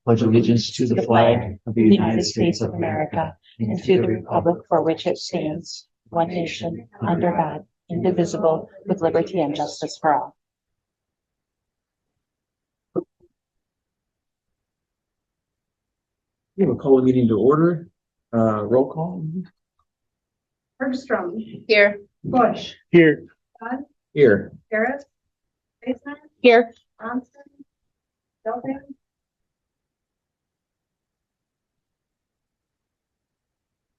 pledge allegiance to the flag of the United States of America and to the republic for which it stands, one nation, under God, indivisible, with liberty and justice for all. We will call the meeting to order. Roll call. Bergstrom. Here. Bush. Here. Todd. Here. Harris. Baseman. Here. Johnson. Delphine.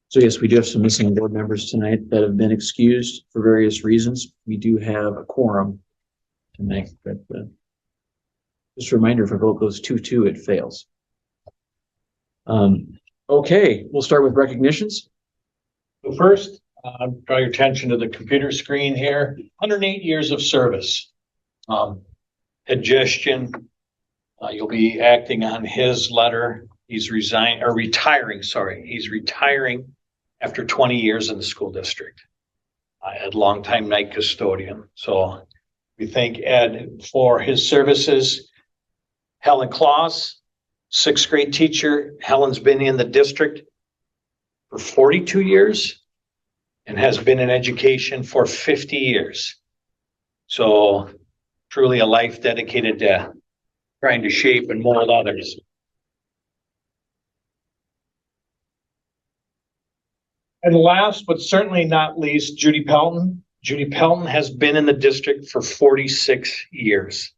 So yes, we do have some missing board members tonight that have been excused for various reasons. We do have a quorum tonight, but just a reminder, if a vote goes 2-2, it fails. Okay, we'll start with recognitions. So first, draw your attention to the computer screen here. 108 years of service. Ed Justin, you'll be acting on his letter. He's retiring. He's retiring after 20 years in the school district. Ed, longtime night custodian. So we thank Ed for his services. Helen Claus, 6th grade teacher. Helen's been in the district for 42 years and has been in education for 50 years. So truly a life dedicated to trying to shape and mold others. And last, but certainly not least, Judy Pelton. Judy Pelton has been in the district for 46 years.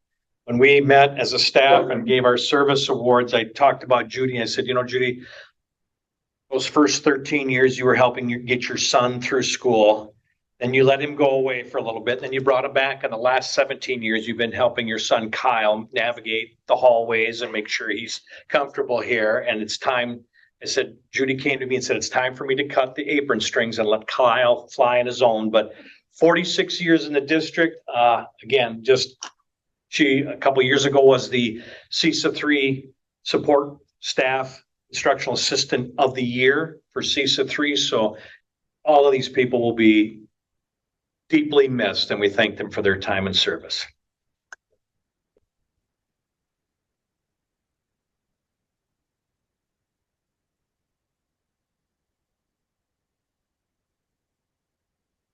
When we met as a staff and gave our service awards, I talked about Judy and I said, you know, Judy, those first 13 years you were helping get your son through school, then you let him go away for a little bit, then you brought him back. In the last 17 years, you've been helping your son Kyle navigate the hallways and make sure he's comfortable here. And it's time. I said, Judy came to me and said, it's time for me to cut the apron strings and let Kyle fly on his own. But 46 years in the district, again, she a couple of years ago was the CESA 3 support staff instructional assistant of the year for CESA 3. So all of these people will be deeply missed, and we thank them for their time and service.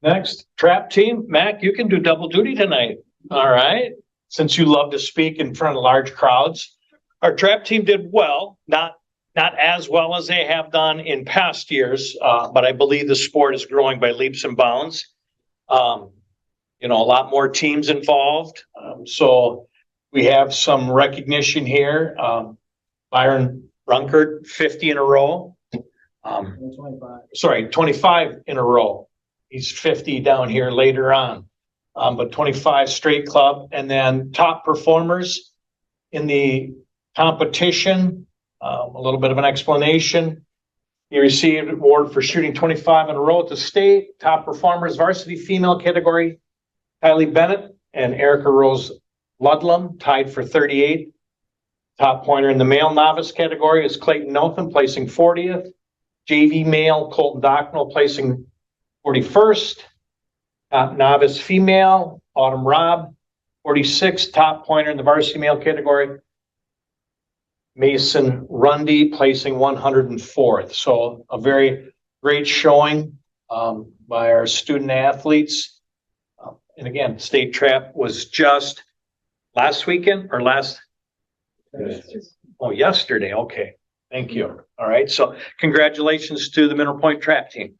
Next, trap team. Mac, you can do double duty tonight. All right. Since you love to speak in front of large crowds. Our trap team did well, not as well as they have done in past years, but I believe the sport is growing by leaps and bounds. A lot more teams involved. So we have some recognition here. Byron Runkert, 50 in a row. 25 in a row. He's 50 down here later on. But 25 straight club. And then top performers in the competition, a little bit of an explanation. He received an award for shooting 25 in a row at the state. Top performers, varsity female category, Kylie Bennett and Erica Rose Ludlam, tied for 38. Top pointer in the male novice category is Clayton Nothan, placing 40th. JV male, Colton Docknell, placing 41st. Top novice female, Autumn Robb, 46th. Top pointer in the varsity male category, Mason Rundy, placing 104th. So a very great showing by our student athletes. And again, state trap was just last weekend or yesterday. Okay. Thank you. All right. So congratulations to the Mineral Point trap team.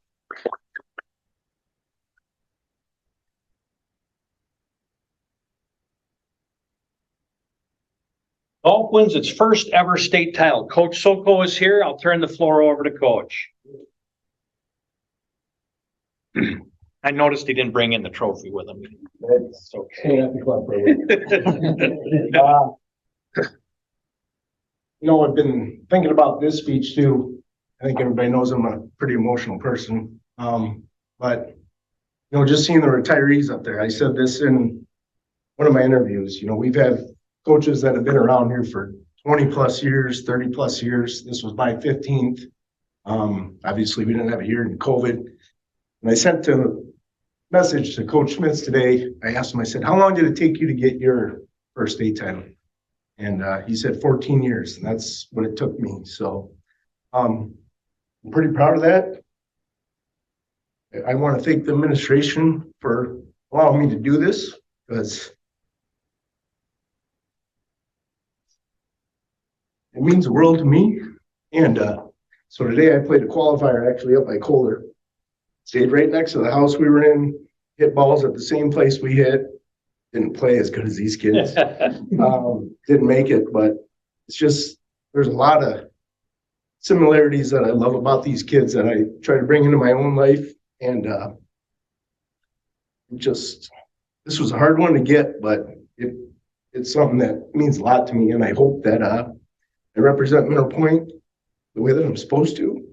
Golf wins its first ever state title. Coach Soko is here. I'll turn the floor over to Coach. I noticed he didn't bring in the trophy with him. It's okay. I've been thinking about this speech too. I think everybody knows I'm a pretty emotional person. But just seeing the retirees up there, I said this in one of my interviews. We've had coaches that have been around here for 20 plus years, 30 plus years. This was my 15th. Obviously we didn't have a year in COVID. And I sent a message to Coach Schmitz today. I asked him, I said, how long did it take you to get your first state title? And, he said 14 years, and that's what it took me. So, I'm pretty proud of that. I want to thank the administration for allowing me to do this, because it means the world to me. And so today I played a qualifier actually up by Kohler. Stayed right next to the house we were in, hit balls at the same place we hit. Didn't play as good as these kids. Didn't make it, but it's just, there's a lot of similarities that I love about these kids that I try to bring into my own life. And just, this was a hard one to get, but it's something that means a lot to me. And I hope that I represent Mineral Point the way that I'm supposed to.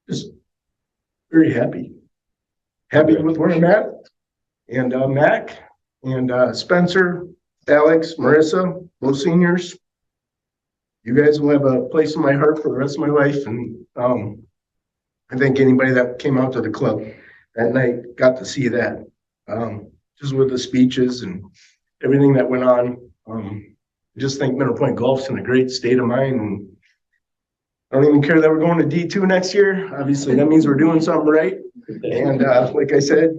Just very happy. Happy with where I'm at. And Mac and Spencer, Alex, Marissa, both seniors. You guys will have a place in my heart for the rest of my life. And I think anybody that came out to the club that night got to see that. Just with the speeches and everything that went on. I just think Mineral Point Golf's in a great state of mind, and I don't even care that we're going to D2 next year. Obviously, that means we're doing something right. And like I said,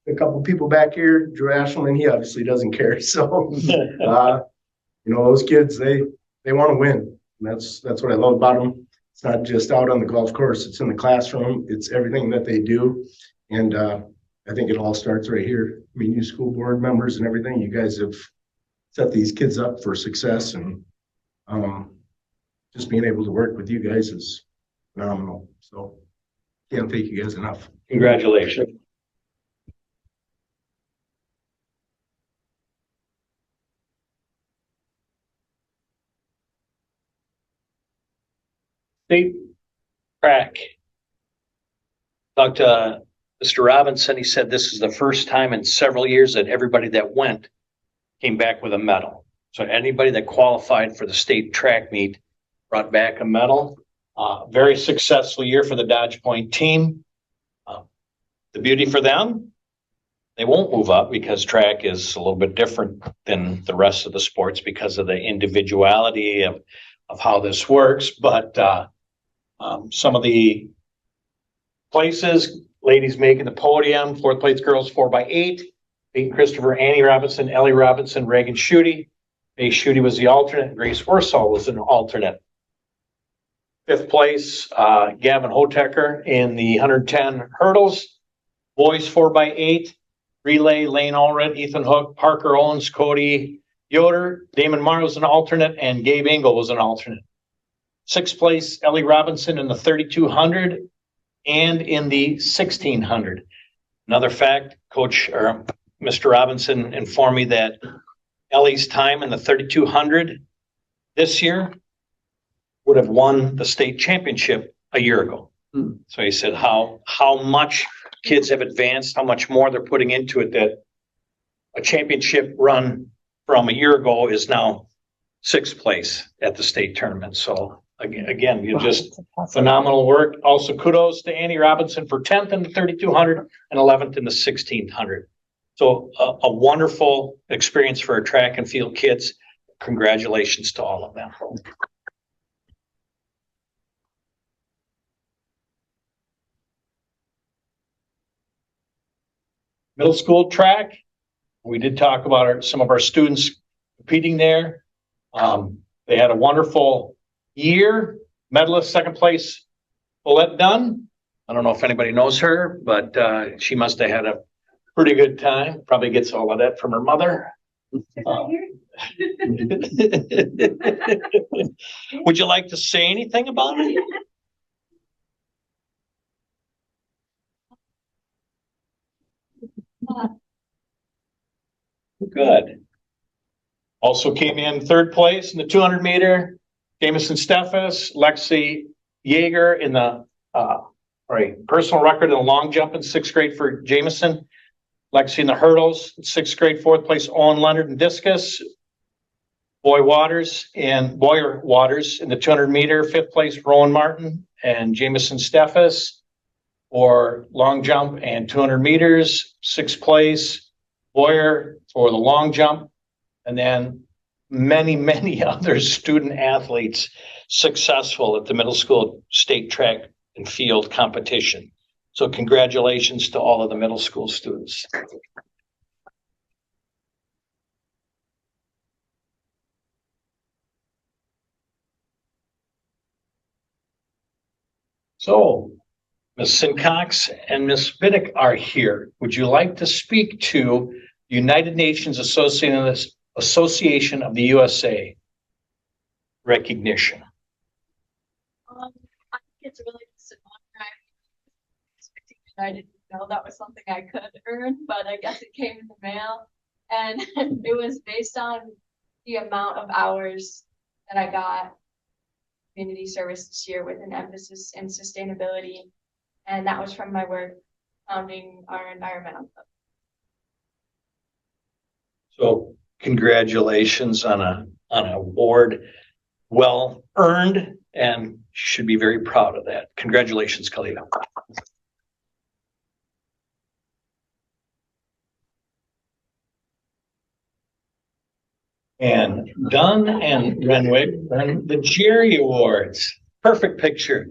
a couple people back here, Drew Ashelman, he obviously doesn't care. So, you know, those kids, they want to win. And that's what I love about them. It's not just out on the golf course. It's in the classroom. It's everything that they do. And I think it all starts right here. I mean, you school board members and everything, you guys have set these kids up for success, and just being able to work with you guys is phenomenal. So can't thank you guys enough. Congratulations. State track. Talked to Mr. Robinson. He said this is the first time in several years that everybody that went came back with a medal. So anybody that qualified for the state track meet brought back a medal. Very successful year for the Dodge Point team. The beauty for them, they won't move up because track is a little bit different than the rest of the sports because of the individuality of how this works. But some of the places, ladies making the podium, fourth place girls 4x8, beating Christopher, Annie Robinson, Ellie Robinson, Reagan Schutte. May Schutte was the alternate. Grace Worsall was an alternate. Fifth place, Gavin Hotecker in the 110 hurdles. Boys 4x8, relay, Lane Allred, Ethan Hook, Parker Owens, Cody Yoder, Damon Marr was an alternate, and Gabe Engel was an alternate. Sixth place, Ellie Robinson in the 3200 and in the 1600. Another fact, Coach or Mr. Robinson informed me that Ellie's time in the 3200 this year would have won the state championship a year ago. So he said how much kids have advanced, how much more they're putting into it, that a championship run from a year ago is now sixth place at the state tournament. So again, you just phenomenal work. Also kudos to Annie Robinson for 10th in the 3200 and 11th in the 1600. So a wonderful experience for our track and field kids. Congratulations to all of them. Middle school track. We did talk about some of our students competing there. They had a wonderful year. Medalist, second place, Paulette Dunn. I don't know if anybody knows her, but she must have had a pretty good time. Probably gets all of that from her mother. Would you like to say anything about it? Good. Also came in third place in the 200 meter. Jamison Steffes, Lexi Yeager in the personal record in the long jump in sixth grade for Jamison. Lexi in the hurdles, sixth grade, fourth place, Owen Leonard in discus. Boyer Waters in the 200 meter, fifth place, Rowan Martin and Jamison Steffes. for long jump and 200 meters, sixth place. Boyer for the long jump, and then many other student athletes successful at the middle school state track and field competition. So congratulations to all of the middle school students. So Ms. Sincox and Ms. Biddick are here. Would you like to speak to United Nations Association of the USA recognition? I think it's really just an honor. I didn't know that was something I could earn, but I guess it came in the mail. And it was based on the amount of hours that I got community service this year with an emphasis in sustainability. And that was from my work founding our environmental club. So congratulations on an award, well earned, and you should be very proud of that. Congratulations, Kalila. And Dunn and Renwick earned the Jerry Awards. Perfect picture.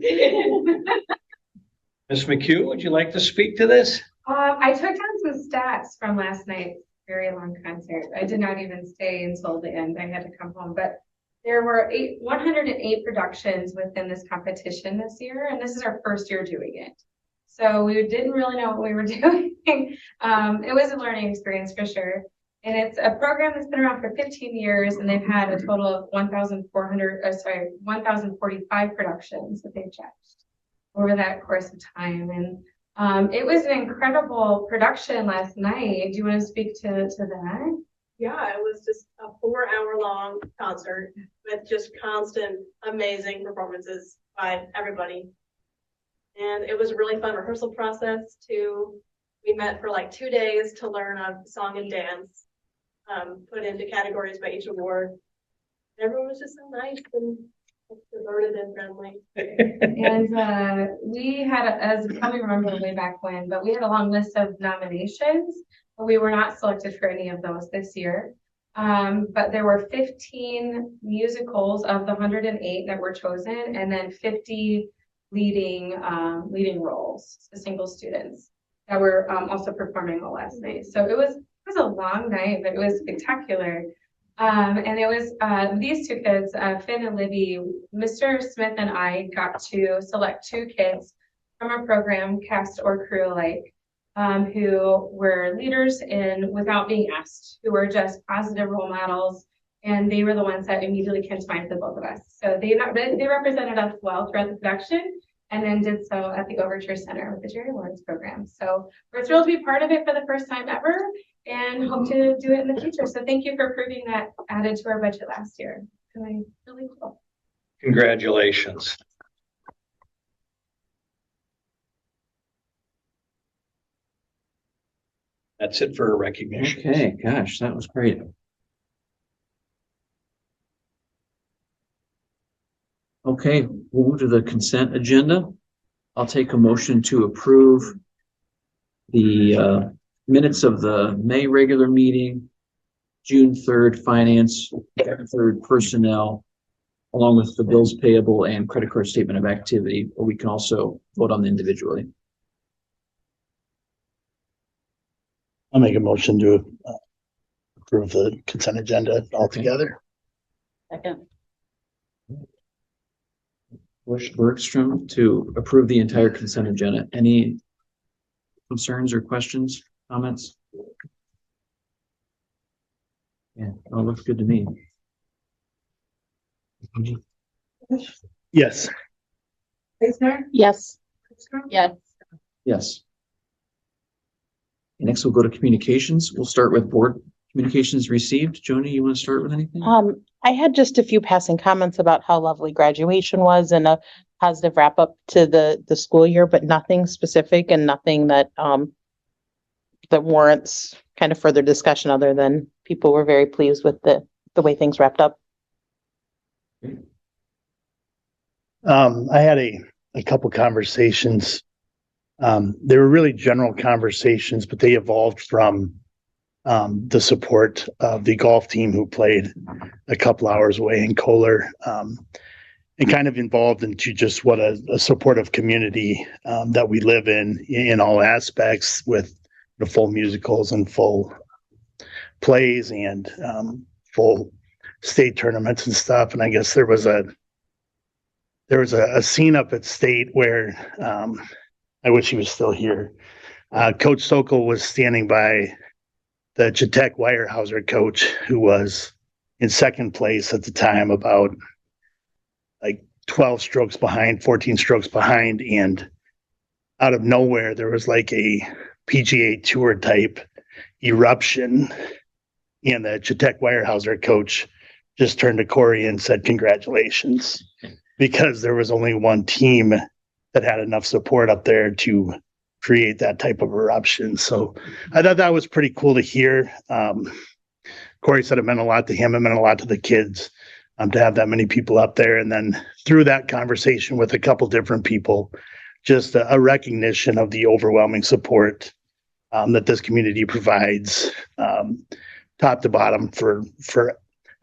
Ms. McHugh, would you like to speak to this? I took down some stats from last night's very long concert. I did not even stay until the end. I had to come home, but there were 108 productions within this competition this year, and this is our first year doing it. So we didn't really know what we were doing. It was a learning experience for sure. And it's a program that's been around for 15 years, and they've had a total of 1,045 productions that they've judged over that course of time. And it was an incredible production last night. Do you want to speak to that? Yeah, it was just a 4-hour-long concert with just constant, amazing performances by everybody. And it was a really fun rehearsal process too. We met for like 2 days to learn a song and dance, put into categories by each award. Everyone was just so nice and diverted and friendly. And we had, as you probably remember way back when, but we had a long list of nominations, but we were not selected for any of those this year. But there were 15 musicals of the 108 that were chosen, and then 50 leading roles, so single students that were also performing all last night. So it was a long night, but it was spectacular. And it was these two kids, Finn and Libby. Mr. Smith and I got to select 2 kids from our program, Cast or Crew Alike, who were leaders in without being asked, who were just positive role models, and they were the ones that immediately came to mind for both of us. So they represented us well throughout the production, and then did so at the Overture Center with the Jerry Awards program. So we're thrilled to be part of it for the first time ever, and hope to do it in the future. So thank you for approving that added to our budget last year. Really, really cool. Congratulations. That's it for recognition. Okay, gosh, that was great. Okay, we'll move to the consent agenda. I'll take a motion to approve the minutes of the May regular meeting, June 3rd finance, June 3rd personnel, along with the bills payable and credit card statement of activity, or we can also vote on them individually. I'll make a motion to approve the consent agenda altogether. Second. Bush Bergstrom to approve the entire consent agenda. Any concerns or questions, comments? Yeah, all looks good to me. Yes. Eisner? Yes. Bergstrom? Yes. Yes. Next, we'll go to communications. We'll start with board communications received. Joni, you want to start with anything? I had just a few passing comments about how lovely graduation was and a positive wrap up to the school year, but nothing specific and nothing that that warrants kind of further discussion other than people were very pleased with the way things wrapped up. I had a couple conversations They were really general conversations, but they evolved from the support of the golf team who played a couple hours away in Kohler, and kind of involved into just what a supportive community that we live in all aspects, with the full musicals and full plays and full state tournaments and stuff. And I guess there was a scene up at state where I wish he was still here. Coach Sokol was standing by the Chautauqua Weyerhaeuser coach, who was in second place at the time, about like 12 strokes behind, 14 strokes behind. And out of nowhere, there was like a PGA Tour type eruption. And the Chautauqua Weyerhaeuser coach just turned to Corey and said, "Congratulations," because there was only one team that had enough support up there to create that type of eruption. So I thought that was pretty cool to hear. Corey said it meant a lot to him. It meant a lot to the kids to have that many people up there. And then through that conversation with a couple different people, just a recognition of the overwhelming support that this community provides, top to bottom, for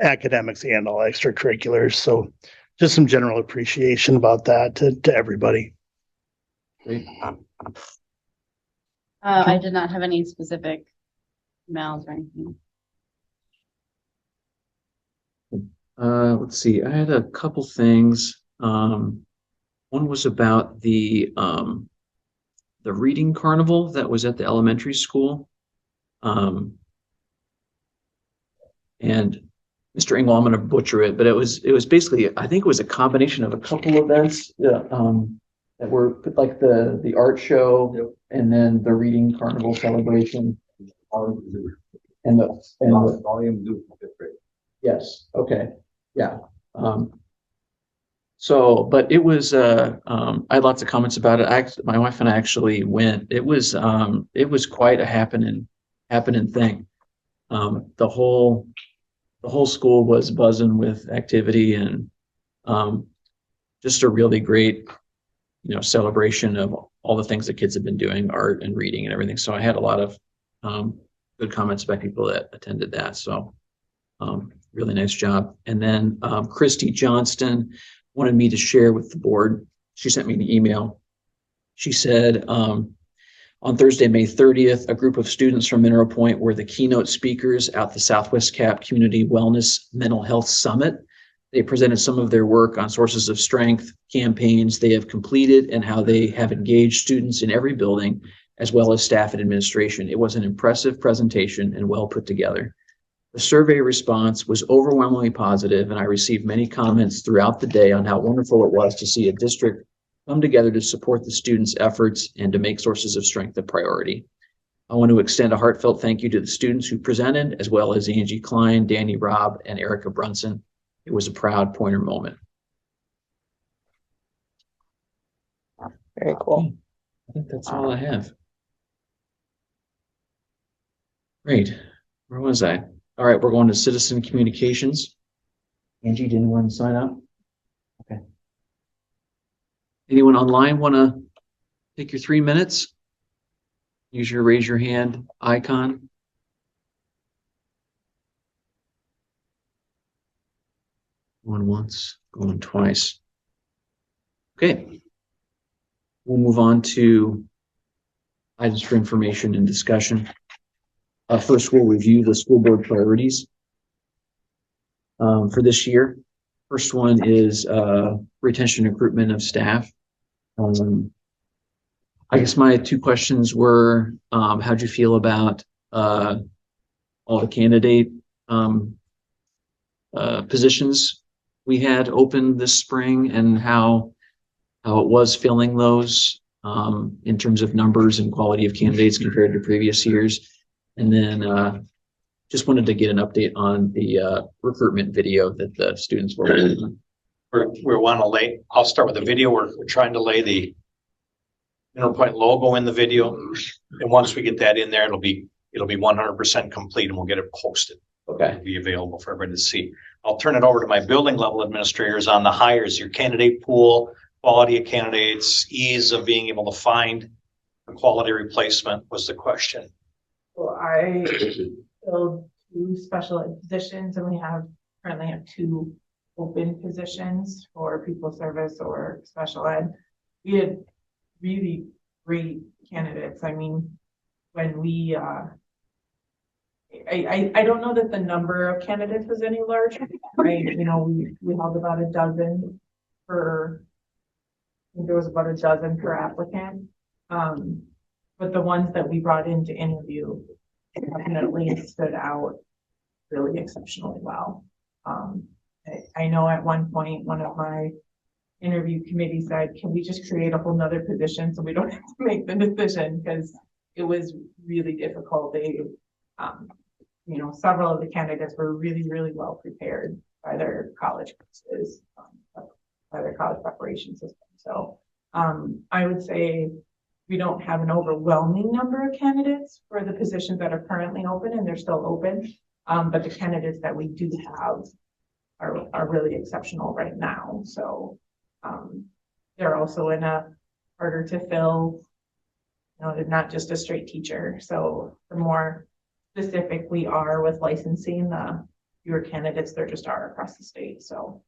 academics and all extracurriculars. So just some general appreciation about that to everybody. Great. I did not have any specific emails or anything. Let's see. I had a couple things. One was about the reading carnival that was at the elementary school. And Mr. Engel, I'm going to butcher it, but it was basically, I think it was a combination of a couple events that were like the art show and then the reading carnival celebration. And the volume. Yes. Okay. Yeah. So, but it was, I had lots of comments about it. My wife and I actually went. It was quite a happening thing. The whole school was buzzing with activity, and just a really great, celebration of all the things that kids have been doing, art and reading and everything. So I had a lot of good comments by people that attended that. So really nice job. And then Christy Johnston wanted me to share with the board. She sent me an email. She said, on Thursday, May 30th, a group of students from Mineral Point were the keynote speakers at the Southwest Cap Community Wellness Mental Health Summit. They presented some of their work on sources of strength, campaigns they have completed, and how they have engaged students in every building, as well as staff and administration. It was an impressive presentation and well put together. The survey response was overwhelmingly positive, and I received many comments throughout the day on how wonderful it was to see a district come together to support the students' efforts and to make sources of strength a priority. I want to extend a heartfelt thank you to the students who presented, as well as Angie Klein, Danny Robb, and Erica Brunson. It was a proud Pointer moment. Very cool. I think that's all I have. Great. Where was I? All right, we're going to citizen communications. Angie, didn't want to sign up? Okay. Anyone online want to take your 3 minutes? Use your raise your hand icon. Going once, going twice. Okay. We'll move on to items for information and discussion. First, we'll review the school board priorities for this year. First one is retention and recruitment of staff. I guess my two questions were, how'd you feel about all the candidate positions we had open this spring, and how it was filling those in terms of numbers and quality of candidates compared to previous years? And then just wanted to get an update on the recruitment video that the students were on. I'll start with the video. We're trying to lay the Mineral Point logo in the video. And once we get that in there, it'll be 100% complete, and we'll get it posted. Okay. It'll be available for everybody to see. I'll turn it over to my building level administrators on the hires, your candidate pool, quality of candidates, ease of being able to find a quality replacement was the question. Well, I filled 2 special ed positions and we currently have 2 open positions for people service or special ed. We had really great candidates. I mean, when we, I don't know that the number of candidates was any larger, right? You know, we held about a dozen per, I think there was about a dozen per applicant. But the ones that we brought in to interview definitely stood out really exceptionally well. I know at one point, one of my interview committee said, can we just create a whole nother position so we don't have to make the decision? Because it was really difficult. They, you know, several of the candidates were really, really well prepared by their college courses, by their college preparation system. So I would say we don't have an overwhelming number of candidates for the positions that are currently open, and they're still open. But the candidates that we do have are really exceptional right now. So they're also in a harder to fill, you know, they're not just a straight teacher. So the more specific we are with licensing, the fewer candidates there just are across the state. So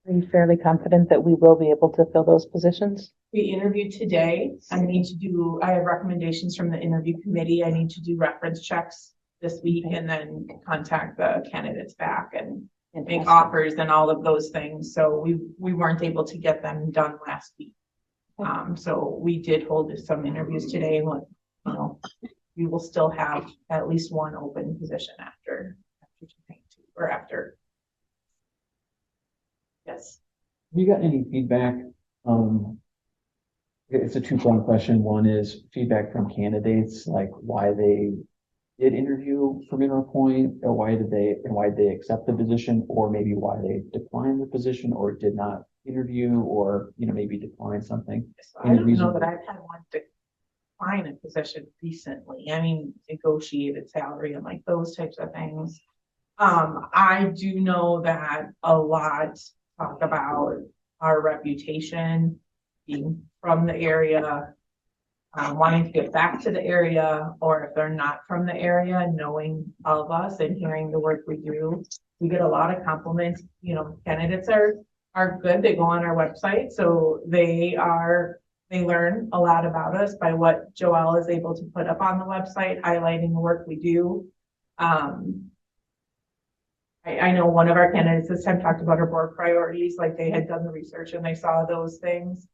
Are you fairly confident that we will be able to fill those positions? we interviewed today. I have recommendations from the interview committee. I need to do reference checks this week and then contact the candidates back and make offers and all of those things. So we weren't able to get them done last week. So we did hold some interviews today, and you know, we will still have at least one open position after or after. Yes. Have you got any feedback? It's a two-pronged question. One is feedback from candidates, like why they did interview for Mineral Point, or why they accept the position, or maybe why they declined the position or did not interview, or, you know, maybe decline something. So I don't know that I've had one decline a position recently. I mean, negotiated salary and like those types of things. I do know that a lot talk about our reputation, being from the area, wanting to get back to the area, or if they're not from the area, knowing of us and hearing the work we do. We get a lot of compliments. You know, candidates are good. They go on our website, so they learn a lot about us by what Joelle is able to put up on the website, highlighting the work we do. I know one of our candidates this time talked about her board priorities, like they had done the research and they saw those things.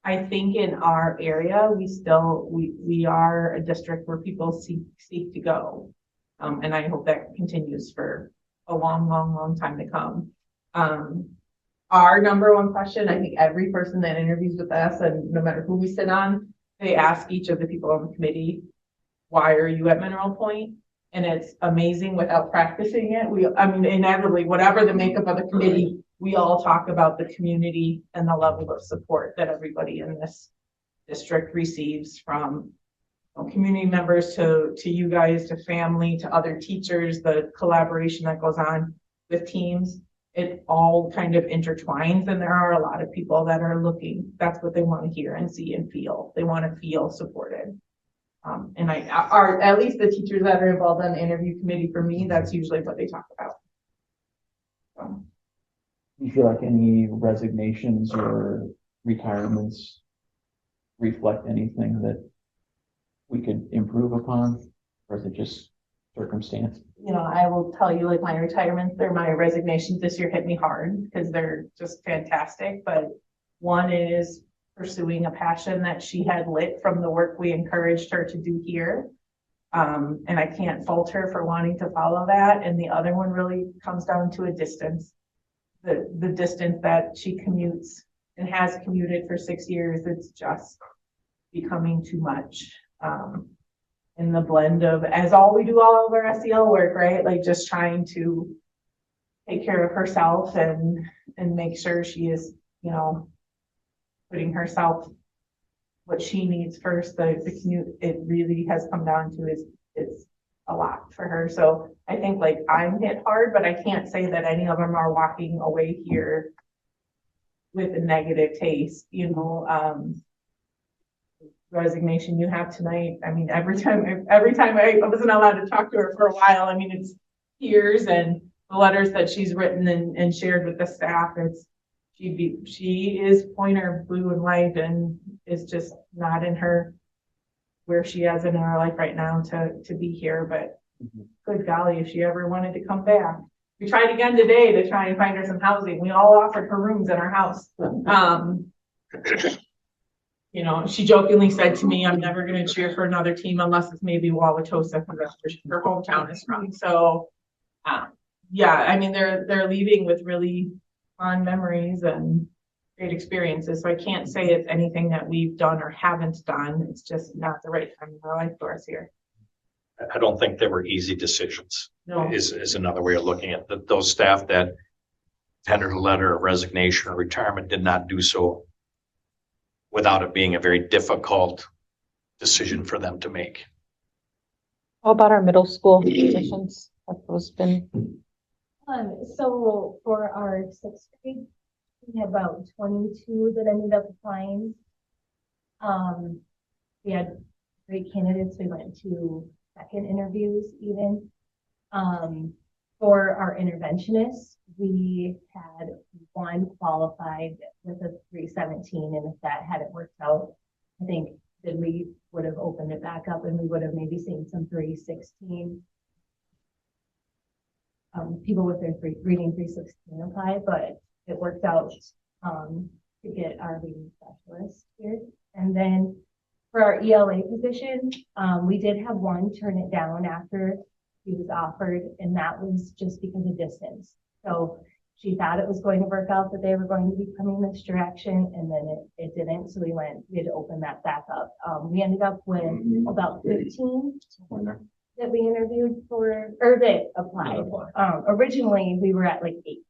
I think in our area, we are a district where people seek to go. And I hope that continues for a long time to come. Our number one question, I think every person that interviews with us, and no matter who we sit on, they ask each of the people on the committee, why are you at Mineral Point? And it's amazing without practicing it. Inevitably, whatever the makeup of the committee, we all talk about the community and the level of support that everybody in this district receives from community members to you guys, to family, to other teachers, the collaboration that goes on with teams. It all kind of intertwines, and there are a lot of people that are looking. That's what they want to hear and see and feel. They want to feel supported. And at least the teachers that are involved on the interview committee, for me, that's usually what they talk about. So. Do you feel like any resignations or retirements reflect anything that we could improve upon, or is it just circumstance? You know, I will tell you, like, my retirements or my resignations this year hit me hard because they're just fantastic. But one is pursuing a passion that she had lit from the work we encouraged her to do here. And I can't fault her for wanting to follow that. And the other one really comes down to a distance. The distance that she commutes and has commuted for 6 years, it's just becoming too much. In the blend of, as all we do all of our SEL work, right? Like just trying to take care of herself and make sure she is, you know, putting herself what she needs first. The commute, it really has come down to it's a lot for her. So I think like I'm hit hard, but I can't say that any of them are walking away here with a negative taste. You know, resignation you have tonight. I mean, every time I wasn't allowed to talk to her for a while. I mean, it's tears and the letters that she's written and shared with the staff. She is Pointer blue and white and is just not in her where she is in her life right now to be here. But good golly, if she ever wanted to come back. We tried again today to try and find her some housing. We all offered her rooms in our house. You know, she jokingly said to me, I'm never going to cheer for another team unless it's maybe Wauwatosa, because that's where her hometown is from. So, yeah, I mean, they're leaving with really fond memories and great experiences. So I can't say it's anything that we've done or haven't done. It's just not the right time in our life for us here. I don't think they were easy decisions, No. is another way of looking at it. Those staff that tendered a letter of resignation or retirement did not do so without it being a very difficult decision for them to make. How about our middle school positions? Have those been? So for our sixth grade, we had about 22 that ended up applying. We had great candidates. We went to second interviews even. For our interventionists, we had one qualified with a 317, and if that hadn't worked out, I think then we would have opened it back up and we would have maybe seen some 316 people with their reading 316 apply, but it worked out to get our reading specialist here. And then for our ELA position, we did have one turn it down after he was offered, and that was just because of distance. So she thought it was going to work out, that they were going to be coming this direction, and then it didn't. So we had to open that back up. We ended up with about 15 that we interviewed for, or that applied. Originally we were at like 8.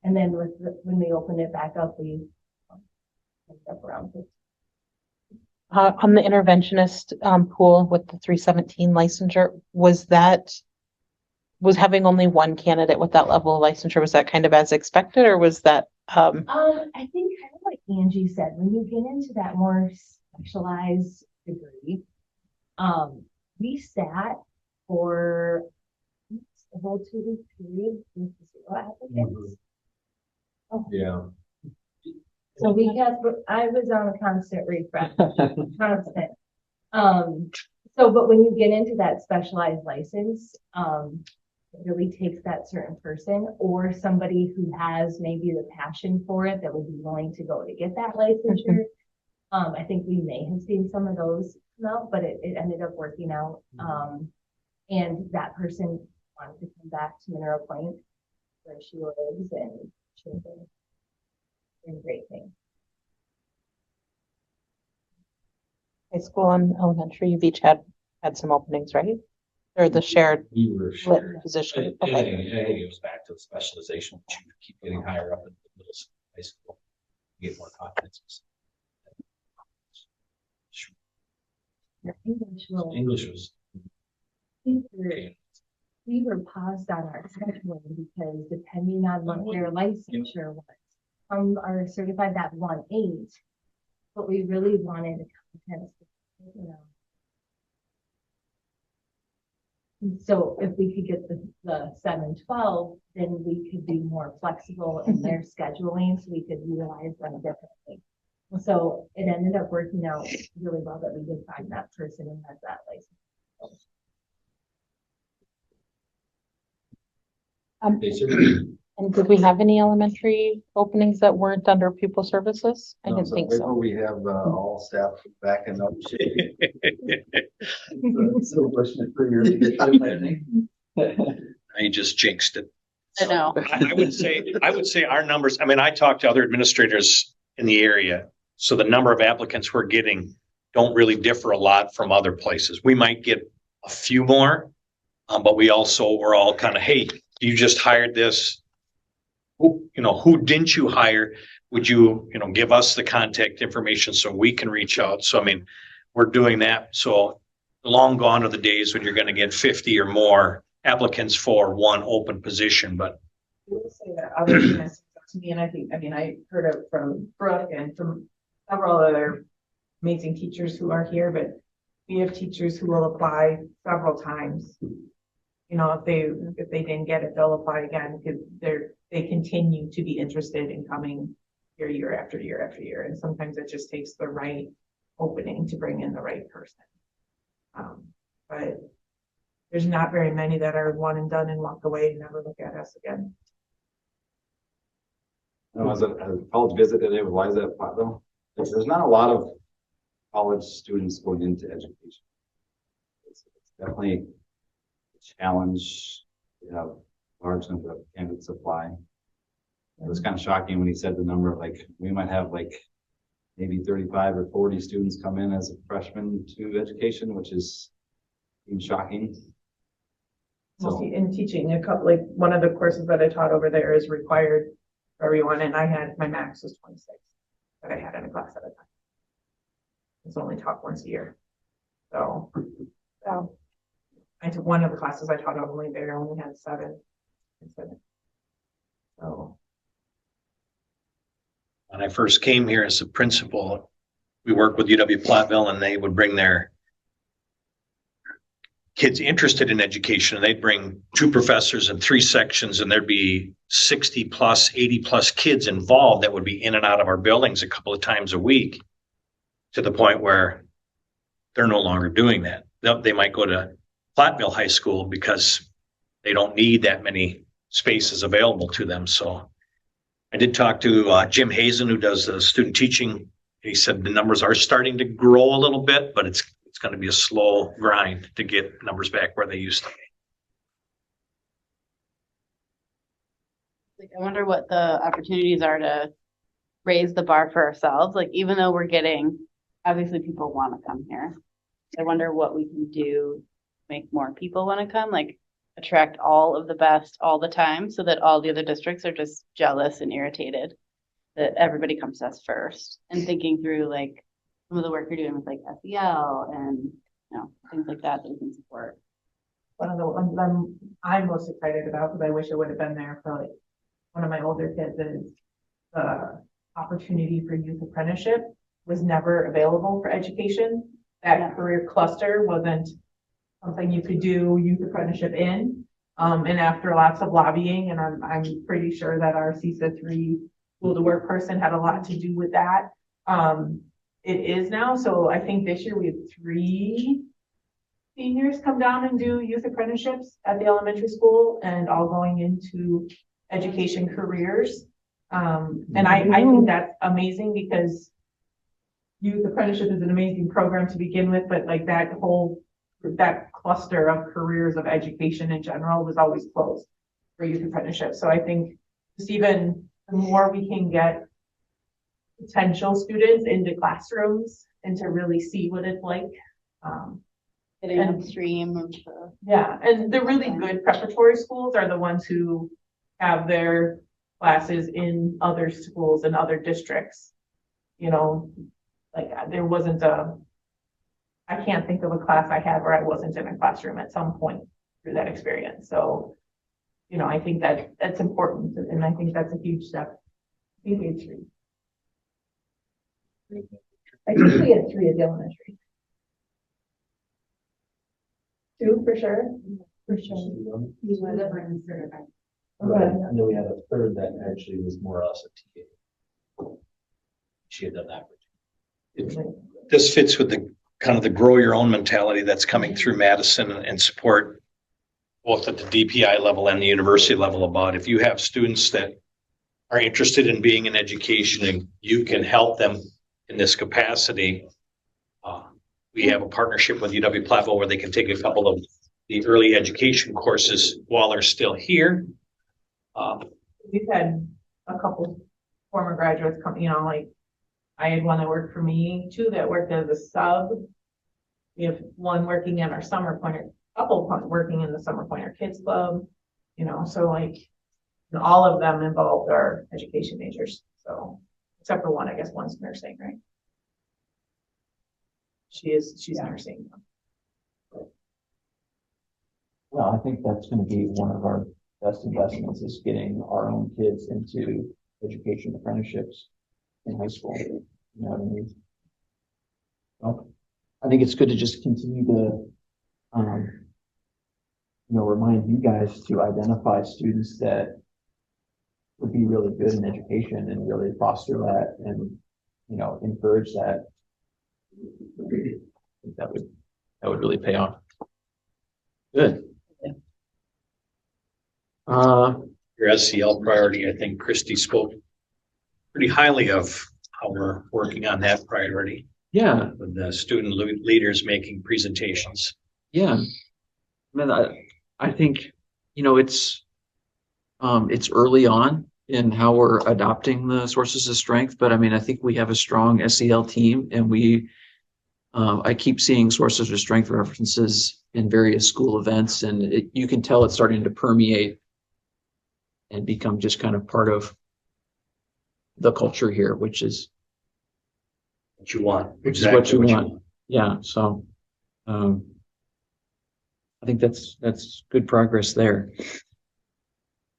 And then when we opened it back up, we ended up around 15. On the interventionist pool with the 317 licensure, was having only one candidate with that level of licensure, was that kind of as expected, or was that I think kind of like Angie said, when you get into that more specialized degree, we sat for the whole 2-week period with 0 applicants. Yeah. So I was on a constant refresh, constant. But when you get into that specialized license, it really takes that certain person or somebody who has maybe the passion for it that would be willing to go to get that licensure. I think we may have seen some of those come out, but it ended up working out. And that person wanted to come back to Mineral Point where she lives, and she's been great thing. high school and elementary, you've each had some openings, right? Or the shared We were lit sure. position? I Okay. think it goes back to the specialization, which you keep getting higher up in the middle school, high school, you get more confidence. English was. We were paused on our scheduling because depending on what their licensure was, some are certified that 1-8, but we really wanted a competence, you know. And so if we could get the 7-12, then we could be more flexible in their scheduling, so we could utilize them differently. So it ended up working out really well that we did find that person and has that license. And did we have any elementary openings that weren't under pupil services? I didn't think so. We have all staff back in up shape. So pushing for your leadership, I think. I just jinxed it. I know. I would say our numbers, I mean, I talked to other administrators in the area, so the number of applicants we're getting don't really differ a lot from other places. We might get a few more, but we're all kind of, hey, you just hired this. Who didn't you hire? Would you, give us the contact information so we can reach out? So, I mean, we're doing that. So long gone are the days when you're going to get 50 or more applicants for one open position, but. I will say that other than to me, and I heard it from Brooke and from several other amazing teachers who are here, but we have teachers who will apply several times. You know, if they didn't get it, they'll apply again because they continue to be interested in coming here year after year after year. And sometimes it just takes the right opening to bring in the right person. But there's not very many that are one and done and walk away and never look at us again. I was at a college visit today with Liza at Platteville. There's not a lot of college students going into education. It's definitely a challenge. You have large number of candidates apply. It was kind of shocking when he said the number of like, we might have like maybe 35 or 40 students come in as a freshman to education, which is shocking. So, In teaching a couple, like one of the courses that I taught over there is required for everyone, and I had my max was 26 that I had in a class at a time. It's only taught once a year, so I took one of the classes I taught only there only had 7. So When I first came here as a principal, we worked with UW-Platteville, and they would bring their kids interested in education, and they'd bring 2 professors and 3 sections, and there'd be 60 plus, 80 plus kids involved that would be in and out of our buildings a couple of times a week, to the point where they're no longer doing that. They might go to Platteville High School because they don't need that many spaces available to them. So I did talk to Jim Hazen, who does the student teaching. He said the numbers are starting to grow a little bit, but it's going to be a slow grind to get numbers back where they used to be. Like, I wonder what the opportunities are to raise the bar for ourselves. Like, even though we're getting, obviously people want to come here. I wonder what we can do to make more people want to come, like attract all of the best all the time so that all the other districts are just jealous and irritated that everybody comes to us first, and thinking through like some of the work you're doing with like SEL and things like that we can support. one of the ones I'm most excited about, because I wish I would have been there for like one of my older kids, is the opportunity for youth apprenticeship was never available for education. That career cluster wasn't something you could do youth apprenticeship in. And after lots of lobbying, and I'm pretty sure that our CISA 3 school to work person had a lot to do with that. It is now. So I think this year we have 3 seniors come down and do youth apprenticeships at the elementary school, and all going into education careers. And I think that's amazing, because youth apprenticeship is an amazing program to begin with, but like that cluster of careers of education in general was always closed for youth apprenticeship. So I think just even the more we can get potential students into classrooms and to really see what it's like. Getting upstream of and the really good preparatory schools are the ones who have their classes in other schools and other districts. Like there wasn't I can't think of a class I had where I wasn't in a classroom at some point through that experience. So, I think that's important, and I think that's a huge step. I think we had 3. I think we had 3 at the elementary. 2 for sure. For sure. Right. I know we had a third that actually was more us at TA. She had done that. This fits with the kind of the grow your own mentality that's coming through Madison, and support both at the DPI level and the university level about if you have students that are interested in being in education and you can help them in this capacity. We have a partnership with UW-Platteville where they can take a couple of the early education courses while they're still here. We've had a couple former graduates come, like I had one that worked for me, 2 that worked as a sub. We have 1 working in our Summer Pointer, couple working in the Summer Pointer Kids Club, so like all of them involved our education majors. So except for 1, I guess 1's nursing, right? She's nursing. Well, I think that's going to be one of our best investments, is getting our own kids into education apprenticeships in high school. You know what I mean? Well, I think it's good to just continue to, remind you guys to identify students that would be really good in education and really foster that and, encourage that. I think that would really pay off. Good. Your SCL priority, I think Christy spoke pretty highly of how we're working on that priority Yeah, with the student leaders making presentations. yeah. I think, it's early on in how we're adopting the sources of strength, but I think we have a strong SEL team and I keep seeing sources of strength references in various school events and you can tell it's starting to permeate and become just kind of part of the culture here, which is What you want. Which is what you want. Yeah, so I think that's good progress there.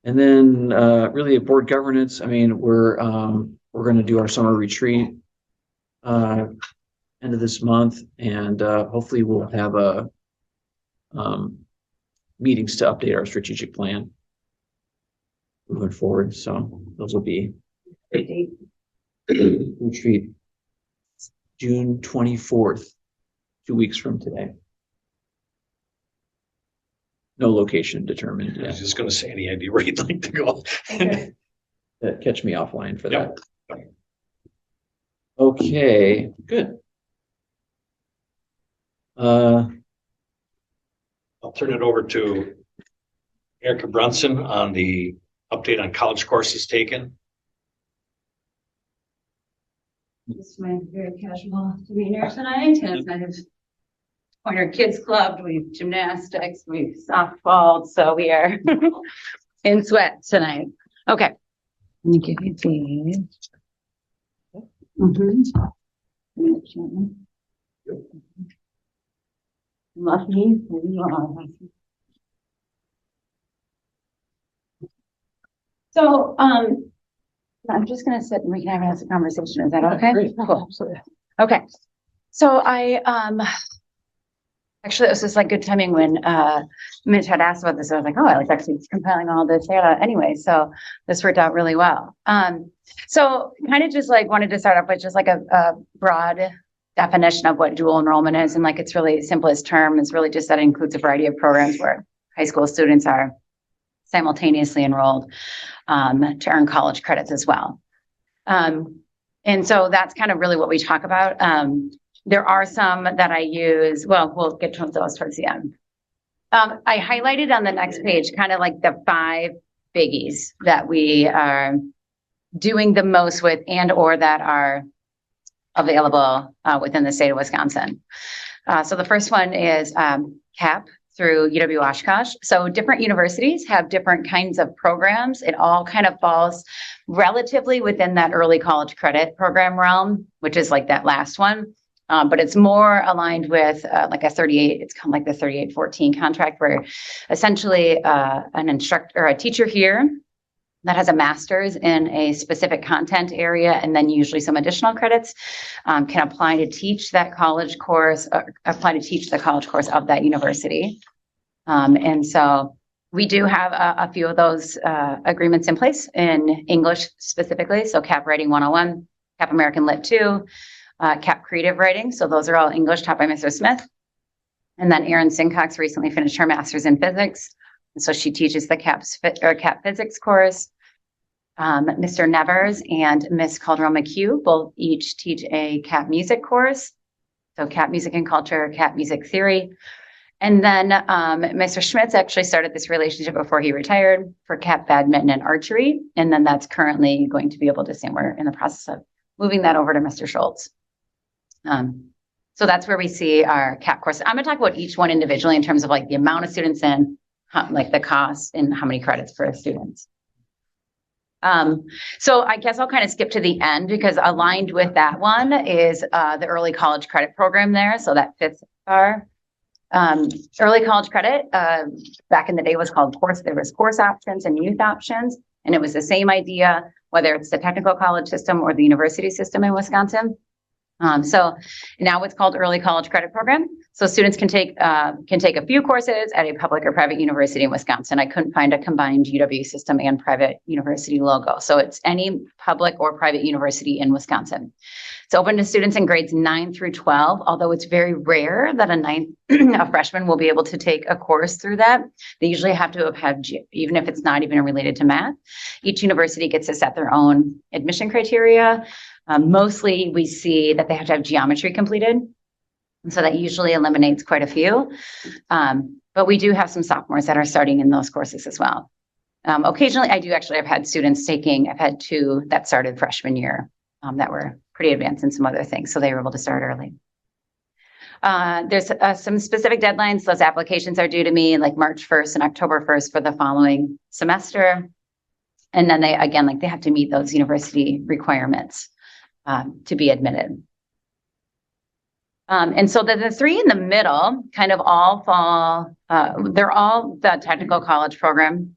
And then really at board governance, we're going to do our summer retreat end of this month, and hopefully we'll have meetings to update our strategic plan moving forward. So those will be retreat June 24th, 2 weeks from today. No location determined I was yet. just gonna say, any idea where you'd like to go? Catch me offline for Yep. that. Okay, good. I'll turn it over to Erica Brunson on the update on college courses taken. It's my very casual demeanor tonight, and I have Pointer Kids Club, we've gymnastics, we've softball, so we are in sweat tonight. Okay. Let me give you these. Lucky. So, I'm just gonna sit and we can have a conversation. Is that okay? Great. Cool. Okay. So actually, it was just like good timing when Mitch had asked about this. I was like, oh, I was actually compiling all this data anyway. So this worked out really well. So kind of just like wanted to start off with just like a broad definition of what dual enrollment is. And like its really simplest term is really just that it includes a variety of programs where high school students are simultaneously enrolled to earn college credits as well. And so that's kind of really what we talk about. There are some that I use. Well, we'll get to those towards the end. I highlighted on the next page kind of like the 5 biggies that we are doing the most with and or that are available within the state of Wisconsin. So the first one is CAP through UW-Oshkosh. So different universities have different kinds of programs. It all kind of falls relatively within that early college credit program realm, which is like that last one. But it's more aligned with like a 38, it's kind of like the 3814 contract where essentially an instructor or a teacher here that has a master's in a specific content area and then usually some additional credits can apply to teach that college course, apply to teach the college course of that university. And so we do have a few of those agreements in place in English specifically. So CAP Writing 101, CAP American Lit 2, CAP Creative Writing. So those are all English taught by Mr. Smith. And then Erin Sincox recently finished her master's in physics. And so she teaches the CAP Physics course. Mr. Nevers and Miss Calderon McHugh both each teach a CAP Music course. So CAP Music and Culture, CAP Music Theory. And then Mr. Schmitz actually started this relationship before he retired for CAP Badminton and Archery. And then that's currently going to be able to say we're in the process of moving that over to Mr. Schultz. So that's where we see our CAP course. I'm going to talk about each one individually in terms of like the amount of students and like the cost and how many credits for students. So I guess I'll kind of skip to the end because aligned with that one is the early college credit program there. So that 5th bar. Early college credit back in the day was called course. There was course options and youth options. And it was the same idea, whether it's the technical college system or the university system in Wisconsin. So now it's called Early College Credit Program. So students can take a few courses at a public or private university in Wisconsin. I couldn't find a combined UW system and private university logo. So it's any public or private university in Wisconsin. It's open to students in grades 9 through 12, although it's very rare that a freshman will be able to take a course through that. They usually have to have had, even if it's not even related to math. Each university gets to set their own admission criteria. Mostly we see that they have to have geometry completed. And so that usually eliminates quite a few. But we do have some sophomores that are starting in those courses as well. Occasionally, I've had students I've had 2 that started freshman year that were pretty advanced in some other things. So they were able to start early. There's some specific deadlines. Those applications are due to me like March 1st and October 1st for the following semester. And then they have to meet those university requirements to be admitted. And so the 3 in the middle kind of all fall, they're all the technical college program,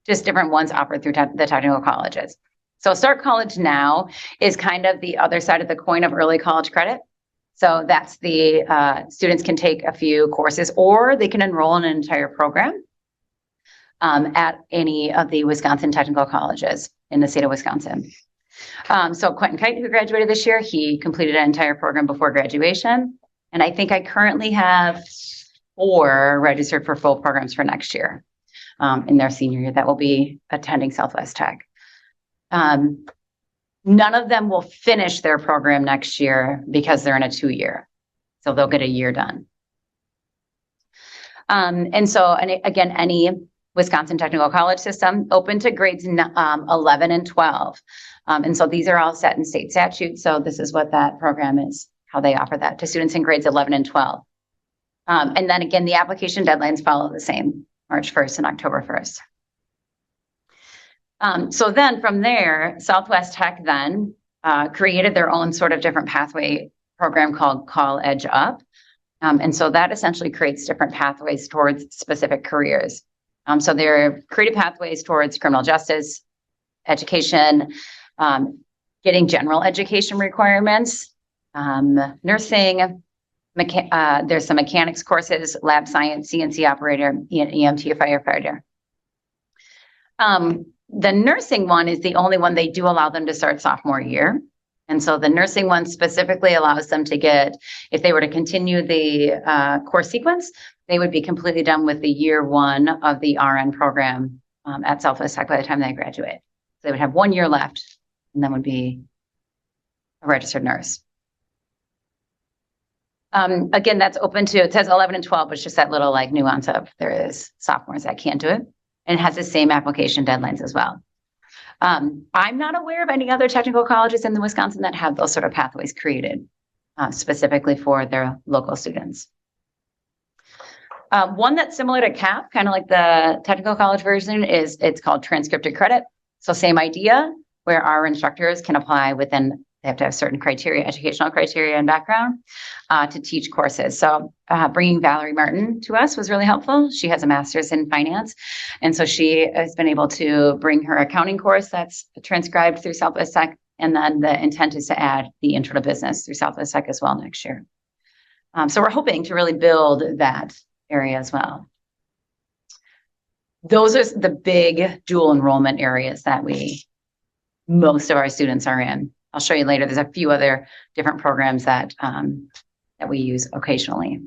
just different ones offered through the technical colleges. So Start College Now is kind of the other side of the coin of early college credit. So that's the students can take a few courses or they can enroll in an entire program at any of the Wisconsin technical colleges in the state of Wisconsin. So Quentin Kite, who graduated this year, he completed an entire program before graduation. And I think I currently have 4 registered for full programs for next year in their senior year that will be attending Southwest Tech. None of them will finish their program next year because they're in a 2-year. So they'll get a year done. And again, any Wisconsin Technical College system open to grades 11 and 12. And so these are all set in state statute. So this is what that program is, how they offer that to students in grades 11 and 12. And then again, the application deadlines follow the same, March 1st and October 1st. So then from there, Southwest Tech then created their own sort of different pathway program called Call Edge Up. And so that essentially creates different pathways towards specific careers. So they're creative pathways towards criminal justice, education, getting general education requirements, nursing, there's some mechanics courses, lab science, CNC operator, EMT firefighter. The nursing one is the only one they do allow them to start sophomore year. And so the nursing one specifically allows them to get, if they were to continue the course sequence, they would be completely done with the year 1 of the RN program at Southwest Tech by the time they graduate. So they would have 1 year left and then would be a registered nurse. Again, that's open to, it says 11 and 12, but it's just that little like nuance of there is sophomores that can't do it. And it has the same application deadlines as well. I'm not aware of any other technical colleges in the Wisconsin that have those sort of pathways created specifically for their local students. One that's similar to CAP, kind of like the technical college version, is it's called transcripted credit. So same idea, where our instructors can apply within, they have to have certain criteria, educational criteria and background to teach courses. So bringing Valerie Martin to us was really helpful. She has a master's in finance. And so she has been able to bring her accounting course that's transcribed through Southwest Tech. And then the intent is to add the intro to business through Southwest Tech as well next year. So we're hoping to really build that area as well. Those are the big dual enrollment areas that most of our students are in. I'll show you later. There's a few other different programs that we use occasionally.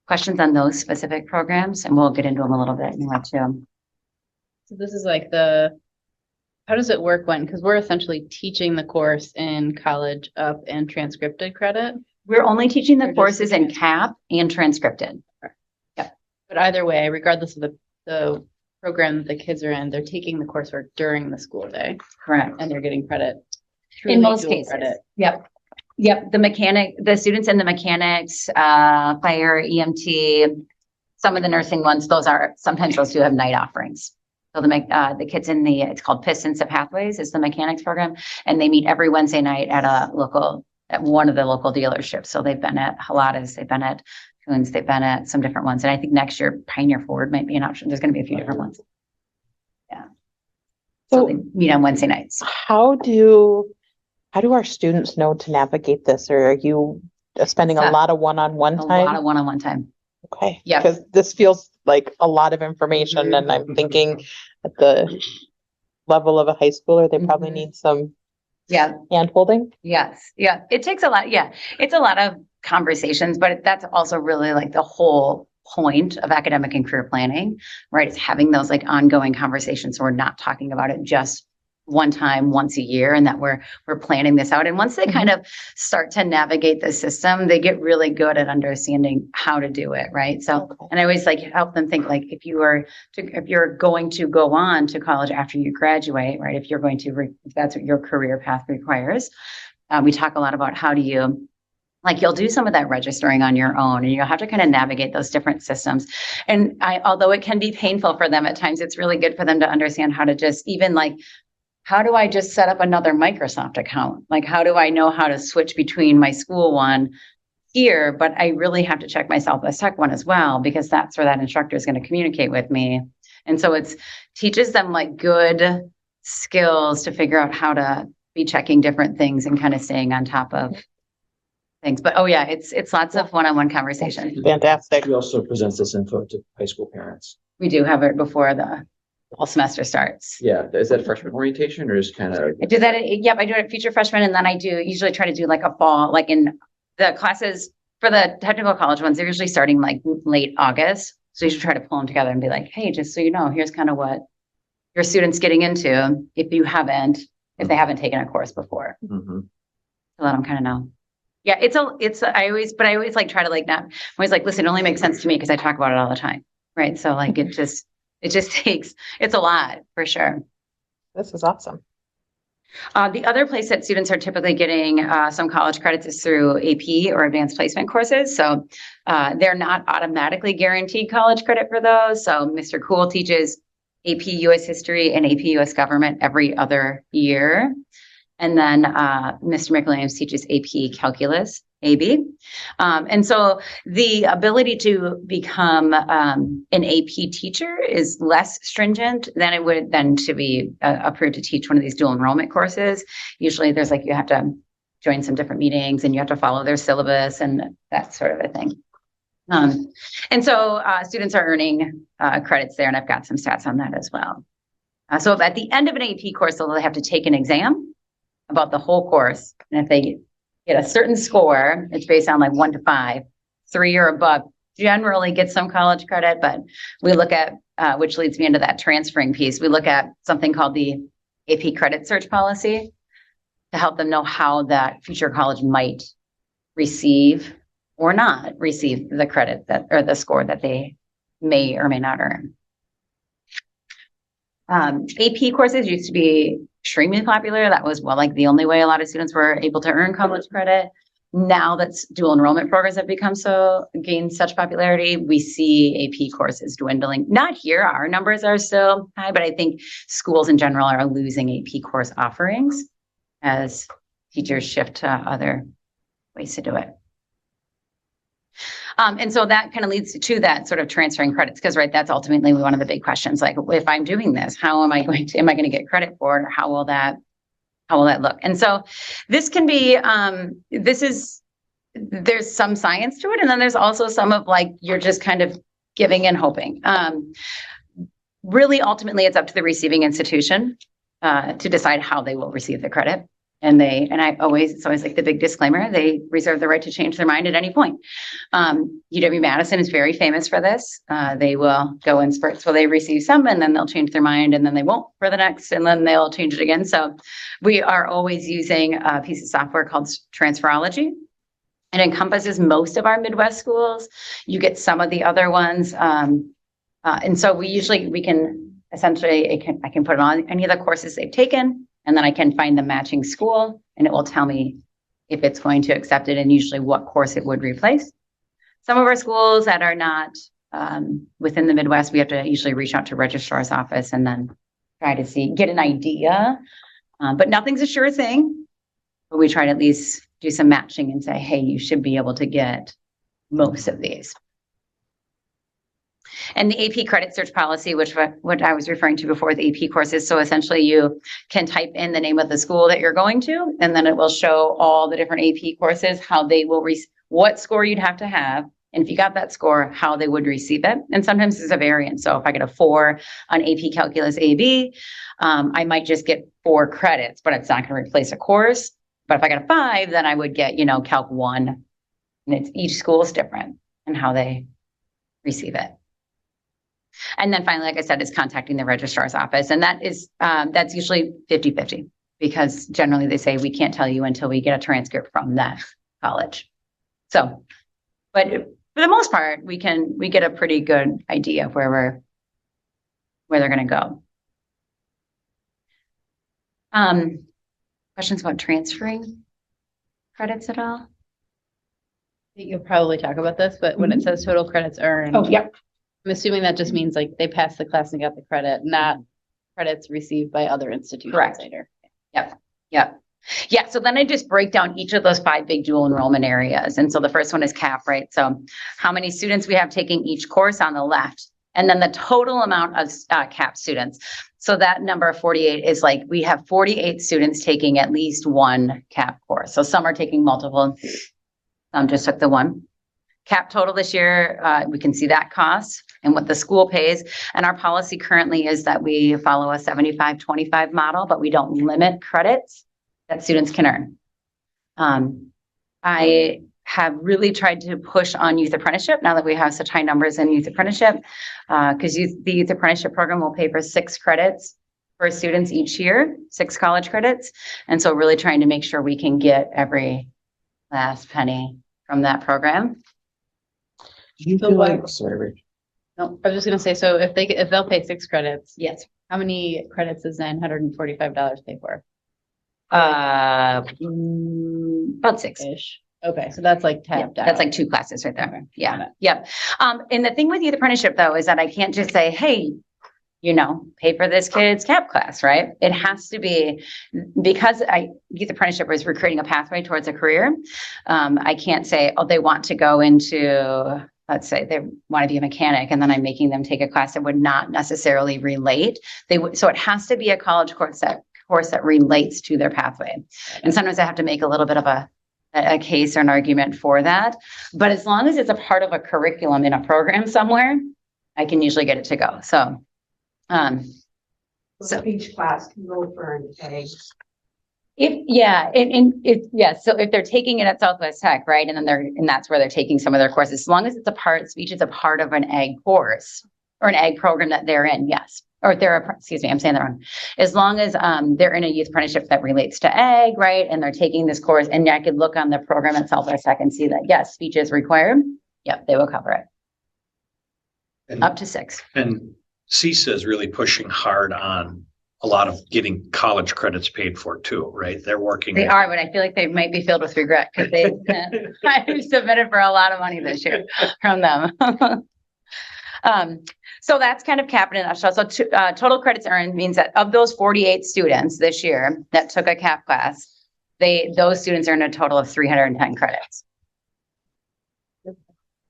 Questions on those specific programs, and we'll get into them a little bit more too. So this is like how does it work when, because we're essentially teaching the course in College Up and transcripted credit? We're only teaching the courses in CAP and transcripted. Yep. But either way, regardless of the program that the kids are in, they're taking the coursework during the school day. Correct. And they're getting credit. In most cases. Credit. Yep. Yep. The students in the mechanics, fire, EMT, some of the nursing ones, sometimes those do have night offerings. So the kids in it's called Pistons to Pathways is the mechanics program. And they meet every Wednesday night at one of the local dealerships. So they've been at Haladas, they've been at Coons, they've been at some different ones. And I think next year Pioneer Ford might be an option. There's going to be a few different ones. Yeah. So they meet on Wednesday nights. How do our students know to navigate this, or are you spending a Tough. lot of one-on-one A lot time? of one-on-one time. Okay. Yep. Because this feels like a lot of information, and I'm thinking at the level of a high schooler, they probably Mhm. need some Yeah. hand-holding. Yes. Yeah. It takes a lot. Yeah. It's a lot of conversations, but that's also really like the whole point of academic and career planning, right? It's having those like ongoing conversations. So we're not talking about it just one time, once a year, and that we're planning this out. And once they kind of start to navigate the system, they get really good at understanding how to do it, right? So, Okay. and I always like help them think like if you're going to go on to college after you graduate, right? If you're going to, if that's what your career path requires, we talk a lot about how do you, like you'll do some of that registering on your own and you'll have to kind of navigate those different systems. And although it can be painful for them at times, it's really good for them to understand how to just even like, how do I just set up another Microsoft account? Like, how do I know how to switch between my school one here, but I really have to check my Southwest Tech one as well, because that's where that instructor is going to communicate with me. And so it's teaches them like good skills to figure out how to be checking different things and kind of staying on top of things. But oh yeah, it's lots of one-on-one conversation. Fantastic. He also presents this info to high school parents. We do have it before the whole semester starts. Yeah, is that freshman orientation or just kind of? I do that. Yep, I do it at future freshmen, and then I do usually try to do like a fall, like in the classes for the technical college ones. They're usually starting like late August, so you should try to pull them together and be like, hey, just so you know, here's kind of what your student's getting into if they haven't taken a course before. Mm-hmm. To let them kind of know. Yeah, I always like try to like not. I'm always like, listen, it only makes sense to me because I talk about it all the time, right? So like it just takes, it's a lot for sure. This is awesome. The other place that students are typically getting some college credits is through AP or advanced placement courses. So they're not automatically guaranteed college credit for those. So Mr. Cool teaches AP US History and AP US Government every other year. And then Mr. McWilliams teaches AP Calculus, AB. And so the ability to become an AP teacher is less stringent than it would then to be approved to teach one of these dual enrollment courses. Usually there's like, you have to join some different meetings and you have to follow their syllabus and that sort of a thing. And so students are earning credits there, and I've got some stats on that as well. So at the end of an AP course, they'll have to take an exam about the whole course. And if they get a certain score, it's based on like 1 to 5, 3 or above, generally get some college credit, but we look at, which leads me into that transferring piece. We look at something called the AP credit search policy to help them know how that future college might receive or not receive the credit that, or the score that they may or may not earn. AP courses used to be extremely popular. That was like the only way a lot of students were able to earn college credit. Now that dual enrollment programs have gained such popularity, we see AP courses dwindling. Not here, our numbers are still high, but I think schools in general are losing AP course offerings as teachers shift to other ways to do it. And so that kind of leads to that sort of transferring credits, because right, that's ultimately one of the big questions. Like, if I'm doing this, how am I going to get credit for it, or how will that look? And so this can be, there's some science to it, and then there's also some of like, you're just kind of giving and hoping. Really, ultimately, it's up to the receiving institution to decide how they will receive the credit. It's always like the big disclaimer, they reserve the right to change their mind at any point. UW-Madison is very famous for this. They will go in spurts where they receive some and then they'll change their mind and then they won't for the next and then they'll change it again. So we are always using a piece of software called Transferology. It encompasses most of our Midwest schools. You get some of the other ones. And so I can put on any of the courses they've taken, and then I can find the matching school and it will tell me if it's going to accept it and usually what course it would replace. Some of our schools that are not within the Midwest, we have to usually reach out to registrar's office and then try to get an idea. But nothing's a sure thing, but we try to at least do some matching and say, hey, you should be able to get most of these. And the AP credit search policy, which what I was referring to before, the AP courses. So essentially you can type in the name of the school that you're going to, and then it will show all the different AP courses, how they will, what score you'd have to have. And if you got that score, how they would receive it. And sometimes there's a variance. So if I get a 4 on AP Calculus AB, I might just get 4 credits, but it's not going to replace a course. But if I got a 5, then I would get, Calc 1. And it's each school is different in how they receive it. And then finally, like I said, is contacting the registrar's office. And that is, that's usually 50-50 because generally they say we can't tell you until we get a transcript from that college. So, but for the most part, we get a pretty good idea of where they're going to go. Questions about transferring credits at all? You'll probably talk about this, but when it says total credits earned. Oh, yep. I'm assuming that just means like they passed the class and got the credit, not credits received by other institutions Correct. later. Yep. Yeah. So then I just break down each of those 5 big dual enrollment areas. And so the first one is CAP, right? So how many students we have taking each course on the left, and then the total amount of CAP students. So that number of 48 is like, we have 48 students taking at least one CAP course. So some are taking multiple, some just took the one. CAP total this year, we can see that cost and what the school pays. And our policy currently is that we follow a 75-25 model, but we don't limit credits that students can earn. I have really tried to push on youth apprenticeship now that we have such high numbers in youth apprenticeship, because the youth apprenticeship program will pay for 6 credits for students each year, 6 college credits. And so really trying to make sure we can get every last penny from that program. Do you feel like, sorry, Rich. No, I was just gonna say, so if they'll pay 6 credits, Yes. how many credits is $945 pay for? About 6. Ish. Okay, so that's like Yeah, tapped out. that's like 2 classes right there. Okay, got Yeah. it. Yep. And the thing with youth apprenticeship though, is that I can't just say, hey, pay for this kid's CAP class, right? It has to be, because youth apprenticeship is recruiting a pathway towards a career. I can't say, oh, they want to go into, let's say they want to be a mechanic, and then I'm making them take a class that would not necessarily relate. So it has to be a college course that relates to their pathway. And sometimes I have to make a little bit of a case or an argument for that. But as long as it's a part of a curriculum in a program somewhere, I can usually get it to go. So Each class can go for an egg. So if they're taking it at Southwest Tech, right, and then that's where they're taking some of their courses, as long as speech is a part of an ag course or an ag program that they're in, yes. Or I'm saying that wrong. As long as they're in a youth apprenticeship that relates to ag, right, and they're taking this course, and I could look on the program at Southwest Tech and see that yes, speech is required. Yep, they will cover it. And- Up to 6. And CISA is really pushing hard on a lot of getting college credits paid for too, right? They're working. They are, but I feel like they might be filled with regret because I've submitted for a lot of money this year from them. So that's kind of CAP in a nutshell. So total credits earned means that of those 48 students this year that took a CAP class, those students earned a total of 310 credits.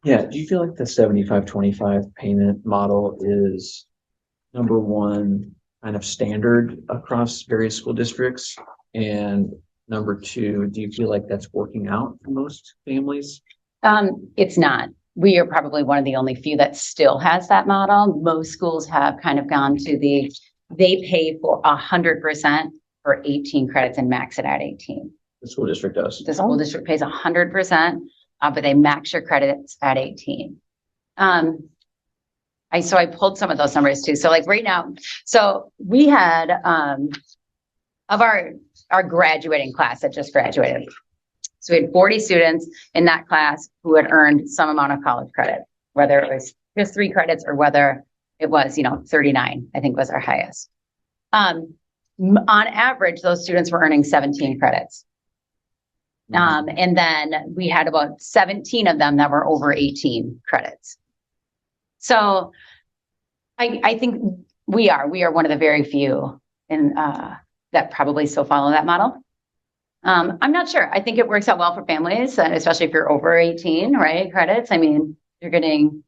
Yeah, do you feel like the 75-25 payment model is number one, kind of standard across various school districts? And number 2, do you feel like that's working out for most families? It's not. We are probably one of the only few that still has that model. Most schools have kind of gone to they pay for 100% for 18 credits and max it at 18. The school district does. The school district pays 100%, but they max your credits at 18. I pulled some of those numbers too. So like right now, so we had of our graduating class that just graduated. So we had 40 students in that class who had earned some amount of college credit, whether it was just 3 credits or whether it was, 39, I think was our highest. On average, those students were earning 17 credits. And then we had about 17 of them that were over 18 credits. So I think we are one of the very few that probably still follow that model. I'm not sure. I think it works out well for families, especially if you're over 18, right? Credits. I mean, you're getting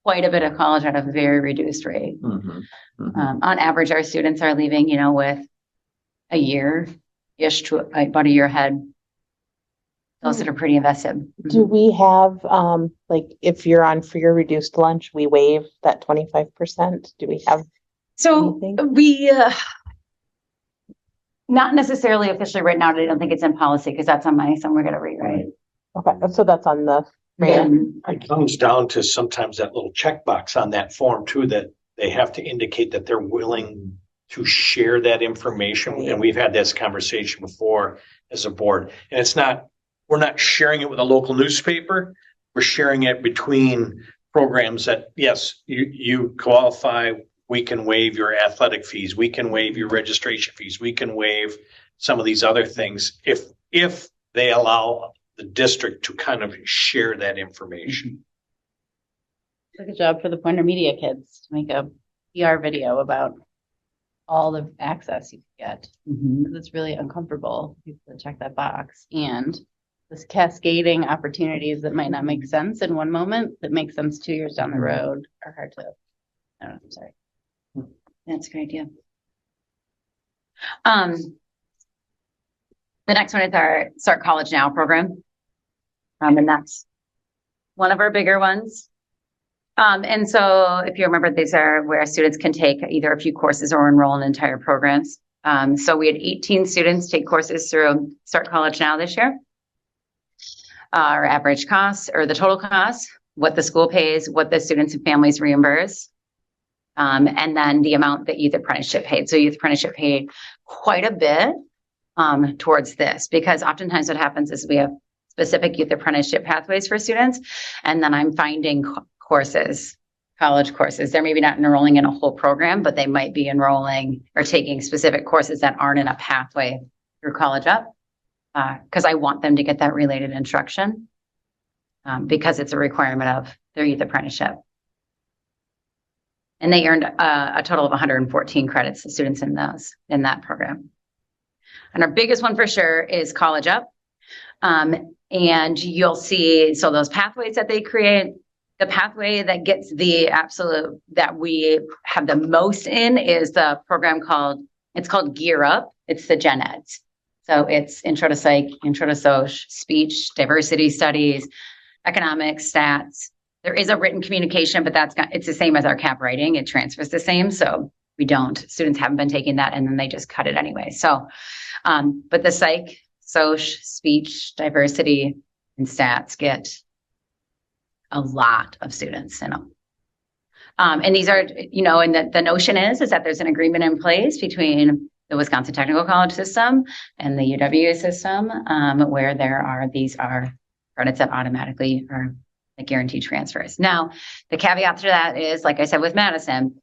quite a bit of college at a very reduced rate. Mhm. On average, our students are leaving, with a year-ish to about a year ahead. Those that are pretty invested. Do we have, like, if you're on free or reduced lunch, we waive that 25%? Do we have? So anything? we, not necessarily officially right now, I don't think it's in policy because that's on my, so we're gonna rewrite. Okay, so that's on the. It comes down to sometimes that little checkbox on that form too, that they have to indicate that they're willing to share that information. And we've had this conversation before as a board. And it's not, we're not sharing it with a local newspaper. We're sharing it between programs that, yes, you qualify. We can waive your athletic fees. We can waive your registration fees. We can waive some of these other things if they allow the district to kind of share that information. It's a job for the Pointer Media kids to make a PR video about all the access you can get. Because it's really uncomfortable to check that box. And this cascading opportunities that might not make sense in one moment that make sense 2 years down the road are hard to, I don't know, sorry. That's a great idea. The next one is our Start College Now program. And that's one of our bigger ones. And so if you remember, these are where students can take either a few courses or enroll in entire programs. So we had 18 students take courses through Start College Now this year. Our average cost or the total cost, what the school pays, what the students and families reimburse. And then the amount that Youth Apprenticeship paid. So Youth Apprenticeship paid quite a bit towards this, because oftentimes what happens is we have specific Youth Apprenticeship pathways for students. And then I'm finding courses, college courses. They're maybe not enrolling in a whole program, but they might be enrolling or taking specific courses that aren't in a pathway through College Up. Because I want them to get that related instruction because it's a requirement of their Youth Apprenticeship. And they earned a total of 114 credits, the students in that program. And our biggest one for sure is College Up. And you'll see, so those pathways that they create, the pathway that gets the absolute, that we have the most in is the program it's called Gear Up. It's the Gen Eds. So it's Intro to Psych, Intro to Soc, Speech, Diversity Studies, Economics, Stats. There is a written communication, but it's the same as our cap writing. It transfers the same. So students haven't been taking that and then they just cut it anyway. So, but the Psych, Soc, Speech, Diversity, and Stats get a lot of students in them. And these are, and the notion is that there's an agreement in place between the Wisconsin Technical College system and the UW system, where these are credits that automatically are like guaranteed transfers. Now, the caveat to that is, like I said, with Madison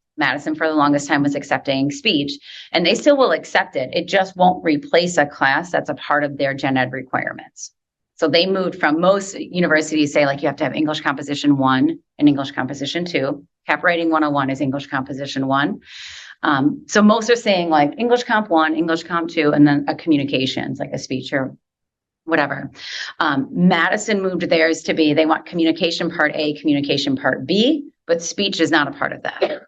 for the longest time was accepting speech, and they still will accept it. It just won't replace a class that's a part of their gen ed requirements. So they moved from, most universities say, like, you have to have English Composition 1 and English Composition 2. Cap Writing 101 is English Composition 1. So most are saying like English Comp 1, English Comp 2, and then a communications, like a speech or whatever. Madison moved theirs to be, they want communication part A, communication part B, but speech is not a part of that.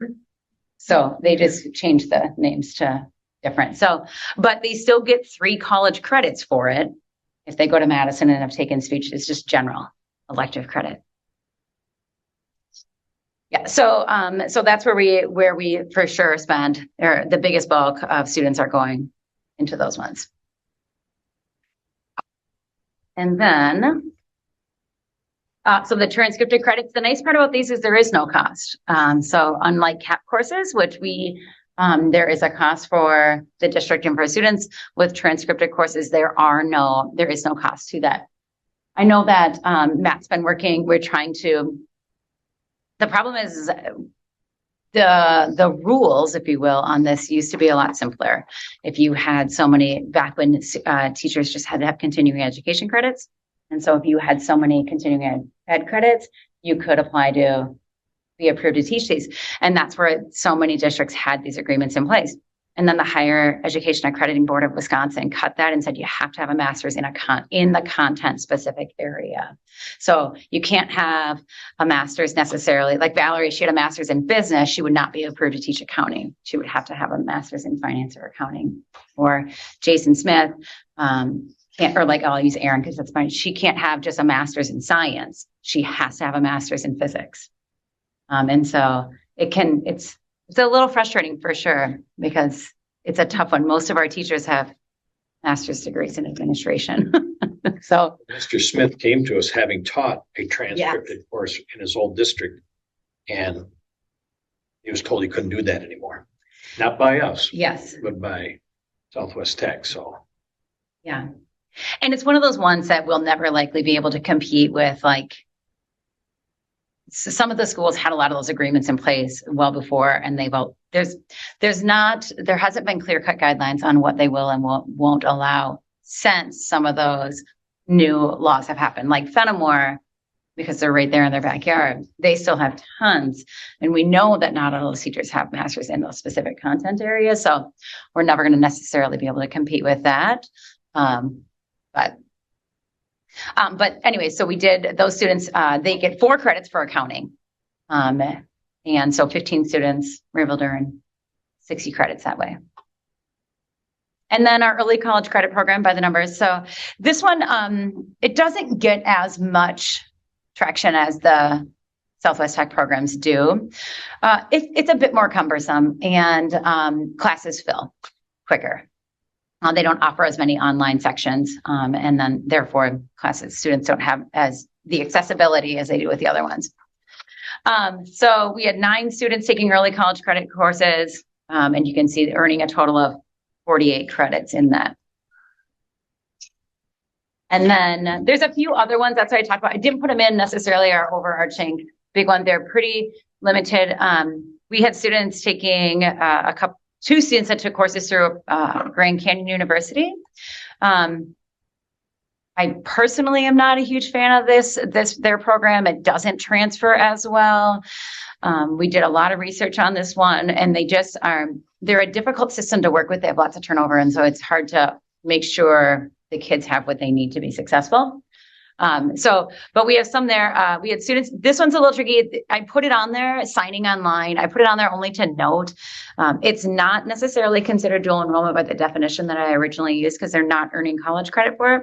So they just changed the names to different. So, but they still get 3 college credits for it. If they go to Madison and have taken speech, it's just general elective credit. Yeah, so that's where we for sure spend, or the biggest bulk of students are going into those ones. And then, so the transcripted credits, the nice part about these is there is no cost. So unlike CAP courses, which there is a cost for the district and for students, with transcripted courses, there is no cost to that. I know that Matt's been working, the problem is the rules, if you will, on this used to be a lot simpler. If you had so many, back when teachers just had to have continuing education credits. And so if you had so many continuing ed credits, you could apply to be approved to teach these. And that's where so many districts had these agreements in place. And then the Higher Education Accrediting Board of Wisconsin cut that and said you have to have a master's in in the content specific area. So you can't have a master's necessarily, like Valerie, she had a master's in business. She would not be approved to teach accounting. She would have to have a master's in finance or accounting. Or Jason Smith, or like I'll use Erin because that's fine. She can't have just a master's in science. She has to have a master's in physics. And so it's a little frustrating for sure because it's a tough one. Most of our teachers have master's degrees in administration. So Mr. Smith came to us having taught a transcripted course in his old district. And he was told he couldn't do that anymore. Not by us. yes, But by Southwest Tech, so. yeah. And it's one of those ones that we'll never likely be able to compete with. Like some of the schools had a lot of those agreements in place well before, and there hasn't been clear cut guidelines on what they will and won't allow since some of those new laws have happened. Like Fenimore, because they're right there in their backyard, they still have tons. And we know that not all those teachers have masters in those specific content areas. So we're never going to necessarily be able to compete with that. But anyway, so we did those students, they get 4 credits for accounting. And so 15 students were able to earn 60 credits that way. And then our early college credit program by the numbers. So this one, it doesn't get as much traction as the Southwest Tech programs do. It's a bit more cumbersome and classes fill quicker. They don't offer as many online sections, and then therefore students don't have as the accessibility as they do with the other ones. So we had 9 students taking early college credit courses, and you can see earning a total of 48 credits in that. And then there's a few other ones. That's what I talked about. I didn't put them in necessarily our overarching big one. They're pretty limited. We had students taking 2 students that took courses through Grand Canyon University. I personally am not a huge fan of their program. It doesn't transfer as well. We did a lot of research on this one, and they're a difficult system to work with. They have lots of turnover, and so it's hard to make sure the kids have what they need to be successful. But we have some there. We had students. This one's a little tricky. I put it on there, signing online. I put it on there only to note. It's not necessarily considered dual enrollment by the definition that I originally used because they're not earning college credit for it.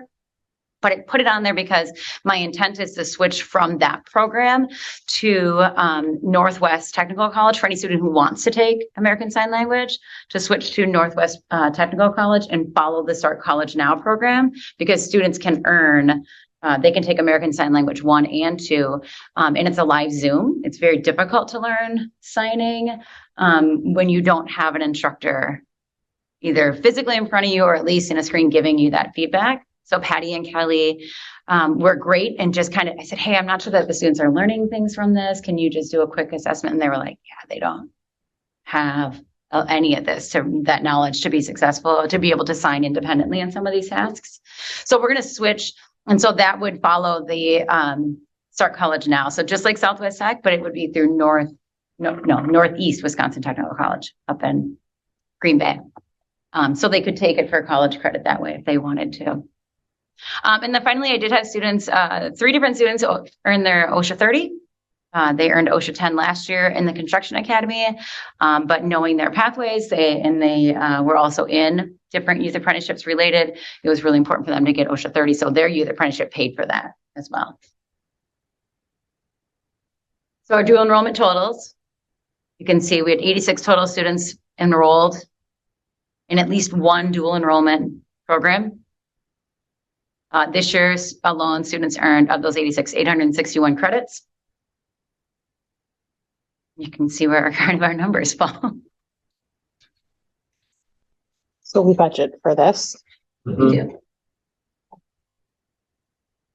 But I put it on there because my intent is to switch from that program to Northwest Technical College for any student who wants to take American Sign Language, to switch to Northwest Technical College and follow the Start College Now program, because students can earn they can take American Sign Language 1 and 2, and it's a live Zoom. It's very difficult to learn signing when you don't have an instructor either physically in front of you or at least in a screen giving you that feedback. So Patty and Kelly were great and just I said, hey, I'm not sure that the students are learning things from this. Can you just do a quick assessment? And they were like, yeah, they don't have any of that knowledge to be successful, to be able to sign independently in some of these tasks. So we're going to switch. And so that would follow the Start College Now. So just like Southwest Tech, but it would be through Northeast Wisconsin Technical College up in Green Bay. So they could take it for college credit that way if they wanted to. And then finally, I did have students, 3 different students earn their OSHA 30. They earned OSHA 10 last year in the Construction Academy, but knowing their pathways, they were also in different youth apprenticeships related. It was really important for them to get OSHA 30, so their youth apprenticeship paid for that as well. So our dual enrollment totals, you can see we had 86 total students enrolled in at least one dual enrollment program. This year's alone, students earned, of those 86, 861 credits. You can see where our numbers fall. So we budget for this. We do.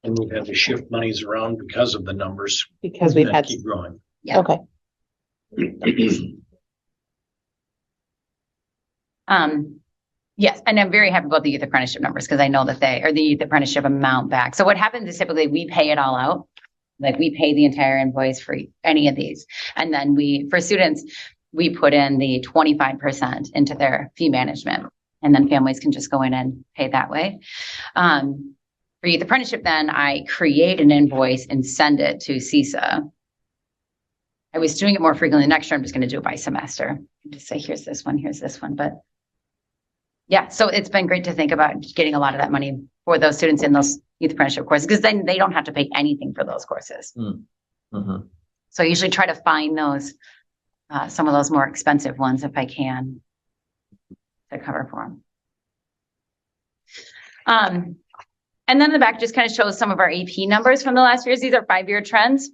And we've had to shift monies around because of the numbers. Because we've had, keep growing. Yeah. okay. Yes, and I'm very happy about the youth apprenticeship numbers because I know that the youth apprenticeship amount back. So what happens is typically we pay it all out. Like we pay the entire invoice for any of these. And then for students, we put in the 25% into their fee management, and then families can just go in and pay that way. For youth apprenticeship, then I create an invoice and send it to CISA. I was doing it more frequently. Next year, I'm just going to do it by semester. Just say, here's this one. But yeah, so it's been great to think about getting a lot of that money for those students in those youth apprenticeship courses, because then they don't have to pay anything for those courses. Mm-hmm. So I usually try to find those, some of those more expensive ones if I can, to cover for them. And then the back just kind of shows some of our AP numbers from the last years. These are 5-year trends.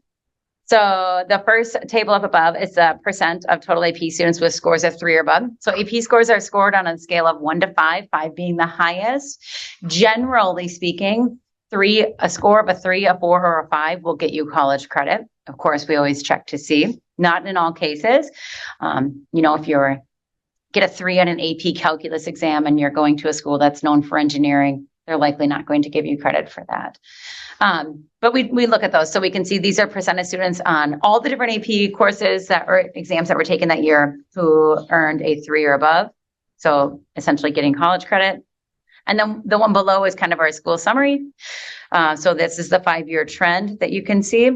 So the first table up above is the percent of total AP students with scores of 3 or above. So AP scores are scored on a scale of 1 to 5, 5 being the highest. Generally speaking, a score of a 3, a 4, or a 5 will get you college credit. Of course, we always check to see, not in all cases. If you're get a 3 on an AP calculus exam and you're going to a school that's known for engineering, they're likely not going to give you credit for that. But we look at those. So we can see these are percent of students on all the different AP courses or exams that were taken that year who earned a 3 or above. So essentially getting college credit. And then the one below is kind of our school summary. So this is the 5-year trend that you can see.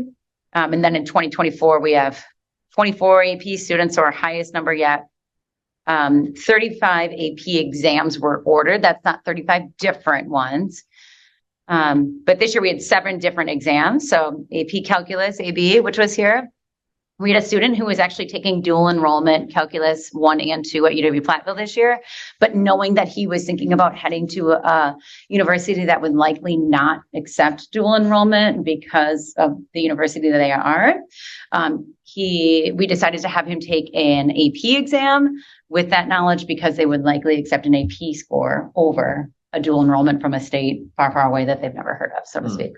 And then in 2024, we have 24 AP students, so our highest number yet. 35 AP exams were ordered. That's not 35 different ones. But this year we had 7 different exams. So AP Calculus, AB, which was here. We had a student who was actually taking dual enrollment Calculus 1 and 2 at UW-Platteville this year, but knowing that he was thinking about heading to a university that would likely not accept dual enrollment because of the university that they are, we decided to have him take an AP exam with that knowledge because they would likely accept an AP score over a dual enrollment from a state far, far away that they've never heard of, so to speak.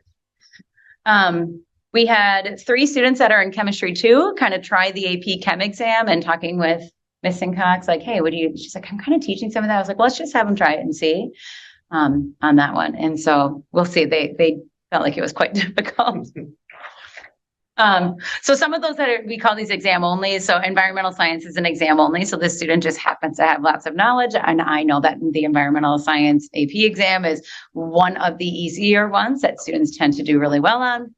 We had 3 students that are in chemistry 2 kind of try the AP Chem exam, and talking with Miss Sincox, like, hey, she's like, I'm kind of teaching some of that. I was like, well, let's just have them try it and see on that one. And so we'll see. They felt like it was quite difficult. So some of those we call these exam only. So environmental science is an exam only. So the student just happens to have lots of knowledge. And I know that the environmental science AP exam is one of the easier ones that students tend to do really well on.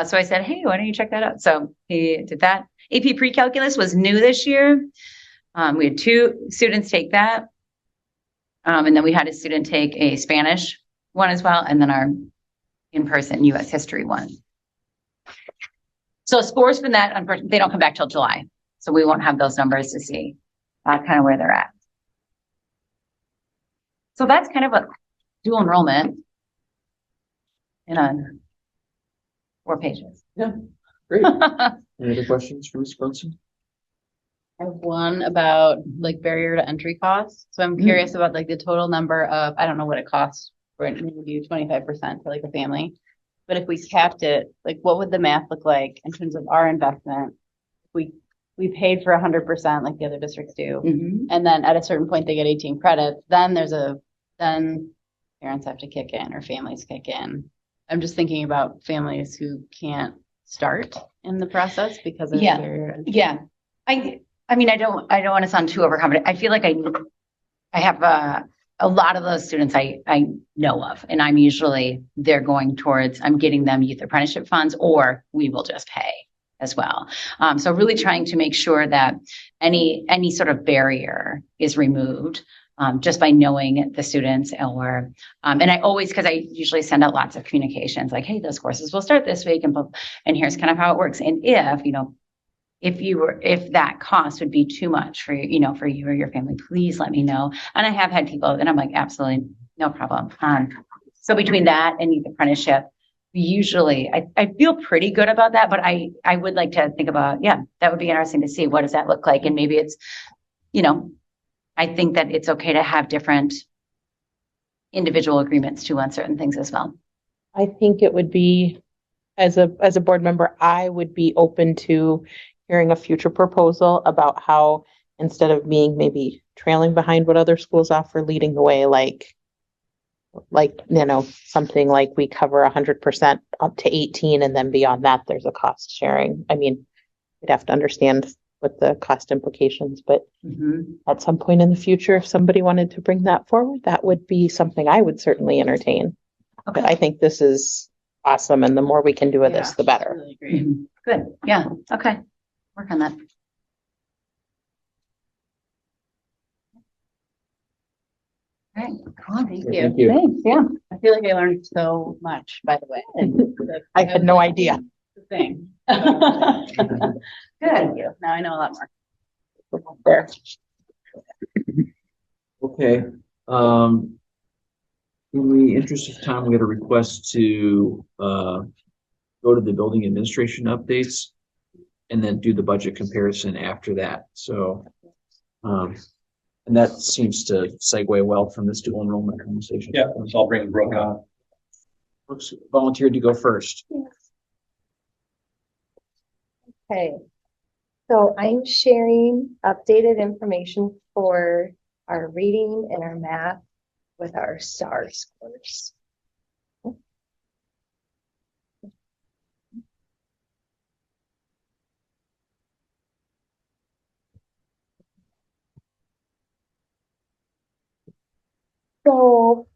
So I said, hey, why don't you check that out? So he did that. AP Pre-Calculus was new this year. We had 2 students take that. And then we had a student take a Spanish one as well. And then our in-person US history one. So scores from that, unfortunately, they don't come back till July. So we won't have those numbers to see kind of where they're at. So that's kind of a dual enrollment in 4 pages. Yeah, great. Any other questions for Ms. Brunson? I have one about like barrier to entry costs. So I'm curious about like the total number of, I don't know what it costs for an interview, 25% for like a family. But if we capped it, like what would the math look like in terms of our investment? We paid for 100% like the other districts do. Mm-hmm. And then at a certain point they get 18 credits. Then then parents have to kick in or families kick in. I'm just thinking about families who can't start in the process because of barrier to entry. Yeah. I mean, I don't want to sound too overconfident. I feel like I have a lot of those students I know of, and I'm getting them youth apprenticeship funds, or we will just pay as well. So really trying to make sure that any sort of barrier is removed just by knowing the students, and I always, because I usually send out lots of communications like, hey, those courses will start this week, and here's kind of how it works. And if that cost would be too much for you or your family, please let me know. And I have had people, and I'm like, absolutely no problem. So between that and youth apprenticeship, usually I feel pretty good about that, but I would like to think about, that would be interesting to see what does that look like. And maybe it's, I think that it's okay to have different individual agreements too on certain things as well. I think it would be, as a board member, I would be open to hearing a future proposal about how, instead of being maybe trailing behind what other schools offer, leading the way, like something like we cover 100% up to 18, and then beyond that there's a cost sharing. I mean, we'd have to understand with the cost implications, but Mhm. at some point in the future, if somebody wanted to bring that forward, that would be something I would certainly entertain. But I think this is awesome, and the more we can do with this, Yeah. the better. Really great. Mhm. Good, yeah, okay, work on that. All right, cool, thank you. Thank you. Thanks, yeah. I feel like I learned so much, by the way. And I had no idea. the thing. Good. Thank you. Now I know a lot more. There. Okay, in the interest of time, we got a request to, go to the building administration updates and then do the budget comparison after that, so, and that seems to segue well from this dual enrollment conversation. Yeah, so I'll bring Brooke on. Brooks volunteered to go first. Okay. So I'm sharing updated information for our reading and our math with our STAR scores. So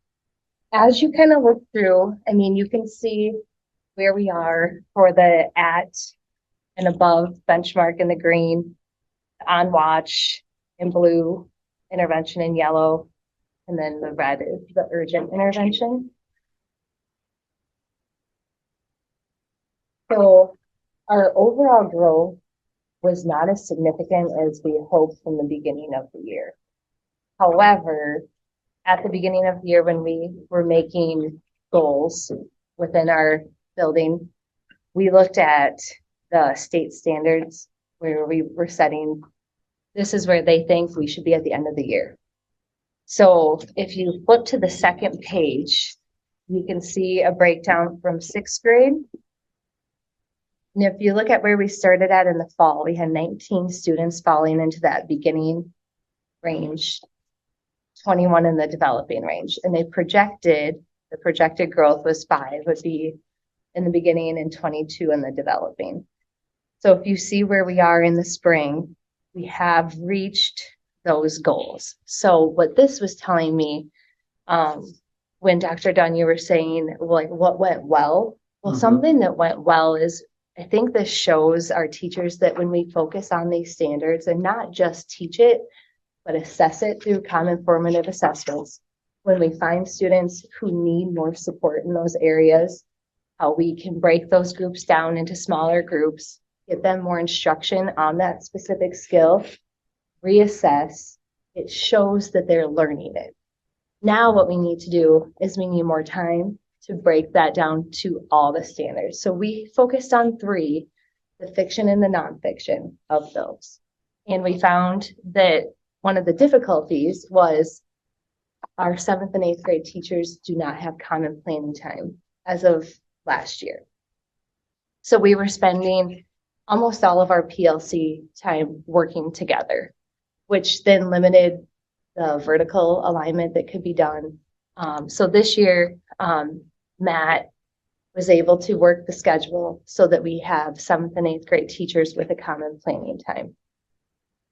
as you kind of look through, I mean, you can see where we are for the at and above benchmark in the green, on watch in blue, intervention in yellow, and then the red is the urgent intervention. So our overall growth was not as significant as we hoped from the beginning of the year. However, at the beginning of the year, when we were making goals within our building, we looked at the state standards where we were setting, this is where they think we should be at the end of the year. So if you flip to the second page, you can see a breakdown from 6th grade. And if you look at where we started at in the fall, we had 19 students falling into that beginning range, 21 in the developing range. And the projected growth was 5 would be in the beginning and 22 in the developing. So if you see where we are in the spring, we have reached those goals. So what this was telling me, when Dr. Dunn, you were saying, like, what went well? Well, something that went well is, I think this shows our teachers that when we focus on these standards and not just teach it, but assess it through common formative assessments, when we find students who need more support in those areas, how we can break those groups down into smaller groups, get them more instruction on that specific skill, reassess, it shows that they're learning it. Now what we need to do is we need more time to break that down to all the standards. So we focused on 3, the fiction and the nonfiction of those. And we found that one of the difficulties was our 7th and 8th grade teachers do not have common planning time as of last year. So we were spending almost all of our PLC time working together, which then limited the vertical alignment that could be done. So this year, Matt was able to work the schedule so that we have 7th and 8th grade teachers with a common planning time.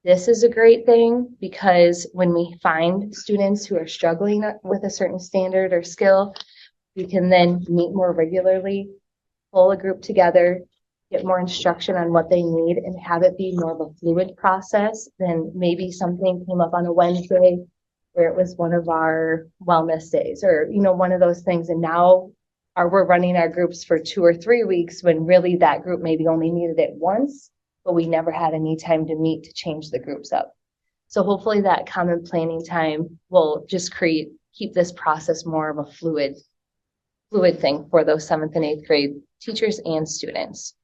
This is a great thing because when we find students who are struggling with a certain standard or skill, we can then meet more regularly, pull a group together, get more instruction on what they need, and have it be more of a fluid process than maybe something came up on a Wednesday where it was one of our wellness days or, one of those things. And now we're running our groups for 2 or 3 weeks when really that group maybe only needed it once, but we never had any time to meet to change the groups up. So hopefully that common planning time will just keep this process more of a fluid thing for those 7th and 8th grade teachers and students.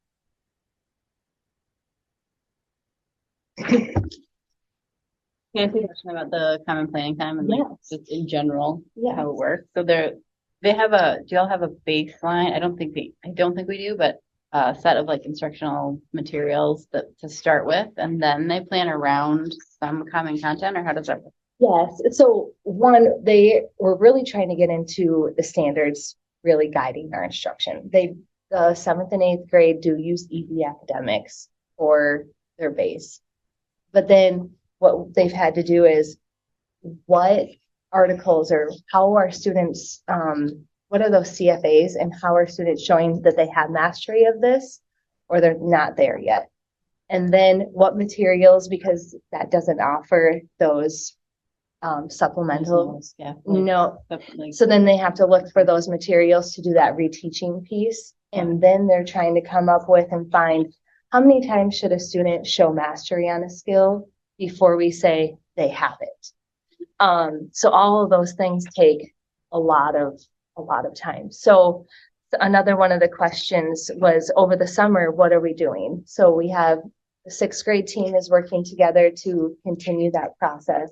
Can I ask you a question about the common planning time and like just in general, how it works? So do y'all have a baseline? I don't think we do, but a set of like instructional materials to start with, and then they plan around some common content, or how does that work? Yes. So they were really trying to get into the standards, really guiding our instruction. The 7th and 8th grade do use EB Academics for their base. But then what they've had to do is what articles or how are students, what are those CFAs and how are students showing that they have mastery of this or they're not there yet? And then what materials, because that doesn't offer those supplemental, Yeah. no. Like, So then they have to look for those materials to do that reteaching piece. And then they're trying to come up with and find how many times should a student show mastery on a skill before we say they have it. So all of those things take a lot of time. So another one of the questions was over the summer, what are we doing? So we have the 6th grade team is working together to continue that process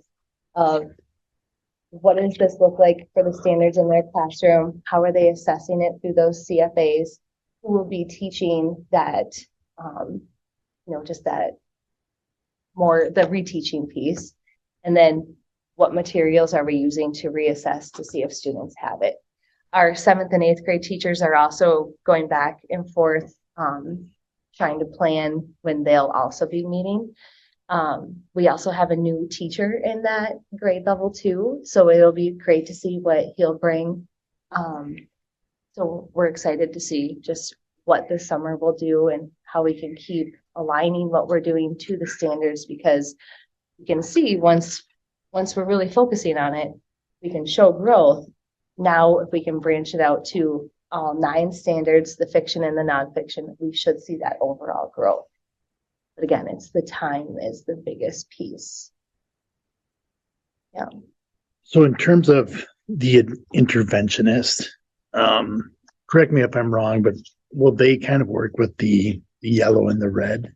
of what does this look like for the standards in their classroom? How are they assessing it through those CFAs? Who will be teaching that, just that more, the reteaching piece? And then what materials are we using to reassess to see if students have it? Our 7th and 8th grade teachers are also going back and forth, trying to plan when they'll also be meeting. We also have a new teacher in that grade level too, so it'll be great to see what he'll bring. So we're excited to see just what this summer will do and how we can keep aligning what we're doing to the standards, because you can see once we're really focusing on it, we can show growth. Now, if we can branch it out to all 9 standards, the fiction and the nonfiction, we should see that overall growth. But again, it's the time is the biggest piece. Yeah. So in terms of the interventionist, correct me if I'm wrong, but will they kind of work with the yellow and the red?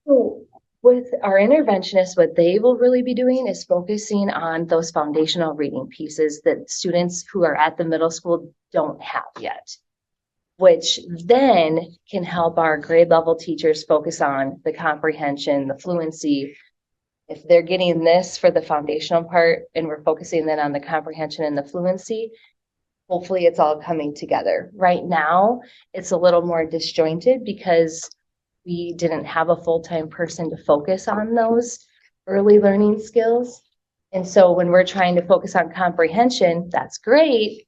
So with our interventionists, what they will really be doing is focusing on those foundational reading pieces that students who are at the middle school don't have yet, which then can help our grade level teachers focus on the comprehension, the fluency. If they're getting this for the foundational part and we're focusing then on the comprehension and the fluency, hopefully it's all coming together. Right now, it's a little more disjointed because we didn't have a full-time person to focus on those early learning skills. And so when we're trying to focus on comprehension, that's great,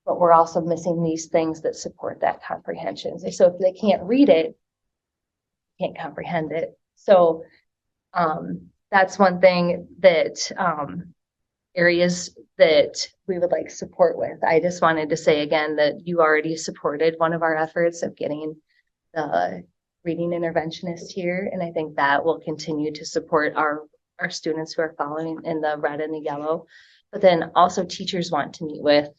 but we're also missing these things that support that comprehension. So if they can't read it, can't comprehend it. So that's one thing that areas that we would like support with. I just wanted to say again that you already supported one of our efforts of getting the reading interventionist here. And I think that will continue to support our students who are following in the red and the yellow. But then also teachers want to meet with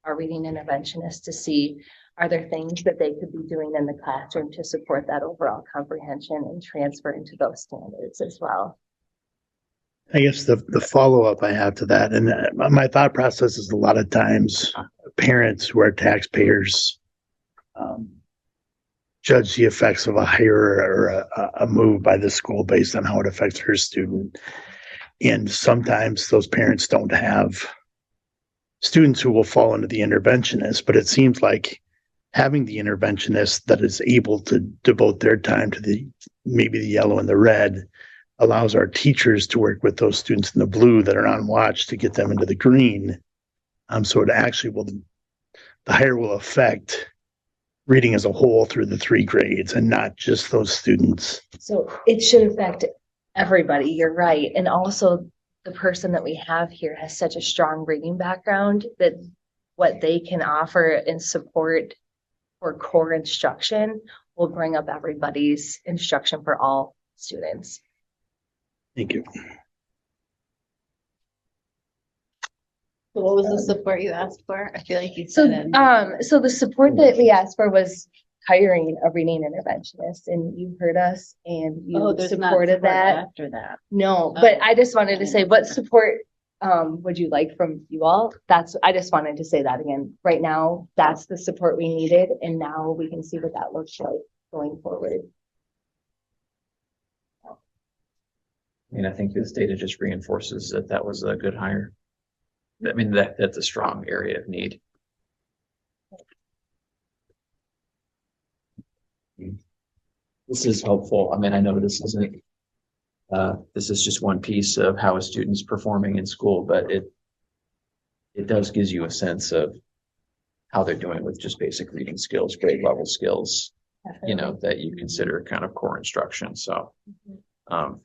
our reading interventionist to see, are there things that they could be doing in the classroom to support that overall comprehension and transfer into those standards as well. I guess the follow-up I have to that, and my thought process is a lot of times parents who are taxpayers judge the effects of a hire or a move by the school based on how it affects her student. And sometimes those parents don't have students who will fall into the interventionist, but it seems like having the interventionist that is able to devote their time to maybe the yellow and the red allows our teachers to work with those students in the blue that are on watch to get them into the green. So it actually will, the higher will affect reading as a whole through the 3 grades and not just those students. So it should affect everybody. You're right. And also the person that we have here has such a strong reading background that what they can offer and support for core instruction will bring up everybody's instruction for all students. Thank you. So what was the support you asked for? I feel like you So, said it. so the support that we asked for was hiring a reading interventionist, and you heard us and you There's not supported support that. after that. No, but Oh, I just wanted to okay. say, what support would you like from you all? I just wanted to say that again. Right now, that's the support we needed, and now we can see what that looks like going forward. And I think this data just reinforces that that was a good hire. I mean, that's a strong area of need. This is helpful. I mean, I know this isn't this is just one piece of how a student's performing in school, but it does gives you a sense of how they're doing with just basic reading skills, grade level skills, you know, that you consider kind of core instruction. So, and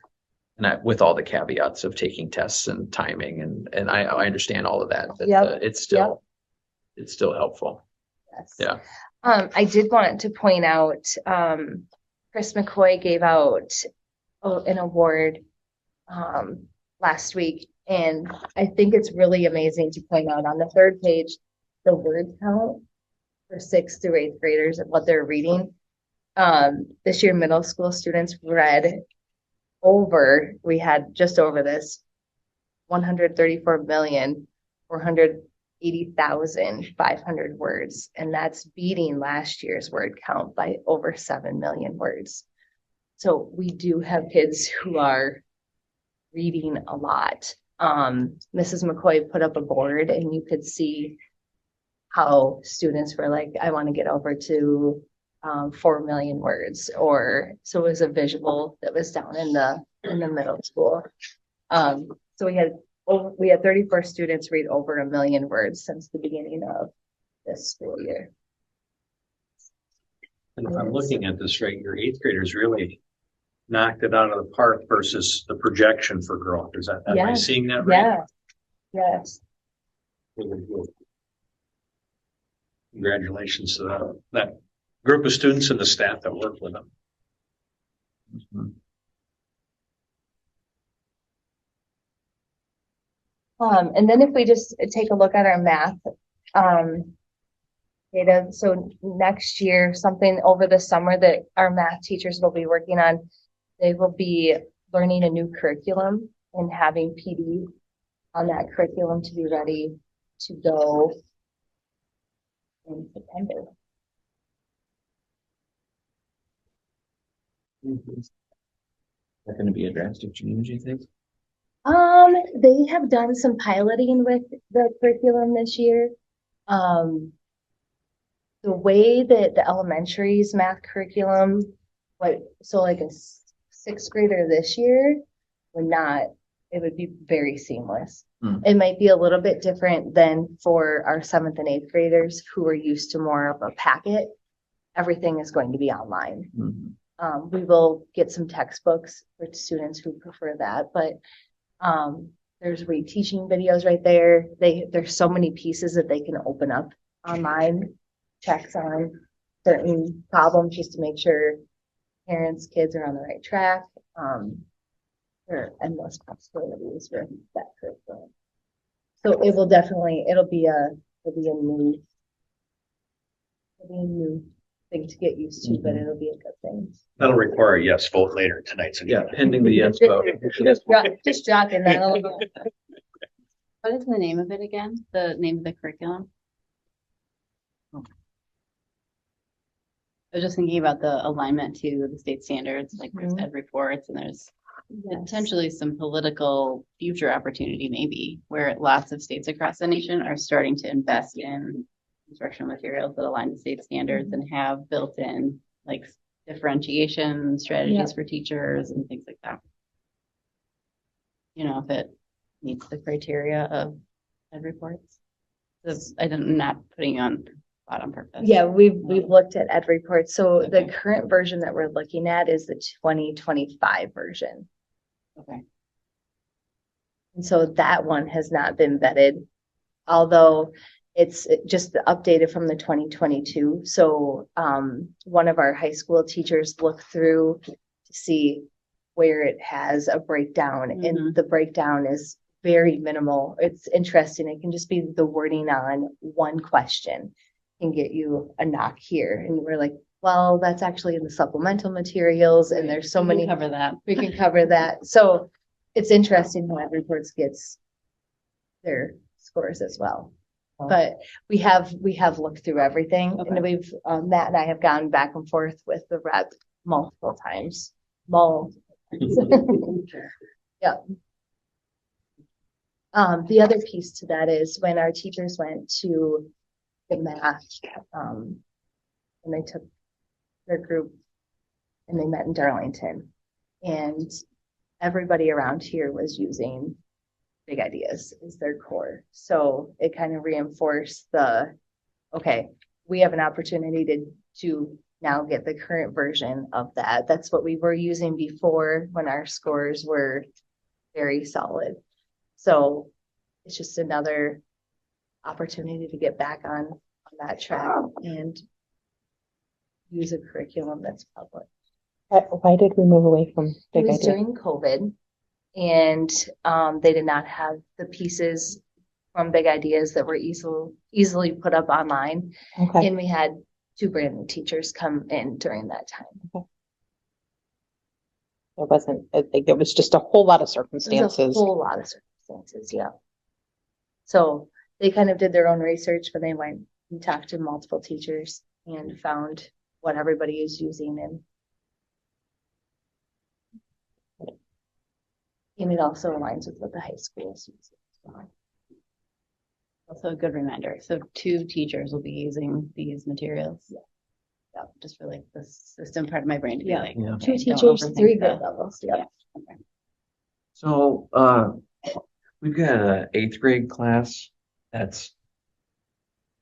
with all the caveats of taking tests and timing and I understand all of that, but Yep. it's still helpful. Yes. Yeah. I did want to point out, Chris McCoy gave out an award, last week. And I think it's really amazing to point out on the third page, the word count for 6th through 8th graders and what they're reading. This year, middle school students read we had just over this 134,480,500 words. And that's beating last year's word count by over 7 million words. So we do have kids who are reading a lot. Mrs. McCoy put up a board and you could see how students were like, I want to get over to 4 million words, or so it was a visual that was down in the middle school. So we had 34 students read over 1 million words since the beginning of this school year. And if I'm looking at this right, your 8th graders really knocked it out of the park versus the projection for growth. Am I seeing that right? Yeah. Yes. Congratulations to that group of students and the staff that work with them. And then if we just take a look at our math data, so next year, something over the summer that our math teachers will be working on, they will be learning a new curriculum and having PD on that curriculum to be ready to go in September. Is that going to be a drastic change, you think? They have done some piloting with the curriculum this year. The way that the elementary's math curriculum, so like a 6th grader this year it would be very seamless. It might be a little bit different than for our 7th and 8th graders who are used to more of a packet. Everything is going to be online. We will get some textbooks for students who prefer that, but there's reteaching videos right there. There's so many pieces that they can open up online, checks on certain problems just to make sure parents, kids are on the right track. There are endless possibilities for that curriculum. So it will definitely, it'll be a new thing to get used to, but it'll be a good thing. That'll require a yes vote later tonight. Yeah, pending the yes vote. Just jogging that a little. What is the name of it again? The name of the curriculum? I was just thinking about the alignment to the state standards, like there's ed reports and there's potentially some political future opportunity maybe where lots of states across the nation are starting to invest in instructional materials that align to state standards and have built-in like differentiation strategies for teachers and things like that. You know, if it meets the criteria of ed reports. I'm not putting you on spot on purpose. Yeah, we've looked at ed reports. So the current version that we're looking at is the 2025 version. Okay. And so that one has not been vetted, although it's just updated from the 2022. So one of our high school teachers looked through to see where it has a breakdown, and the breakdown is very minimal. It's interesting. It can just be the wording on one question can get you a knock here. And we're like, well, that's actually in the supplemental materials, and there's so many. Cover that. We can cover that. So it's interesting how ed reports gets their scores as well. But we have looked through everything, and we've Matt and I have gone back and forth with the rep multiple times. Yeah. The other piece to that is when our teachers went to the math, and they took their group and they met in Darlington, and everybody around here was using Big Ideas as their core. So it kind of reinforced okay, we have an opportunity to now get the current version of that. That's what we were using before when our scores were very solid. So it's just another opportunity to get back on that track and use a curriculum that's public. Why did we move away from It Big was Idea? during COVID, and they did not have the pieces from Big Ideas that were easily put up online. Okay. And we had 2 brand new teachers come in during that time. It wasn't, I think it was just a whole lot of It was a circumstances. whole lot of circumstances, yeah. So they kind of did their own research, but they went and talked to multiple teachers and found what everybody is using and it also aligns with what the high school is using. Also a good reminder. So 2 teachers will be using these materials. Yeah, just for like the system part of my brain to be Yeah. like. Yeah. 2 okay, don't teachers, overthink 3 that. grade levels, yeah. So, we've got a 8th grade class that's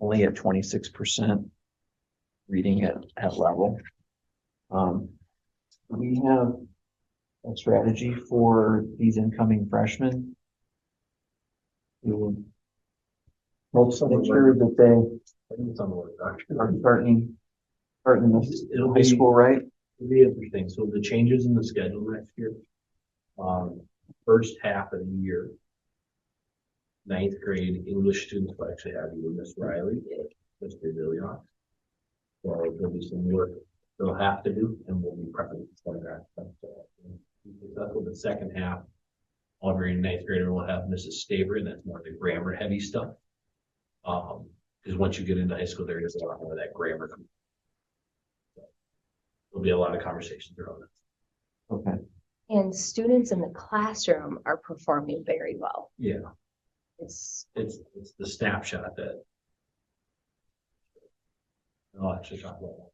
only at 26% reading at level. We have a strategy for these incoming freshmen to make sure that they are starting It'll high be- school, right? It'll be interesting. So the changes in the schedule next year. First half of the year. 9th grade English students will actually have you, Miss Riley, Mr. Dillion. So there'll be some work they'll have to do, and we'll be prepping for that. That's what the second half. All grade 9th grader will have Mrs. Staver, and that's more the grammar heavy stuff. Because once you get into high school, there is a lot more of that grammar. There'll be a lot of conversations around it. Okay. And students in the classroom are performing very well. Yeah, It's it's the snapshot that. I'll actually talk about that.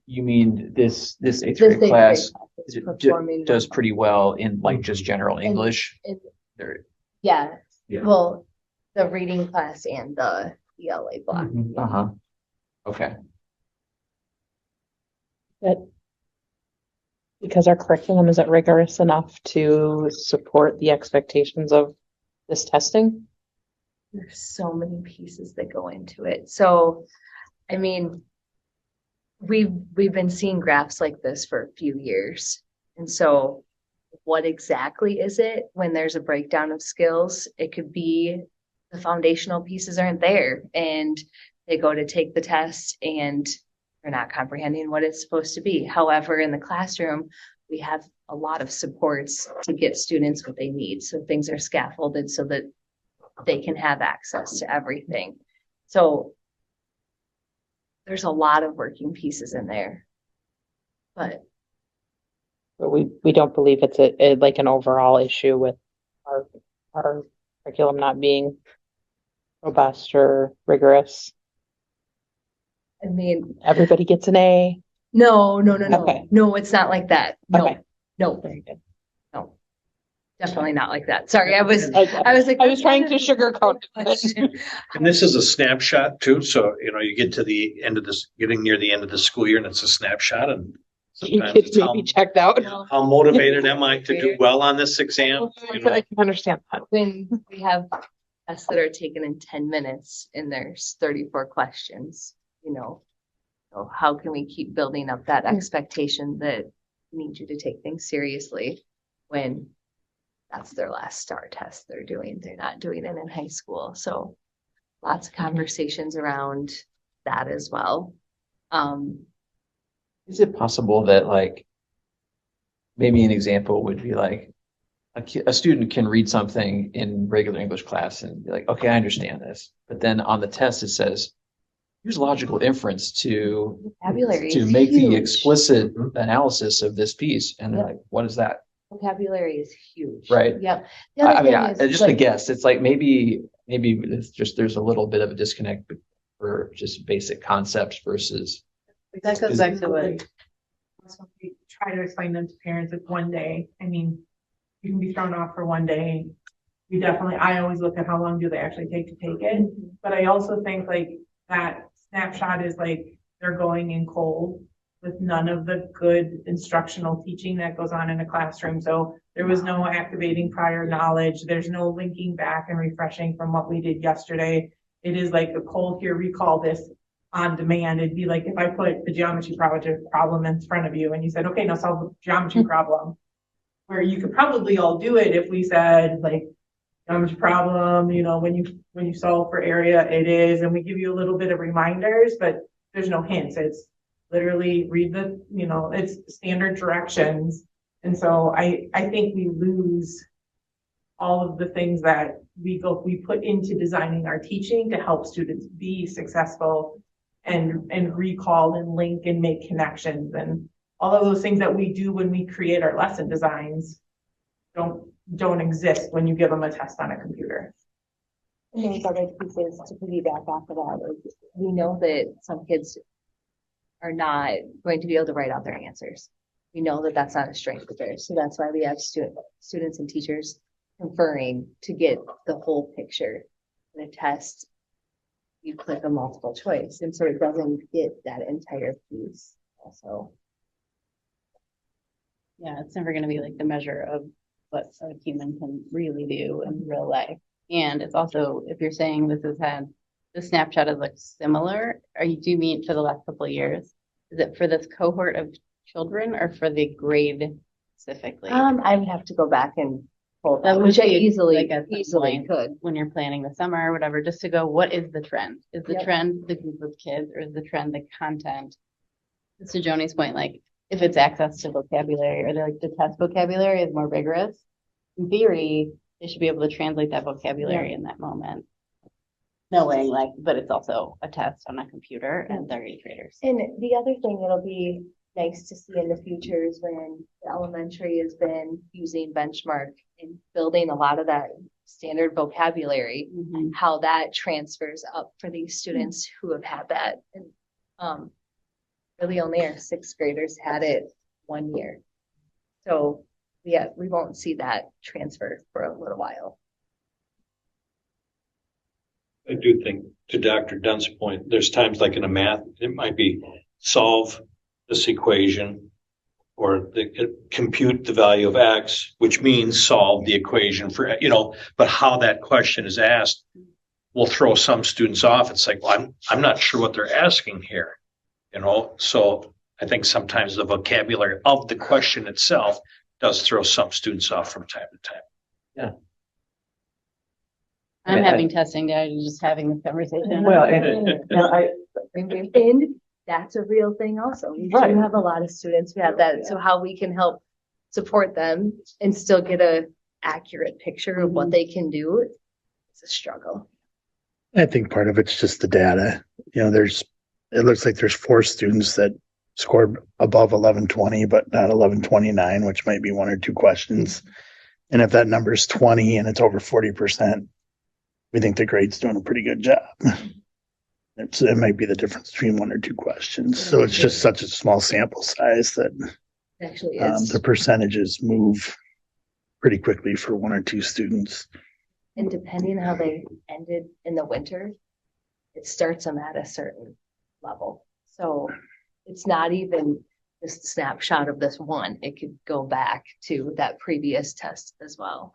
You mean this 8th this grade eighth grade class is d- performing does well. pretty well in like just general English? And- There- Yeah, Yeah. well, the reading class and the ELA block. Uh-huh. Okay. But because our curriculum isn't rigorous enough to support the expectations of this testing. There's so many pieces that go into it. So, I mean, we've been seeing graphs like this for a few years. And so what exactly is it when there's a breakdown of skills? It could be the foundational pieces aren't there and they go to take the test and they're not comprehending what it's supposed to be. However, in the classroom, we have a lot of supports to get students what they need. So things are scaffolded so that they can have access to everything. So there's a lot of working pieces in there. But we don't believe it's a like an overall issue with our curriculum not being robust or rigorous. I mean, Everybody gets an A. no, Okay. no, it's not like that. No, Okay. no, Very good. no, definitely not like that. Sorry, I was I like, I was trying to sugarcoat it. And this is a snapshot too, so, you get to the end of this, getting near the end of the school year and it's a snapshot and You sometimes kids it's may be checked out. how motivated am I to do well on this exam? I can understand that. when we have tests that are taken in 10 minutes and there's 34 questions, so how can we keep building up that expectation that we need you to take things seriously when that's their last STAR test they're doing? They're not doing it in high school. So lots of conversations around that as well. Is it possible that like, maybe an example would be like, a student can read something in regular English class and be like, okay, I understand this. But then on the test, it says, use logical inference to Vocabulary to is make the huge. explicit analysis of this piece. And they're Yep. like, what is that? Vocabulary is huge. Right. Yep. The other I mean, thing is, just a like, guess. It's like maybe it's just there's a little bit of a disconnect for just basic concepts versus That goes back to what try to explain them to parents, it's one day. I mean, you can be thrown off for one day. I always look at how long do they actually take to take it. But I also think like that snapshot is like they're going in cold with none of the good instructional teaching that goes on in a classroom. So there was no activating prior knowledge. There's no linking back and refreshing from what we did yesterday. It is like a cold here, recall this on demand. It'd be like if I put the geometry problem in front of you and you said, okay, now solve the geometry problem. Where you could probably all do it if we said like geometry problem, you know, when you solve for area, it is, and we give you a little bit of reminders, but there's no hints. It's literally read the, you know, it's standard directions. And so I think we lose all of the things that we put into designing our teaching to help students be successful and recall and link and make connections, and all of those things that we do when we create our lesson designs don't exist when you give them a test on a computer. And there's other pieces to piggyback off of that. Like, we know that some kids are not going to be able to write out their answers. We know that that's not a strength of theirs. So that's why we have students and teachers conferring to get the whole picture. In a test, you click a multiple choice, and so it doesn't get that entire piece also. Yeah, it's never gonna be like the measure of what a human can really do in real life. And it's also, if you're saying this has had, the snapshot has looked similar, do you mean for the last couple of years? Is it for this cohort of children or for the grade specifically? I would have to go back and pull That that, would which I be easily like at some easily point could. when you're planning the summer or whatever, just to go, what is the trend? Is the Yep. trend the group of kids, or is the trend the content? To Joni's point, like if it's access to vocabulary, or like the test vocabulary is more rigorous, in theory, they should be able to translate that vocabulary in that moment. Knowing like, but it's also a test on a computer and they're eighth graders. And the other thing that'll be nice to see in the future is when the elementary has been using benchmark and building a lot of that standard vocabulary, how that transfers up for these students who have had that. And really only our sixth graders had it 1 year. So yeah, we won't see that transfer for a little while. I do think, to Dr. Dunn's point, there's times like in a math, it might be solve this equation or compute the value of X, which means solve the equation for, you know, but how that question is asked will throw some students off. It's like, well, I'm not sure what they're asking here, you know? So I think sometimes the vocabulary of the question itself does throw some students off from time to time. Yeah. I'm having testing day, you're just having this conversation. Well, and That's a real thing also. We Right. do have a lot of students who have that. So how we can help support them and still get a accurate picture of what they can do, it's a struggle. I think part of it's just the data. You know, it looks like there's 4 students that scored above 1120, but not 1129, which might be 1 or 2 questions. And if that number is 20 and it's over 40%, we think the grade's doing a pretty good job. It might be the difference between 1 or 2 questions. So it's just such a small sample size that It actually is. the percentages move pretty quickly for 1 or 2 students. And depending how they ended in the winter, it starts them at a certain level. So it's not even just a snapshot of this one. It could go back to that previous test as well.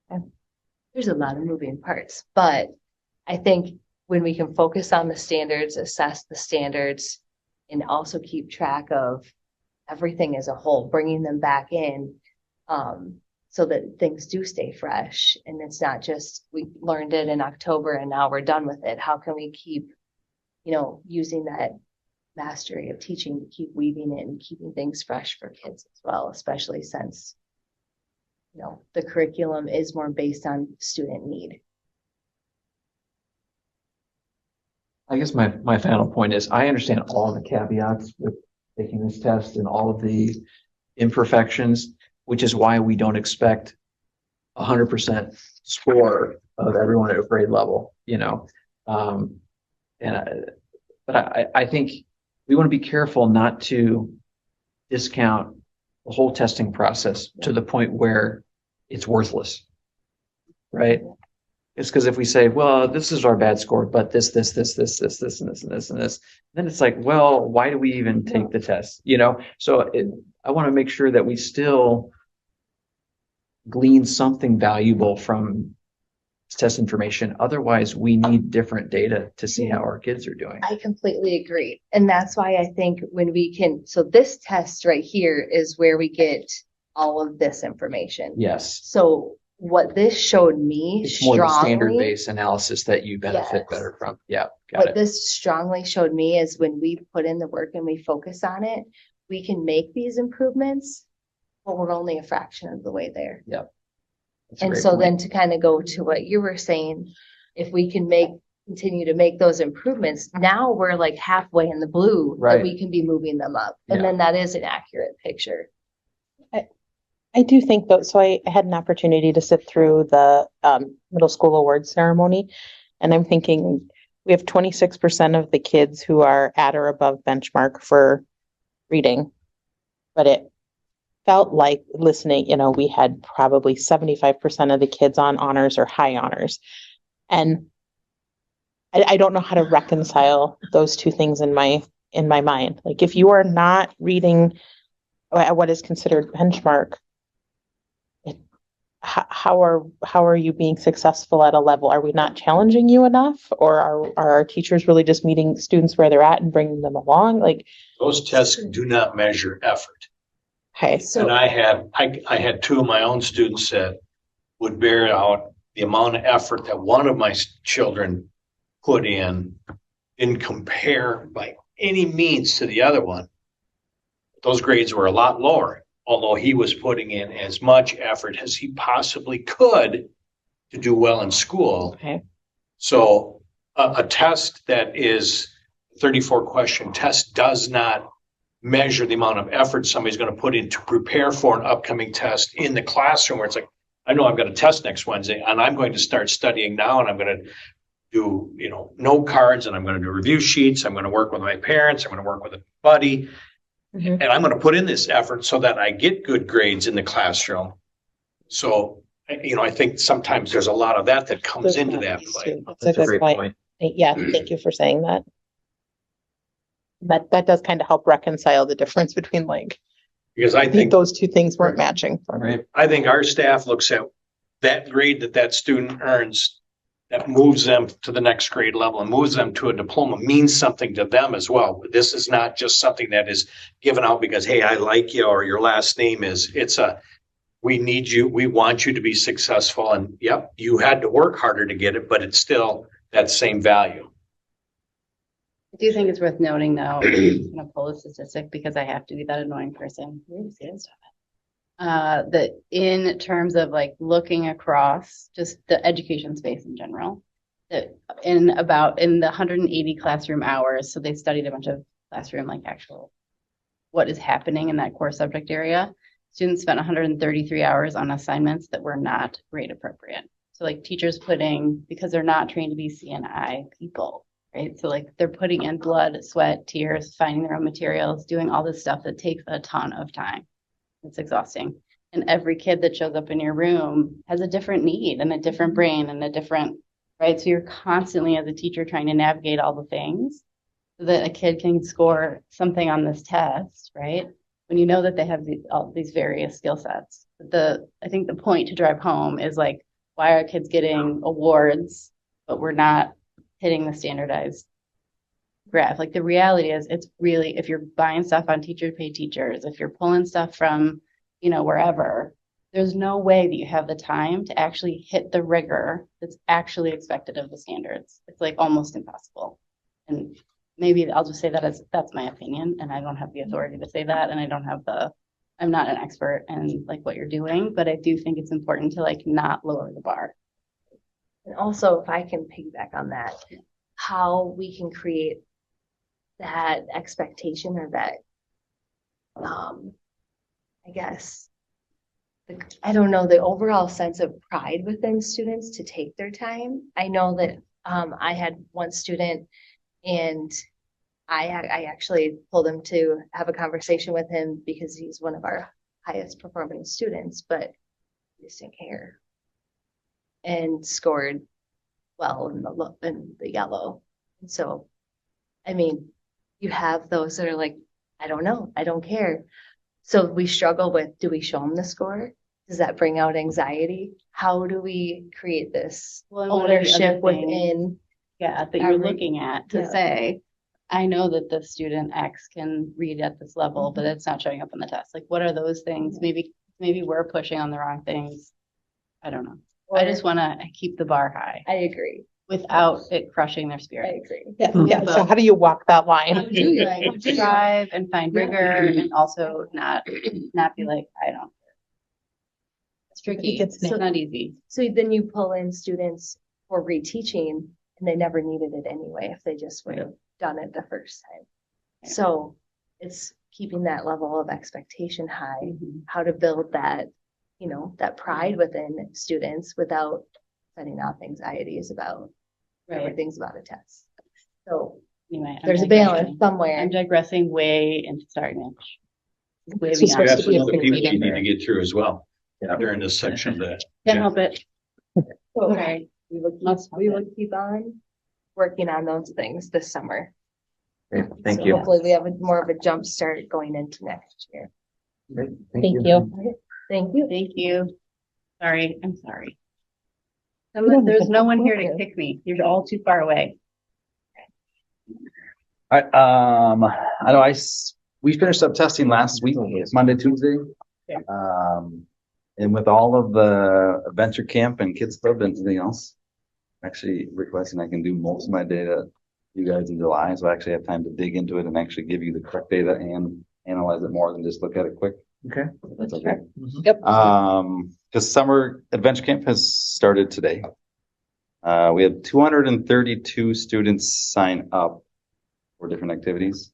And there's a lot of moving parts, but I think when we can focus on the standards, assess the standards, and also keep track of everything as a whole, bringing them back in, so that things do stay fresh. And it's not just, we learned it in October and now we're done with it. How can we keep, using that mastery of teaching to keep weaving it and keeping things fresh for kids as well, especially since, the curriculum is more based on student need. I guess my final point is I understand all the caveats with taking this test and all of the imperfections, which is why we don't expect 100% score of everyone at grade level, but I think we want to be careful not to discount the whole testing process to the point where it's worthless. Right? It's because if we say, well, this is our bad score, but this, and this, then it's like, well, why do we even take the test? So I want to make sure that we still glean something valuable from test information. Otherwise, we need different data to see how our kids are doing. I completely agree. And that's why I think when we can, so this test right here is where we get all of this information. Yes. So what this showed me It's more the strongly, standard-based analysis that you benefit Yes. better from. Yeah, got what it. this strongly showed me is when we put in the work and we focus on it, we can make these improvements, but we're only a fraction of the way there. That's a And great so point. then to kind of go to what you were saying, if we can continue to make those improvements, now we're like halfway in the blue Right. that we can be moving them up. And Yeah. then that is an accurate picture. I do think though, so I had an opportunity to sit through the middle school awards ceremony, and I'm thinking we have 26% of the kids who are at or above benchmark for reading, but it felt like listening, we had probably 75% of the kids on honors or high honors. And I don't know how to reconcile those two things in my mind. Like if you are not reading at what is considered benchmark, how are you being successful at a level? Are we not challenging you enough, or are our teachers really just meeting students where they're at and bringing them along? Like Those tests do not measure effort. okay, So And I had two of my own students that would bear out the amount of effort that one of my children put in, didn't compare by any means to the other one. Those grades were a lot lower, although he was putting in as much effort as he possibly could to do well in school. okay, So a test that is 34 question test does not measure the amount of effort somebody's going to put in to prepare for an upcoming test in the classroom, where it's like, I know I've got a test next Wednesday and I'm going to start studying now, and I'm going to do, note cards, and I'm going to do review sheets. I'm going to work with my parents. I'm going to work with a buddy, Mhm. and I'm going to put in this effort so that I get good grades in the classroom. So, I think sometimes there's a lot of that comes into that play. That's a good point. Yeah, thank you for saying that. That does kind of help reconcile the difference between Because I think those two things weren't matching. Right. I think our staff looks at that grade that student earns, that moves them to the next grade level and moves them to a diploma, means something to them as well. This is not just something that is given out because, hey, I like you, or your last name is, we need you, we want you to be successful. And yep, you had to work harder to get it, but it's still that same value. I do think it's worth noting though, I'm gonna pull a statistic because I have to be that annoying person. That in terms of looking across just the education space in general, that in the 180 classroom hours, so they studied a bunch of classroom, actual, what is happening in that core subject area. Students spent 133 hours on assignments that were not grade appropriate. So teachers because they're not trained to be CNI people, right? So they're putting in blood, sweat, tears, finding their own materials, doing all this stuff that takes a ton of time. It's exhausting. And every kid that shows up in your room has a different need and a different brain and a different, right? So you're constantly as a teacher trying to navigate all the things so that a kid can score something on this test, right? When you know that they have all these various skill sets. I think the point to drive home is why are kids getting awards, but we're not hitting the standardized graph? The reality is it's really, if you're buying stuff on teacher pay teachers, if you're pulling stuff from, wherever, there's no way that you have the time to actually hit the rigor that's actually expected of the standards. It's almost impossible. And maybe I'll just say that's my opinion, and I don't have the authority to say that, and I'm not an expert in what you're doing, but I do think it's important to not lower the bar. And also, if I can piggyback on that, how we can create that expectation or that, I guess, I don't know, the overall sense of pride within students to take their time. I know that I had one student and I actually pulled him to have a conversation with him because he's one of our highest performing students, but he just didn't care. And scored well in the yellow. And so, I mean, you have those that are like, I don't know, I don't care. So we struggle with, do we show them the score? Does that bring out anxiety? How do we create this Well, and what are the other ownership things, within? yeah, that our you're re- looking at to Yeah. say, I know that the student X can read at this level, but it's not showing up on the test. Like, what are those things? Maybe we're pushing on the wrong things. I don't know. I just want to keep the bar high I agree. without it crushing their I spirit. agree. Yeah, so how do you walk that line? Strive and find rigor and also not be like, I don't. It's tricky. It's not easy. So then you pull in students for reteaching and they never needed it anyway if they just would have done it the first time. So it's keeping that level of expectation high, how to build that, you know, that pride within students without setting off anxieties about Right. everything's about a test. So Anyway, I'm there's a digressing. balance somewhere. I'm digressing way into sorry, Mitch. Way This was beyond. supposed to be a Other people you need Can't to get through as well. During this section that. help it. Okay. We will keep on working on those things this summer. Great, thank So you. hopefully we have more of a jump start going into next year. Great, Thank you. Thank you. Thank you. Sorry, I'm sorry. There's No one here to kick me. You're all too far away. I know we finished up testing last week, Monday, Tuesday. And with all of the adventure camp and kids club and everything else, I'm actually requesting I can do most of my data you guys in July. So I actually have time to dig into it and actually give you the correct data and analyze it more than just look at it quick. Okay. That's okay. Yep. Because summer adventure camp has started today. We had 232 students sign up for different activities.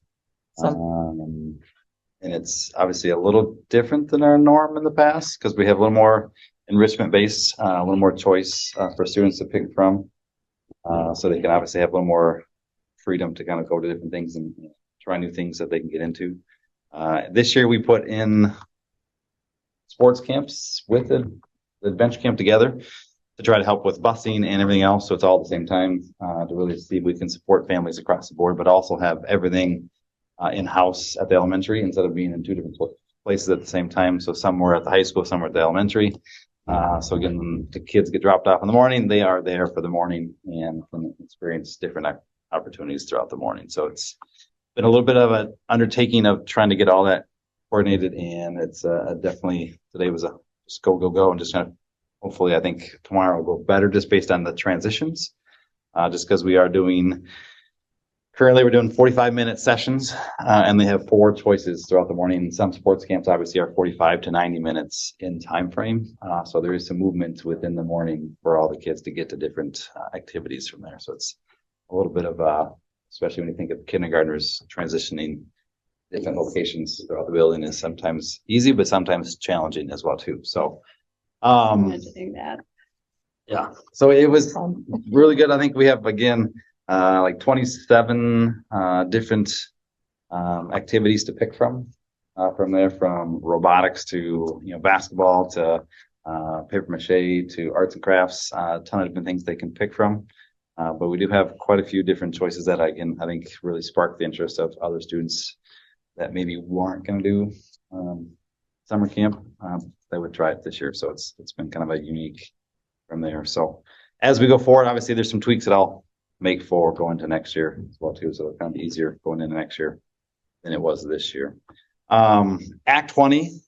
And it's obviously a little different than our norm in the past because we have a little more enrichment based, a little more choice for students to pick from. So they can obviously have a little more freedom to kind of go to different things and try new things that they can get into. This year we put in sports camps with the adventure camp together to try to help with busing and everything else. So it's all at the same time to really see if we can support families across the board, but also have everything in-house at the elementary instead of being in two different places at the same time. So some were at the high school, some were at the elementary. So again, when the kids get dropped off in the morning, they are there for the morning and can experience different opportunities throughout the morning. So it's been a little bit of an undertaking of trying to get all that coordinated, and it's definitely, today was a just go, and just kind of, hopefully I think tomorrow will go better just based on the transitions. Just because currently we're doing 45-minute sessions, and they have 4 choices throughout the morning. Some sports camps obviously are 45 to 90 minutes in time frame. So there is some movement within the morning for all the kids to get to different activities from there. So it's a little bit of, especially when you think of kindergartners transitioning different locations throughout the building is sometimes easy, but sometimes challenging as well too. So, Imagining that. yeah, so it was really good. I think we have, again, like 27 different activities to pick from there, from robotics to basketball to paper mache to arts and crafts, a ton of different things they can pick from. But we do have quite a few different choices that I think really spark the interest of other students that maybe weren't going to do summer camp. They would try it this year. So it's been kind of a unique from there. So as we go forward, obviously there's some tweaks that I'll make for going to next year as well too. So it's kind of easier going into next year than it was this year. Act 20,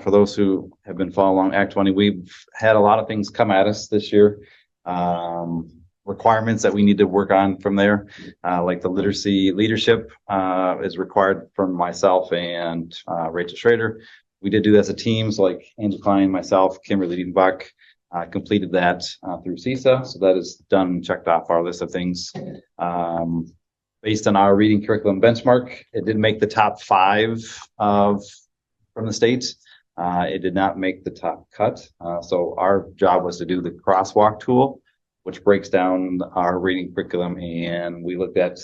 for those who have been following along, Act 20, we've had a lot of things come at us this year. Requirements that we need to work on from there, like the literacy leadership is required from myself and Rachel Schrader. We did do that as a team, so like Angie Klein, myself, Kimberly Diedenbach, completed that through CISA. So that is done, checked off our list of things. Based on our reading curriculum benchmark, it did make the top 5 from the state. It did not make the top cut. So our job was to do the crosswalk tool which breaks down our reading curriculum, and we looked at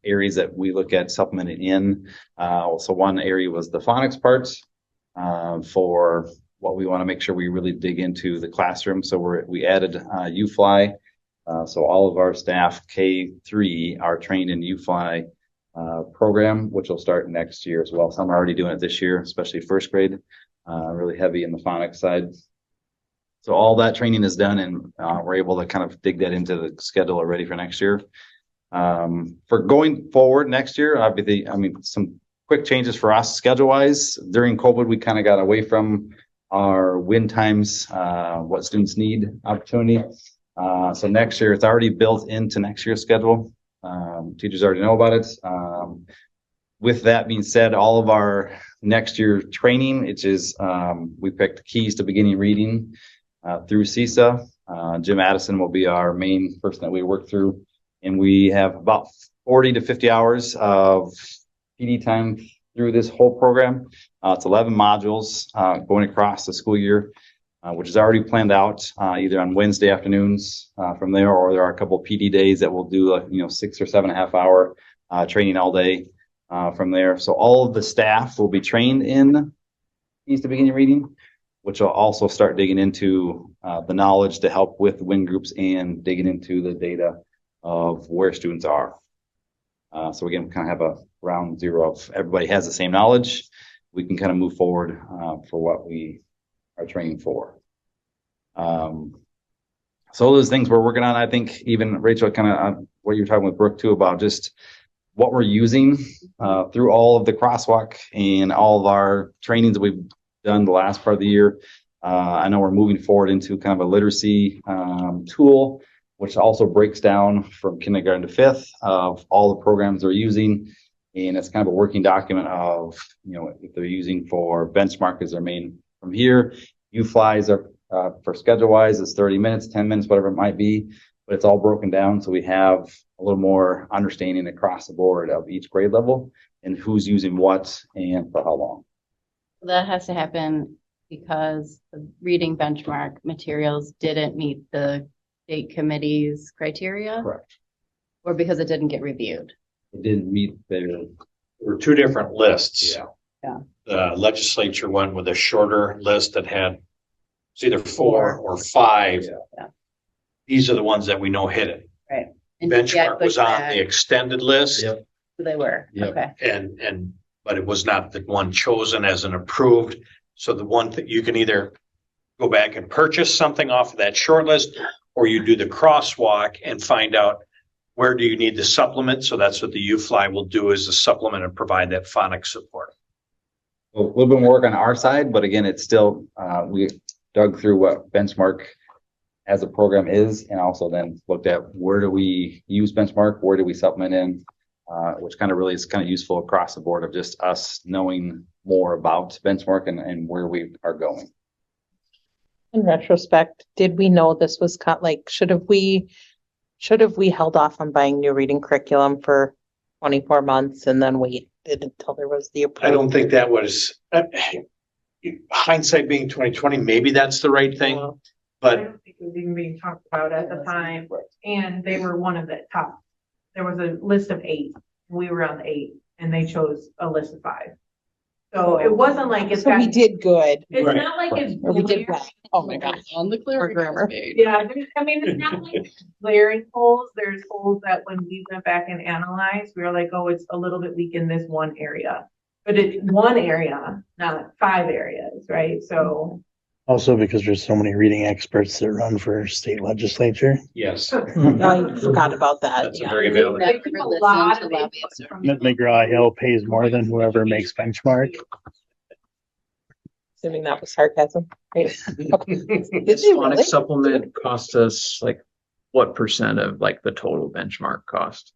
areas that we look at supplementing in. So one area was the phonics parts for what we want to make sure we really dig into the classroom. So we added UFly. So all of our staff K3 are trained in UFly program, which will start next year as well. Some are already doing it this year, especially first grade, really heavy in the phonics side. So all that training is done, and we're able to kind of dig that into the schedule already for next year. For going forward next year, some quick changes for us schedule wise. During COVID, we kind of got away from our win times, what students need opportunity. So next year, it's already built into next year's schedule. Teachers already know about it. With that being said, all of our next year training, which is we picked keys to beginning reading through CISA. Jim Addison will be our main person that we work through, and we have about 40 to 50 hours of PD time through this whole program. It's 11 modules going across the school year, which is already planned out either on Wednesday afternoons from there, or there are a couple of PD days that will do 6 or 7.5 hour training all day from there. So all of the staff will be trained in keys to beginning reading, which will also start digging into the knowledge to help with win groups and digging into the data of where students are. So again, we kind of have a round zero of everybody has the same knowledge. We can kind of move forward for what we are training for. So those things we're working on, I think even Rachel, kind of what you're talking with Brooke too, about just what we're using through all of the crosswalk and all of our trainings that we've done the last part of the year. I know we're moving forward into kind of a literacy tool, which also breaks down from kindergarten to fifth of all the programs they're using. And it's kind of a working document of, if they're using for benchmark as their main from here. UFlies are for schedule wise is 30 minutes, 10 minutes, whatever it might be, but it's all broken down. So we have a little more understanding across the board of each grade level and who's using what and for how long. That has to happen because the reading benchmark materials didn't meet the state committee's criteria? Correct. Or because it didn't get reviewed? It didn't meet their. There were two different lists. Yeah. The legislature went with a shorter list that had it's either 4 or 5. Yeah. These are the ones that we know hit it. Right. And did you Benchmark get was on pushback? the extended list. Yep. They were, Yep. okay. But it was not the one chosen as an approved. So the one that you can either go back and purchase something off of that short list, or you do the crosswalk and find out where do you need the supplement. So that's what the UFly will do, is a supplement and provide that phonics support. A little bit more work on our side, but again, it's still, we dug through what benchmark as a program is, and also then looked at where do we use benchmark, where do we supplement in, which kind of really is kind of useful across the board of just us knowing more about benchmark and where we are going. In retrospect, did we know this was should have we held off on buying new reading curriculum for 24 months and then waited until there was the approval? I don't think that was, hindsight being 2020, maybe that's the right thing, I but don't think it was even being talked about at the time, and they were one of the top. There was a list of 8, we were on the 8, and they chose a list of 5. So it wasn't like it's So we got, did good. it's Right. not like it's Or we did glaring. well. Oh my God. On the Poor grammar. Yeah, it's not like glaring holes. There's holes that when we went back and analyzed, we were like, oh, it's a little bit weak in this one area. But it's one area, not 5 areas, right? So. Also because there's so many reading experts that run for state legislature. yes. I forgot about that. That's a Yeah. very valid. They took a lot of input from- McGraw-Hill pays more than whoever makes benchmark. Assuming that was sarcasm. Right? Okay. This Did they phonics really? supplement cost us like what percent of like the total benchmark cost?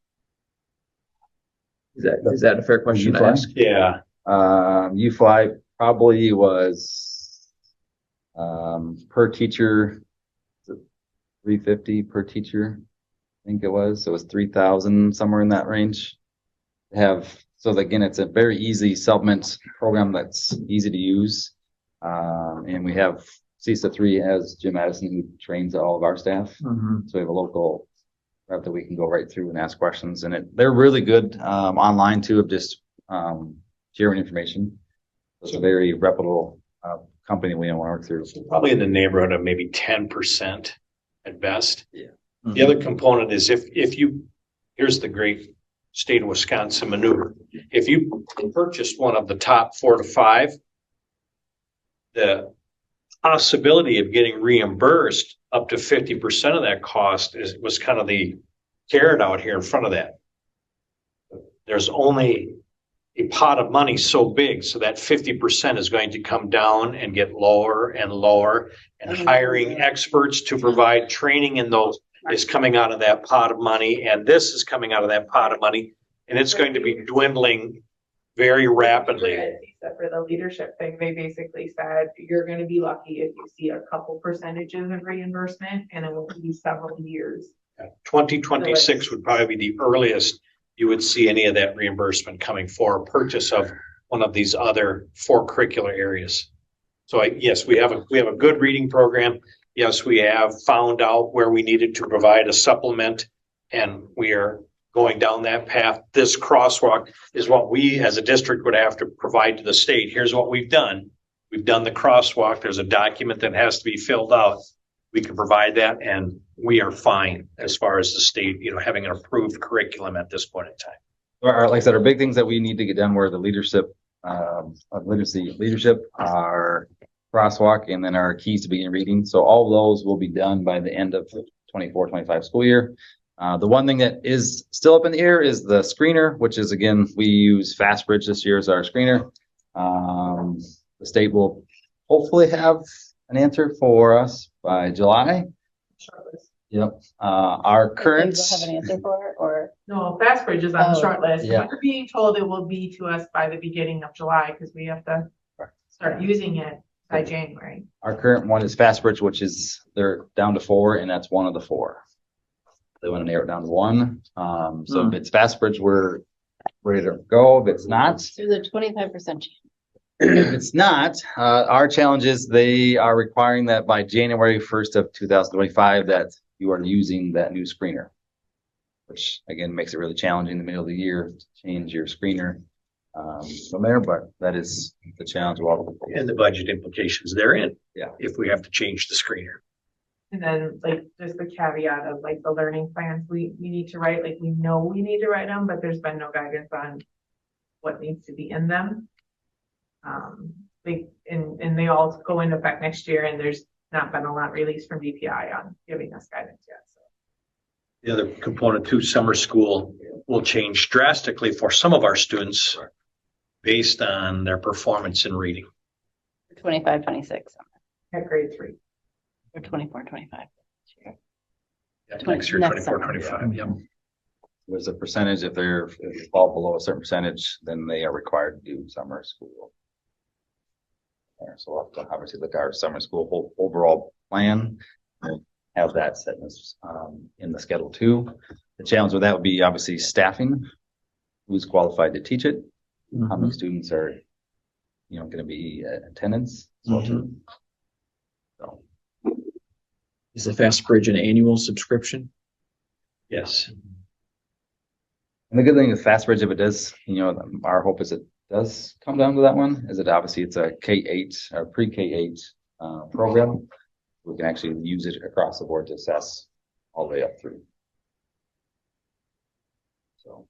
Is that a fair question to UFly? ask? Yeah. UFly probably was per teacher, $350 per teacher, I think it was. So it was 3,000, somewhere in that range. So again, it's a very easy supplement program that's easy to use. And we have CISA 3 has Jim Addison, who trains all of our staff. Mhm. So we have a local rep that we can go right through and ask questions, and they're really good online too, of just sharing information. It's a very reputable company we don't want to work through. Probably in the neighborhood of maybe 10% at best. Yeah. The other component is if you, here's the great state of Wisconsin maneuver. If you purchased one of the top 4 to 5, the possibility of getting reimbursed up to 50% of that cost was kind of the carrot out here in front of that. There's only a pot of money so big, so that 50% is going to come down and get lower and lower, and hiring experts to provide training in those is coming out of that pot of money, and this is coming out of that pot of money, and it's going to be dwindling very rapidly. Except for the leadership thing, they basically said, you're gonna be lucky if you see a couple percentages of reimbursement, and it will be several years. 2026 would probably be the earliest you would see any of that reimbursement coming for a purchase of one of these other 4 curricular areas. So yes, we have a good reading program. Yes, we have found out where we needed to provide a supplement, and we are going down that path. This crosswalk is what we as a district would have to provide to the state. Here's what we've done. We've done the crosswalk. There's a document that has to be filled out. We can provide that, and we are fine as far as the state, having an approved curriculum at this point in time. Like I said, our big things that we need to get done were the leadership, literacy leadership, our crosswalk, and then our keys to beginning reading. So all of those will be done by the end of the 24-25 school year. The one thing that is still up in the air is the screener, which is, again, we use FastBridge this year as our screener. The state will hopefully have an answer for us by July. Yep. Our current. Do you have an answer for it, or? No, FastBridge is on the Oh. short list. Yeah. We're being told it will be to us by the beginning of July, because we have to start using it by January. Our current one is FastBridge, which is, they're down to 4, and that's one of the 4. They want to narrow it down to 1. So if it's FastBridge, we're ready to go. If it's not, There's a 25% chance. if it's not, our challenge is they are requiring that by January 1st of 2025 that you are using that new screener, which again makes it really challenging in the middle of the year to change your screener from there. But that is the challenge. And the budget implications therein. Yeah. If we have to change the screener. And then like just the caveat of like the learning plans we need to write, like we know we need to write them, but there's been no guidance on what needs to be in them. And they all go into effect next year, and there's not been a lot released from DPI on giving us guidance yet. So. The other component too, summer school will change drastically for some of our students based on their performance in reading. 25, 26. At grade 3. Or 24, 25. Yeah, next year, Next 24, summer. 25. Yep. There's a percentage, if they fall below a certain percentage, then they are required to do summer school. So we'll have to obviously look at our summer school overall plan and have that set in the schedule too. The challenge with that would be obviously staffing, who's qualified to teach it, how many students are, going to be in attendance. So Is the FastBridge an annual subscription? Yes. And the good thing with FastBridge, if it does, our hope is it does come down to that one, is that obviously it's a K-8 or pre-K-8 program. We can actually use it across the board to assess all the way up through. So.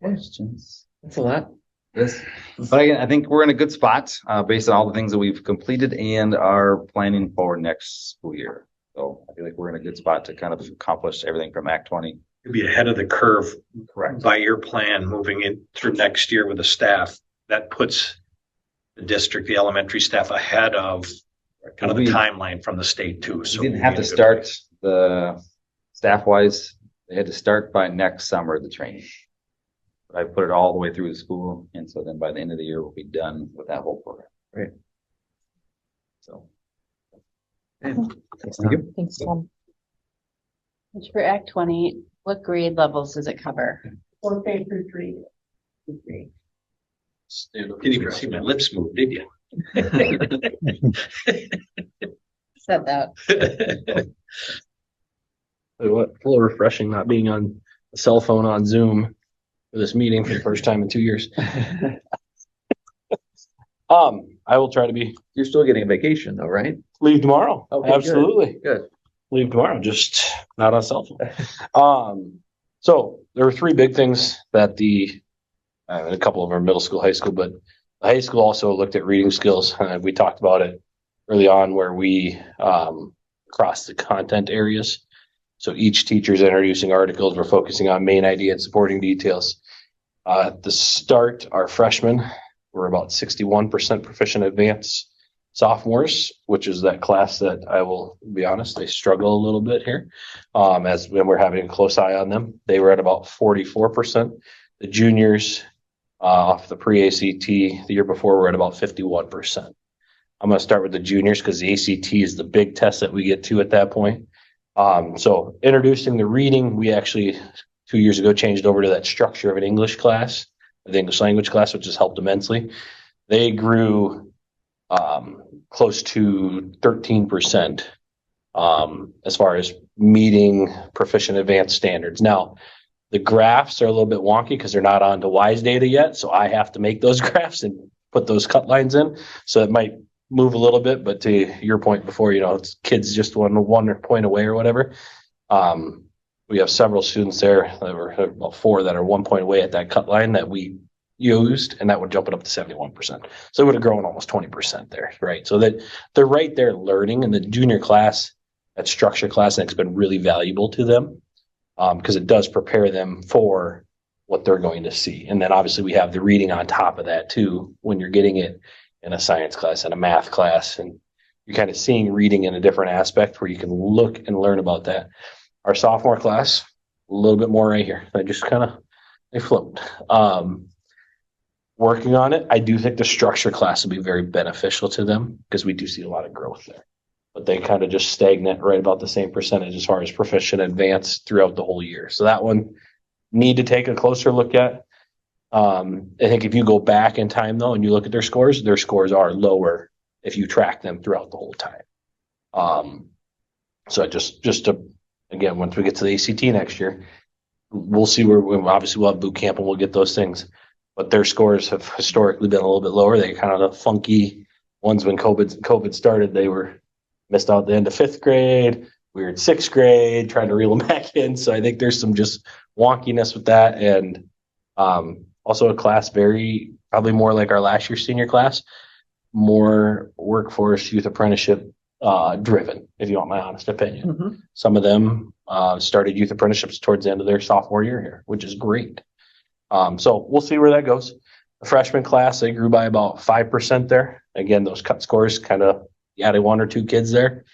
Questions? That's a lot. Yes. But again, I think we're in a good spot based on all the things that we've completed and are planning for next school year. So I feel like we're in a good spot to kind of accomplish everything from Act 20. You'll be ahead of the curve. Correct. By your plan moving in through next year with the staff. That puts the district, the elementary staff ahead of kind of the timeline from the state too. So we didn't have to start the staff wise. They had to start by next summer, the training. But I put it all the way through the school. And so then by the end of the year, we'll be done with that whole program. Right. So. Thank you. Thanks, Tom. Which for Act 20, what grade levels does it cover? 4K through 3. Didn't even see my lips move, did you? Said that. What, a little refreshing not being on a cell phone on Zoom for this meeting for the first time in 2 years. I will try to be. You're still getting a vacation though, right? Leave tomorrow. Okay, good. Absolutely. Good. Leave tomorrow, just not on cell phone. So there were three big things that a couple of our middle school, high school, but the high school also looked at reading skills. We talked about it early on where we crossed the content areas. So each teacher's introducing articles. We're focusing on main idea and supporting details. At the start, our freshmen were about 61% proficient advanced. Sophomores, which is that class that I will be honest, they struggle a little bit here. As when we're having a close eye on them, they were at about 44%. The juniors off the pre-ACT the year before were at about 51%. I'm going to start with the juniors because the ACT is the big test that we get to at that point. So introducing the reading, we actually 2 years ago changed over to that structure of an English class, the English language class, which has helped immensely. They grew close to 13% as far as meeting proficient advanced standards. Now, the graphs are a little bit wonky because they're not onto WISE data yet, so I have to make those graphs and put those cut lines in. So it might move a little bit, but to your point before, it's kids just one point away or whatever. We have several students there, that were about 4 that are 1 point away at that cut line that we used, and that would jump it up to 71%. So it would have grown almost 20% there, right? So that they're right there learning in the junior class, that structure class, and it's been really valuable to them because it does prepare them for what they're going to see. And then obviously we have the reading on top of that too, when you're getting it in a science class and a math class, and you're kind of seeing reading in a different aspect where you can look and learn about that. Our sophomore class, a little bit more right here. They float. Working on it. I do think the structure class will be very beneficial to them because we do see a lot of growth there. But they kind of just stagnant right about the same percentage as far as proficient advanced throughout the whole year. So that one need to take a closer look at. I think if you go back in time though and you look at their scores are lower if you track them throughout the whole time. So just to, again, once we get to the ACT next year, we'll see we'll have boot camp and we'll get those things. But their scores have historically been a little bit lower. They kind of the funky ones when COVID started. They were missed out at the end of 5th grade. We were in 6th grade, trying to reel them back in. So I think there's some just wonkiness with that. And also a class probably more like our last year's senior class, more workforce youth apprenticeship driven, if you want my honest opinion. Mm-hmm. Some of them started youth apprenticeships towards the end of their sophomore year here, which is great. So we'll see where that goes. The freshman class, they grew by about 5% there. Again, those cut scores kind of added 1 or 2 kids there.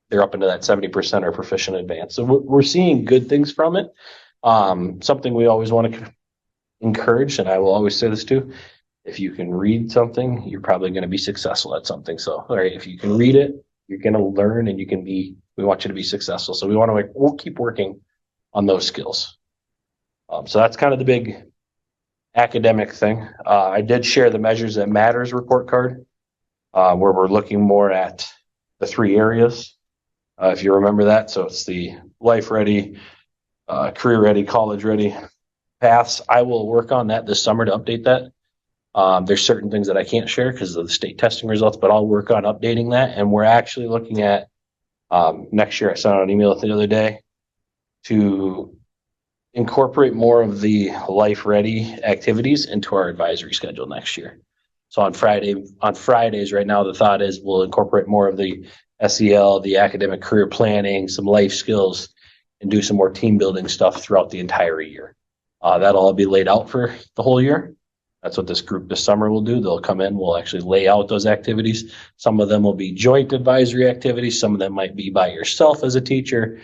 They're up into that 70% or proficient advanced. So we're seeing good things from it. Something we always want to encourage, and I will always say this too, if you can read something, you're probably going to be successful at something. So, all right, if you can read it, you're going to learn and we want you to be successful. So we'll keep working on those skills. So that's kind of the big academic thing. I did share the Measures That Matters report card, where we're looking more at the 3 areas. If you remember that. So it's the life ready, career ready, college ready paths. I will work on that this summer to update that. There's certain things that I can't share because of the state testing results, but I'll work on updating that. And we're actually looking at next year. I sent out an email the other day to incorporate more of the life ready activities into our advisory schedule next year. So on Fridays right now, the thought is we'll incorporate more of the SEL, the academic career planning, some life skills, and do some more team building stuff throughout the entire year. That'll all be laid out for the whole year. That's what this group this summer will do. They'll come in, we'll actually lay out those activities. Some of them will be joint advisory activities. Some of them might be by yourself as a teacher.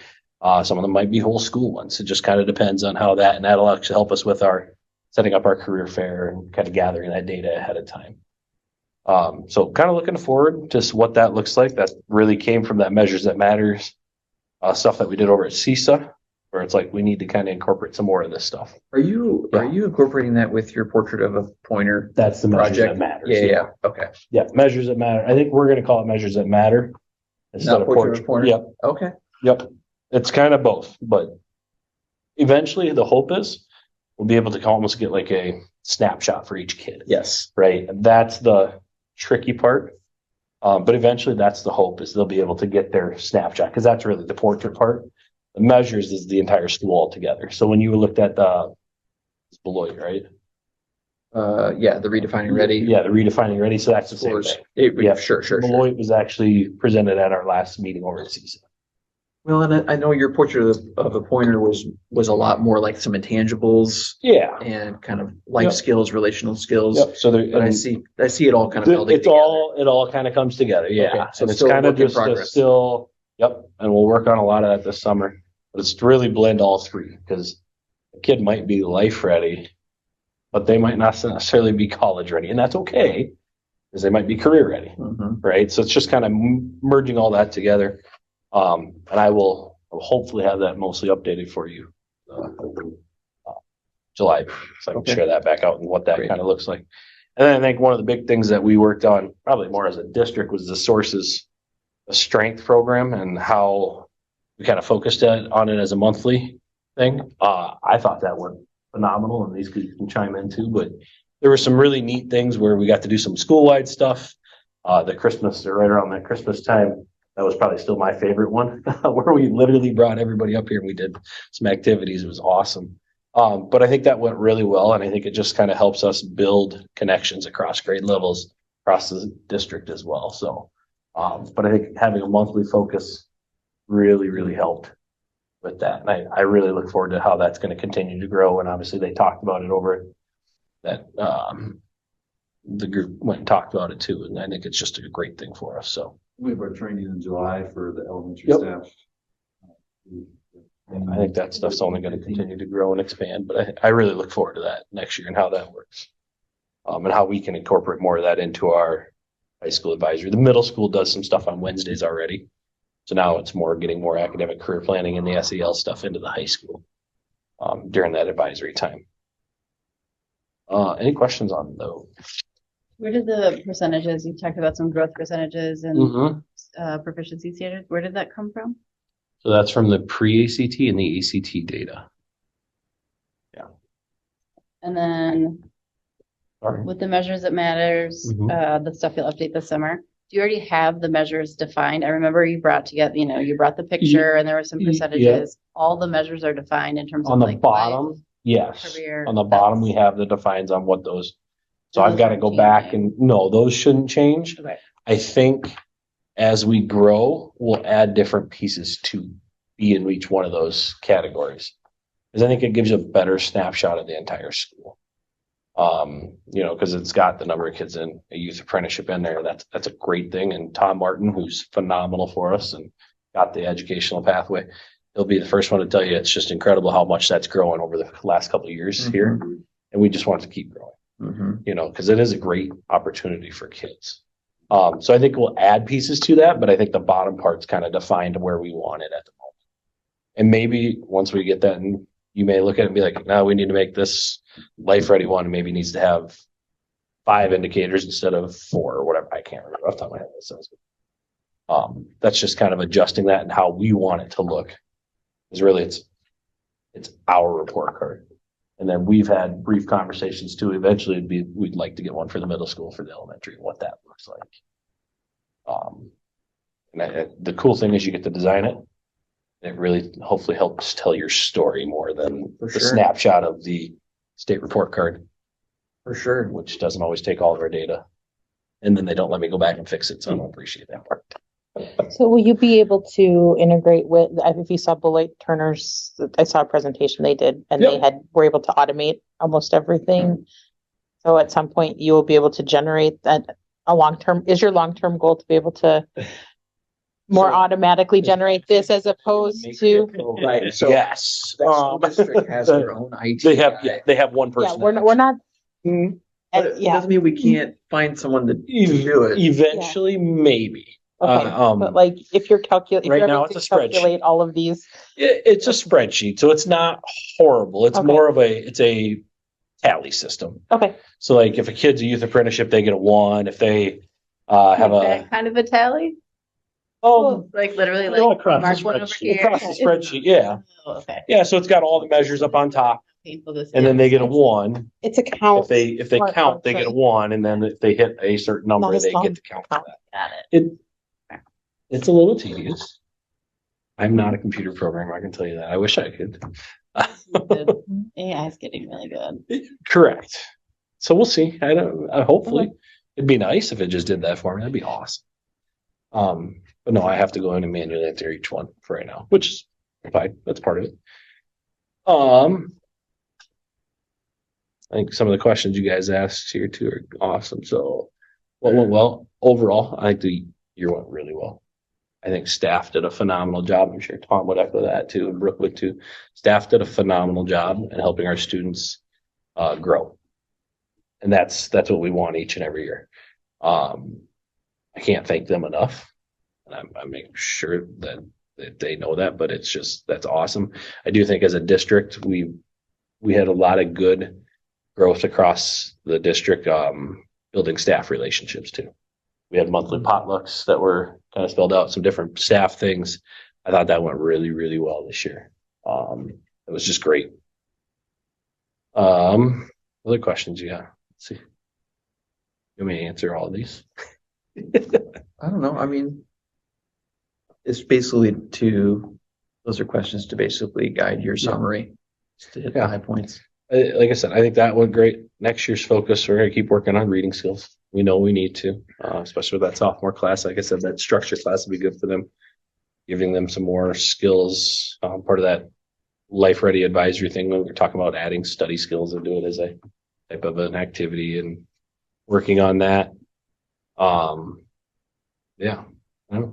Some of them might be whole school ones. It just kind of depends on how that, and that'll actually help us with our setting up our career fair and kind of gathering that data ahead of time. So kind of looking forward to what that looks like. That really came from that Measures That Matters stuff that we did over at CISA, where it's like, we need to kind of incorporate some more of this stuff. Are you incorporating that with your portrait of a pointer? That's the measures that project? matters. Yeah. Okay. Yeah, measures that matter. I think we're gonna call it measures that matter. Instead Not of portrait of portrait. pointer? Yep, Okay. yep. It's kind of both, but eventually the hope is we'll be able to almost get like a snapshot for each kid. Yes. Right? And that's the tricky part. But eventually that's the hope, is they'll be able to get their snapshot, because that's really the portrait part. The measures is the entire school altogether. So when you looked at it's Beloit, right? Yeah, the redefining ready. Yeah, the redefining ready. So that's the same Scores. thing. Yeah, sure. Beloit was actually presented at our last meeting over at CISA. Well, and I know your portrait of a pointer was a lot more like some intangibles. Yeah. And kind of life Yep. skills, relational skills. Yep. So there, But I see it all kind of melding it together. all kind of comes together. Yeah. Okay, so And it's still a kind of work in just a progress. still, yep. And we'll work on a lot of that this summer, but it's to really blend all three, because a kid might be life ready, but they might not necessarily be college ready. And that's okay, because they might be career ready. Mhm. Right. So it's just kind of merging all that together. And I will hopefully have that mostly updated for you. July, so I can Okay. share that back out and what that Great. kind of looks like. And then I think one of the big things that we worked on, probably more as a district, was the sources, a strength program, and how we kind of focused on it as a monthly thing. I thought that went phenomenal, and these kids can chime in too, but there were some really neat things where we got to do some school-wide stuff. The Christmas, or right around that Christmas time, that was probably still my favorite one, where we literally brought everybody up here and we did some activities. It was awesome. But I think that went really well, and I think it just kind of helps us build connections across grade levels, across the district as well. So, but I think having a monthly focus really, really helped with that. And I really look forward to how that's going to continue to grow. And obviously they talked about it over that, the group went and talked about it too. And I think it's just a great thing for us. So We have our training in July for the elementary Yep. staff. I think that stuff's only going to continue to grow and expand, but I really look forward to that next year and how that works. And how we can incorporate more of that into our high school advisory. The middle school does some stuff on Wednesdays already. So now it's more getting more academic career planning and the SEL stuff into the high school during that advisory time. Any questions on those? Where did the percentages, you talked about some growth percentages and proficiency standards, where did that come from? So that's from the pre-ACT and the ACT data. And then Sorry. with the measures that matters, the stuff you'll update this summer, do you already have the measures defined? I remember you brought together, you brought the picture and there were some percentages. All the measures are defined in terms of On the like bottom, life, yes. career, On the bottom, we have the defines on what those. So And I've those got to aren't go back and, no, those shouldn't change. Okay. I think as we grow, we'll add different pieces to be in each one of those categories. Because I think it gives you a better snapshot of the entire school. Because it's got the number of kids in a youth apprenticeship in there. That's a great thing. And Tom Martin, who's phenomenal for us and got the educational pathway, he'll be the first one to tell you it's just incredible how much that's growing over the last couple of years here. And we just want it to keep growing. Because it is a great opportunity for kids. So I think we'll add pieces to that, but I think the bottom part's kind of defined where we want it at the moment. And maybe once we get that, and you may look at it and be like, no, we need to make this life ready one. Maybe needs to have 5 indicators instead of 4 or whatever. I can't remember off the top of my head. What it says. That's just kind of adjusting that and how we want it to look. Because really it's our report card. And then we've had brief conversations too. Eventually we'd like to get one for the middle school, for the elementary, and what that looks like. The cool thing is you get to design it. It really hopefully helps tell your story more than For the sure. snapshot of the state report card, For sure. which doesn't always take all of our data. And then they don't let me go back and fix it. So I don't appreciate that part. So will you be able to integrate with, if you saw Beloit Turner's, I saw a presentation they did and they were able to automate almost everything. So at some point you will be able to generate that is your long-term goal to be able to more automatically generate this as opposed to? Right. So Yes. that school district has their own IT. They have one person. Yeah, we're not. But it Yeah. doesn't mean we can't find someone to do it. Eventually, maybe. Okay, but like if you're calculating, right now it's a spreadsheet. calculate all of these. It's a spreadsheet, so it's not horrible. It's Okay. more of it's a tally system. Okay, So like if a kid's a youth apprenticeship, they get a 1. If they have Like a that kind of a tally, like literally Go like across the mark one over spreadsheet. here. across the spreadsheet, yeah. Oh, okay. Yeah, so it's got all the measures up on top, Painful this and then they is. get a 1. it's a count. If they Smart count, they get a function. 1, and then if they hit a certain number, Not as they long. get to count for that. Got it. It's a little tedious. I'm not a computer programmer, I can tell you that. I wish I could. AI is getting really good. Correct. So we'll see. Hopefully it'd be nice if it just did that for me. That'd be awesome. But no, I have to go in and manually enter each one for right now, which is fine. That's part of it. I think some of the questions you guys asked here too are awesome. So what went well overall? I think the year went really well. I think staff did a phenomenal job. I'm sure Tom would echo that too, and Brooke would too. Staff did a phenomenal job in helping our students grow. And that's what we want each and every year. I can't thank them enough. And I make sure that they know that, but that's awesome. I do think as a district, we had a lot of good growth across the district, building staff relationships too. We had monthly potlucks that were kind of spelled out, some different staff things. I thought that went really, really well this year. It was just great. Other questions you got? Let's see. You want me to answer all of these? I don't know. I mean, it's basically those are questions to basically guide your summary. Just to hit the high points. Like I said, I think that went great. Next year's focus, we're going to keep working on reading skills. We know we need to, especially with that sophomore class. Like I said, that structure class would be good for them, giving them some more skills. Part of that life ready advisory thing when we were talking about adding study skills and do it as a type of an activity and working on that. Yeah, I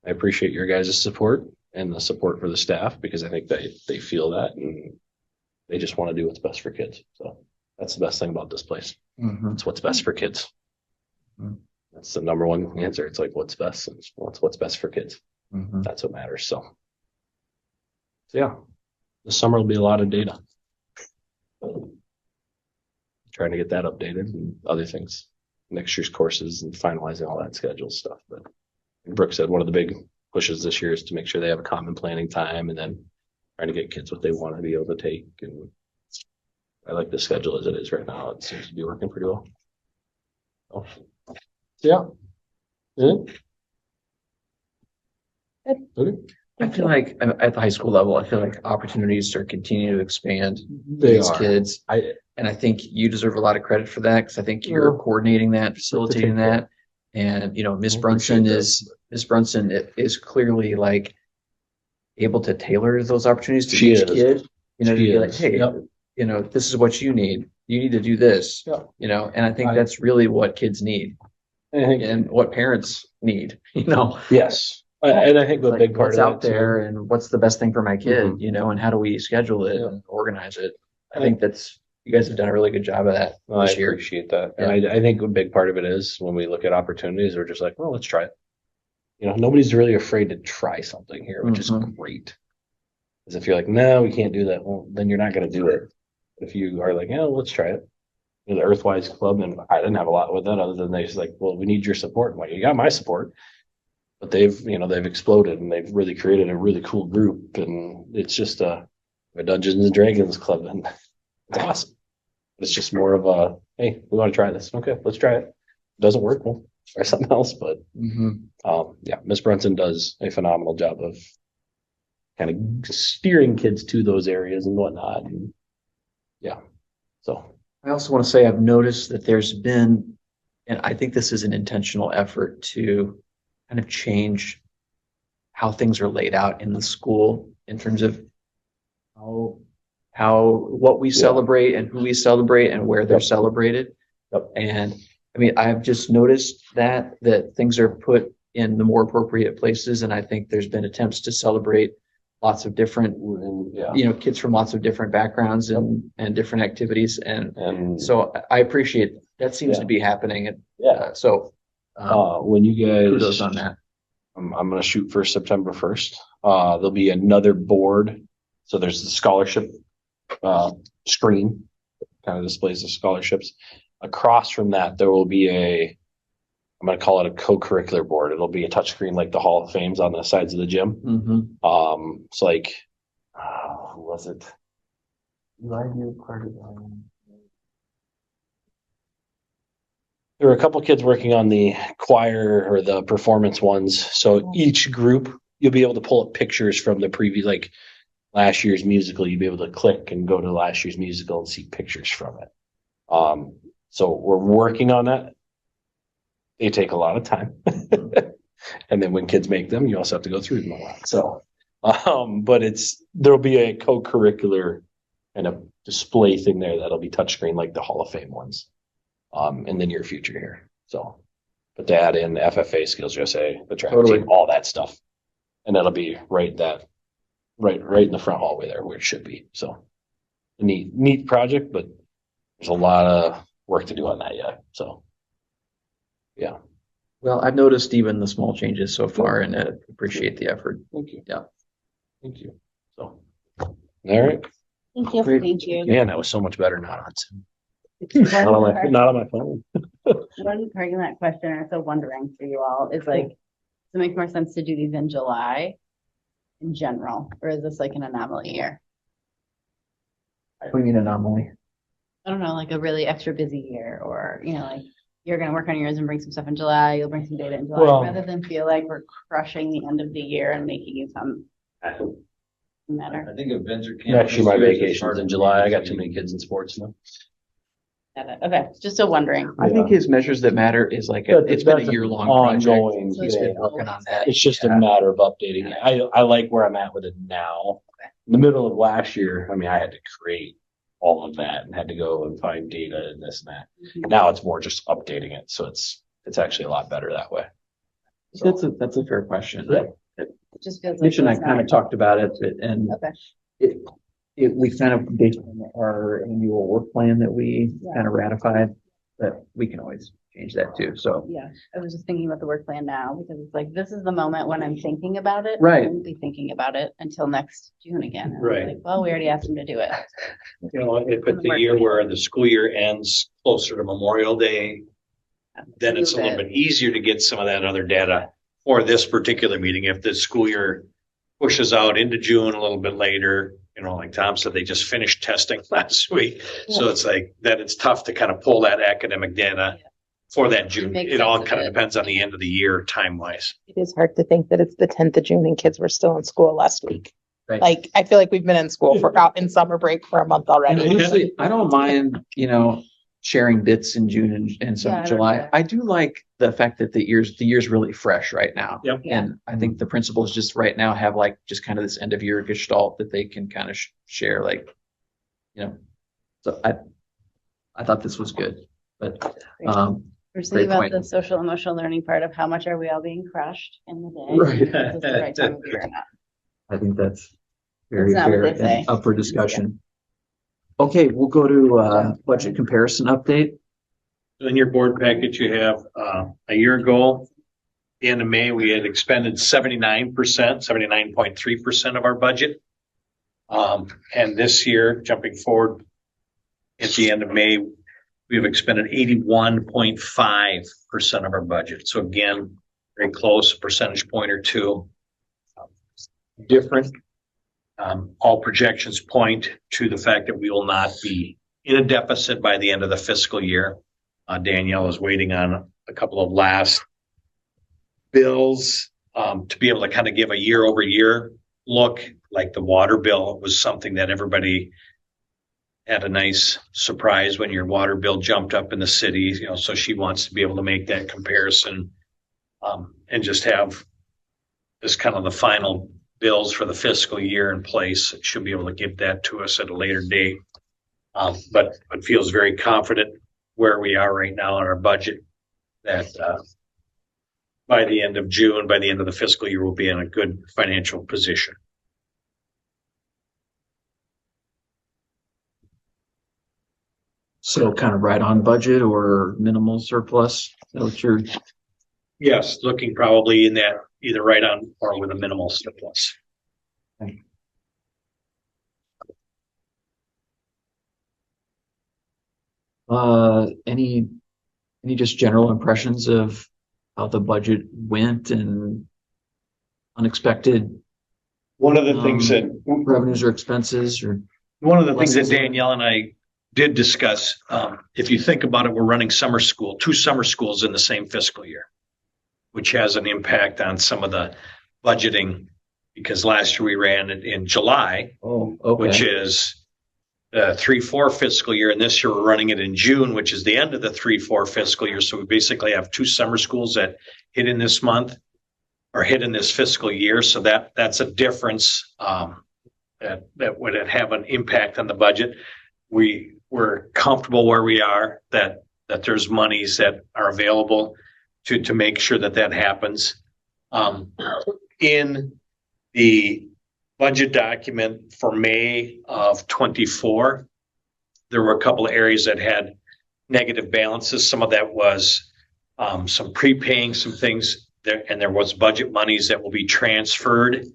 appreciate your guys' support and the support for the staff, because I think they feel that and they just want to do what's best for kids. So that's the best thing about this place. Mm-hmm. It's what's best for kids. Mm-hmm. That's the number one answer. It's like what's best, and what's best for kids. Mm-hmm. That's what matters. So yeah, this summer will be a lot of data. Trying to get that updated and other things, next year's courses and finalizing all that schedule stuff. But Brooke said one of the big pushes this year is to make sure they have a common planning time, and then trying to get kids what they want to be able to take. And I like the schedule as it is right now. It seems to be working pretty well. So, yeah. Okay. I feel like at the high school level, I feel like opportunities are continuing to expand for They these are. kids. And I think you deserve a lot of credit for that, because I think you're coordinating that, facilitating that. And, Miss Brunson is clearly like able to tailor those opportunities to She each is. kid. To She be like, is. hey, Yep. this is what you need. You need to do this. Yeah. And I think Right. that's really what kids need I think, and what parents need, yes. And I think the like big part what's of out that too- there and what's the best thing for my kid, Mhm. and how do we schedule it Yeah. and organize it. I think you guys have done a really good job of that Well, I this year. appreciate that. And I think a big part of it is when we look at opportunities, we're just like, well, let's try it. Nobody's really afraid to try something here, which is Mhm. great. Because if you're like, no, we can't do that, well, then you're not going to do it. If you are like, let's try it. The Earthwise Club, and I didn't have a lot with that other than they just like, well, we need your support. I'm like, you got my support. But they've exploded and they've really created a really cool group. And it's just a Dungeons and Dragons club. And it's awesome. It's just more of a, hey, we want to try this. Okay, let's try it. If it doesn't work, we'll try something else. But yeah, Miss Brunson does a phenomenal job of kind of steering kids to those areas and whatnot. And yeah, so I also want to say I've noticed that there's been, and I think this is an intentional effort to kind of change how things are laid out in the school in terms of what we celebrate and who we celebrate and where they're celebrated. And I mean, I've just noticed that things are put in the more appropriate places. And I think there's been attempts to celebrate lots of different, kids from lots of different backgrounds and different activities. And so I appreciate that seems to be happening. And so When you Kudos guys, on that. I'm gonna shoot for September 1st. There'll be another board. So there's the scholarship, screen, kind of displays the scholarships. Across from that, there will be I'm gonna call it a co-curricular board. It'll be a touch screen like the Hall of Fames on the sides of the gym. Mm-hmm. It's like, who was it? Eli knew part of that. There were a couple kids working on the choir or the performance ones. So each group, you'll be able to pull up pictures from the previous, like last year's musical. You'll be able to click and go to last year's musical and see pictures from it. So we're working on that. They take a lot of time. And then when kids make them, you also have to go through them a lot. So, but there'll be a co-curricular and a display thing there that'll be touchscreen like the Hall of Fame ones in the near future here. So, but to add in FFA, Skills USA, the track team, all that stuff, and that'll be right in the front hallway there where it should be. So, a neat project, but there's a lot of work to do on that yet. So, yeah. Well, I've noticed even the small changes so far and appreciate the effort. Thank you. Yeah. Thank you. So, all right. Thank you. Great. Thank you. Man, that was so much better not on Zoom. Not on my phone. One parking lot question I'm still wondering for you all is like, does it make more sense to do these in July in general, or is this like an anomaly year? What do you mean anomaly? I don't know, like a really extra busy year, or, like you're going to work on yours and bring some stuff in July, you'll bring some data in July, Well- rather than feel like we're crushing the end of the year and making you come matter. I think Adventure Camp. Actually, my this year is vacation's hard in to July. I manage. got too many kids in sports now. Got it. Okay, just still wondering. I think his measures that matter is like, it's been a year-long project. Ongoing. So it's Yeah. been Working on that. It's just a matter of updating it. I like where I'm at with it now. In the middle of last year, I mean, I had to create all of that and had to go and find data and this and that. Now it's more just updating it. So it's actually a lot better that way. That's a fair question. Yeah. It just feels like. Mitch and I it's kind of not- talked about it and Okay. we kind of based on our annual work plan that we Yeah. kind of ratified, but we can always change that too. So, Yeah, I was just thinking about the work plan now because it's like, this is the moment when I'm thinking about it. Right. I won't be thinking about it until next June again. And I'm Right. like, well, we already asked him to do it. If it's a year where the school year ends closer to Memorial Day, then it's a little bit easier to get some of that other data for this particular meeting. If the school year pushes out into June a little bit later, like Tom said, they just finished testing last week. So it's like that it's tough to kind of pull that academic data for that June. Makes It all sense of kind of it. depends on the end of the year time wise. It is hard to think that it's the 10th of June and kids were still in school last week. Right. Like, I feel like we've been in school out in summer break for a month and already. honestly, I don't mind, sharing bits in June and some Yeah, I don't July. either. I do like the fact that the year's really fresh right now. Yep. And I think the principals just right now have like just kind of this end of year gestalt that they can kind of share, so I thought this was good, but, We're just thinking great about point. the social emotional learning part of how much are we all being crushed in the day? Right. Is this the right time of year or not? I think that's very That's not what fair they say. and up for discussion. Okay, we'll go to budget comparison update. In your board package, you have, a year ago, the end of May, we had expended 79.3% of our budget. And this year, jumping forward at the end of May, we've expended 81.5% of our budget. So again, very close, a percentage point or two. Different. All projections point to the fact that we will not be in a deficit by the end of the fiscal year. Danielle is waiting on a couple of last bills to be able to kind of give a year over year look. Like the water bill was something that everybody had a nice surprise when your water bill jumped up in the city, so she wants to be able to make that comparison and just have this kind of the final bills for the fiscal year in place. She'll be able to give that to us at a later date. But feels very confident where we are right now in our budget that by the end of June, by the end of the fiscal year, we'll be in a good financial position. So kind of right on budget or minimal surplus. Is that what you're Yes, looking probably in that either right on or with a minimal surplus. Any just general impressions of how the budget went and unexpected One of the things that revenues or expenses or? One of the things that Lessons learned. Danielle and I did discuss, if you think about it, we're running summer school, 2 summer schools in the same fiscal year, which has an impact on some of the budgeting, because last year we ran it in July, Oh, okay. which is 3-4 fiscal year, and this year we're running it in June, which is the end of the 3-4 fiscal year. So we basically have 2 summer schools that hit in this month or hit in this fiscal year. So that's a difference that would have an impact on the budget. We're comfortable where we are, that there's monies that are available to make sure that happens. In the budget document for May of 24, there were a couple of areas that had negative balances. Some of that was some prepaying some things there, and there was budget monies that will be transferred.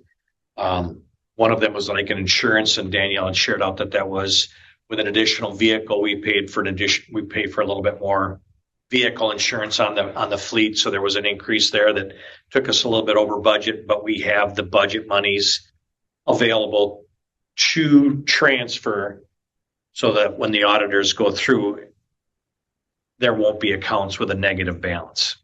One of them was like an insurance, and Danielle had shared out that was with an additional vehicle. We paid for a little bit more vehicle insurance on the fleet. So there was an increase there that took us a little bit over budget, but we have the budget monies available to transfer so that when the auditors go through, there won't be accounts with a negative balance.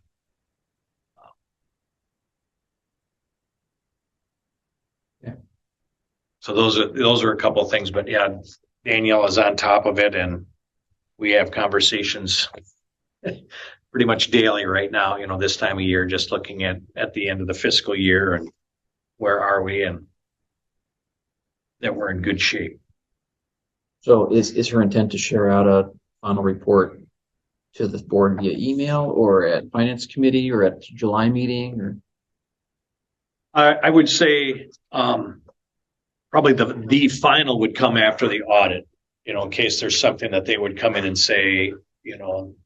So those are a couple of things, but yeah, Danielle is on top of it, and we have conversations pretty much daily right now, this time of year, just looking at the end of the fiscal year and where are we, and that we're in good shape. So is her intent to share out a final report to the board via email or at finance committee or at July meeting or? I would say, probably the final would come after the audit, in case there's something that they would come in and say,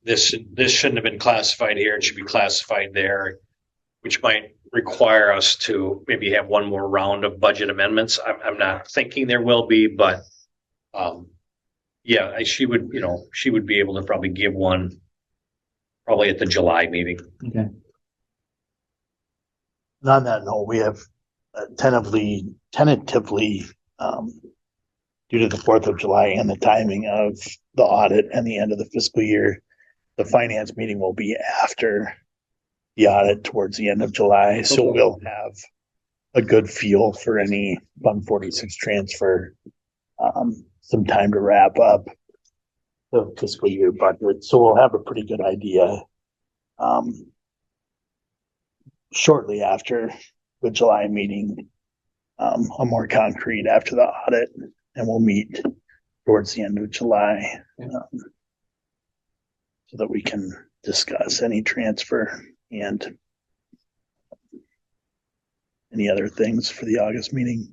this shouldn't have been classified here, it should be classified there, which might require us to maybe have one more round of budget amendments. I'm not thinking there will be, but yeah, she would be able to probably give one probably at the July meeting. Okay. On that note, we have tentatively, due to the 4th of July and the timing of the audit and the end of the fiscal year, the finance meeting will be after the audit towards the end of July. So we'll have a good feel for any Fund 46 transfer, some time to wrap up the fiscal year budget. So we'll have a pretty good idea shortly after the July meeting, a more concrete after the audit, and we'll meet towards the end of July so that we can discuss any transfer and any other things for the August meeting.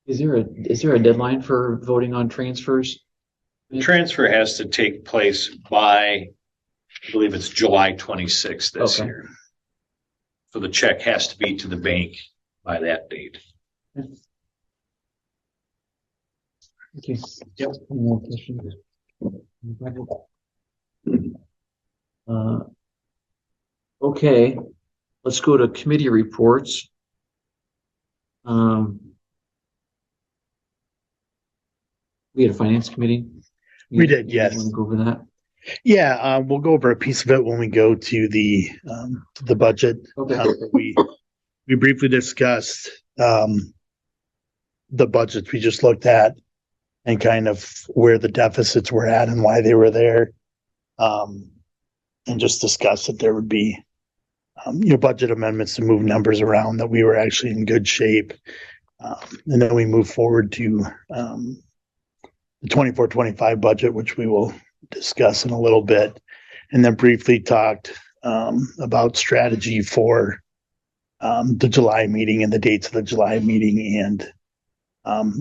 Is there a deadline for voting on transfers? The transfer has to take place by, I believe it's July 26th this Okay. year. So the check has to be to the bank by that date. Okay. Yep. Any more questions? Okay, let's go to committee reports. We had a finance committee. We did, You yes. want to go over that? Yeah, we'll go over a piece of it when we go to the budget. Okay. We briefly discussed the budgets we just looked at and kind of where the deficits were at and why they were there. And just discuss that there would be budget amendments to move numbers around, that we were actually in good shape. And then we move forward to the 24-25 budget, which we will discuss in a little bit, and then briefly talked about strategy for the July meeting and the dates of the July meeting, and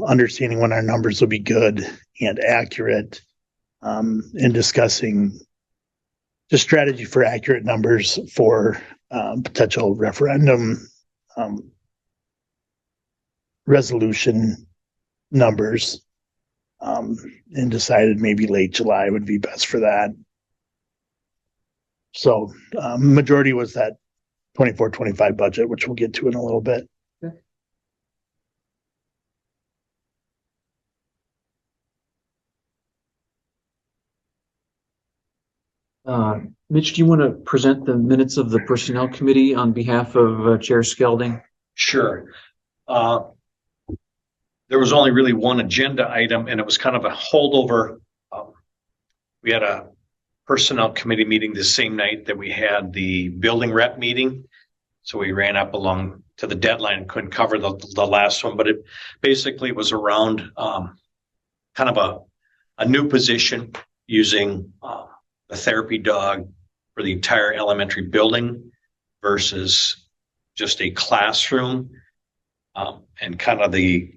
understanding when our numbers will be good and accurate, and discussing the strategy for accurate numbers for potential referendum, resolution numbers. And decided maybe late July would be best for that. So, majority was that 24-25 budget, which we'll get to in a little bit. Mitch, do you want to present the minutes of the Personnel Committee on behalf of Chair Skelding? Sure. There was only really one agenda item, and it was kind of a holdover. We had a Personnel Committee meeting the same night that we had the building rep meeting. So we ran up along to the deadline and couldn't cover the last one, but it basically was around kind of a new position using the therapy dog for the entire elementary building versus just a classroom, and kind of the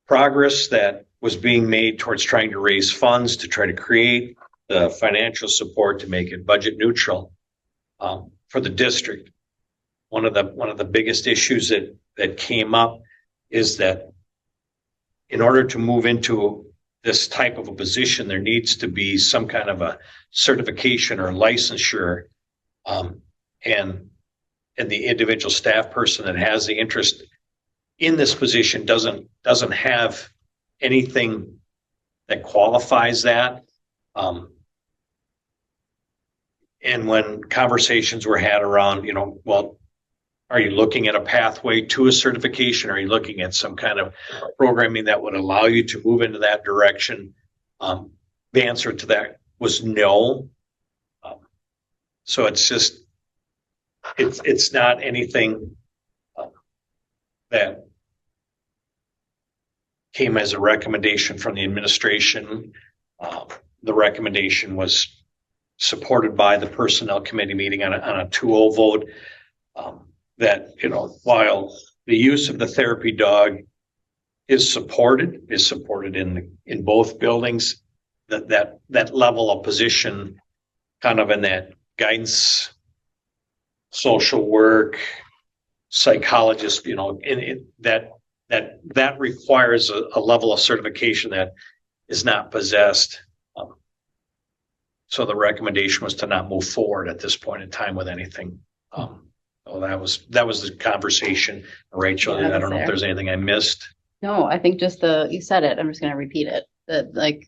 progress that was being made towards trying to raise funds to try to create the financial support to make it budget neutral for the district. One of the biggest issues that came up is that in order to move into this type of a position, there needs to be some kind of a certification or licensure, and the individual staff person that has the interest in this position doesn't have anything that qualifies that. And when conversations were had around, well, are you looking at a pathway to a certification? Are you looking at some kind of programming that would allow you to move into that direction? The answer to that was no. So it's just, it's not anything that came as a recommendation from the administration. The recommendation was supported by the Personnel Committee meeting on a 2-0 vote. That, while the use of the therapy dog is supported in both buildings, that level of position kind of in that guidance, social work, psychologist, that requires a level of certification that is not possessed. So the recommendation was to not move forward at this point in time with anything. So that was the conversation. Rachel, Yeah, I don't know if there's anything I missed. No, I think just you said it. I'm just going to repeat it. That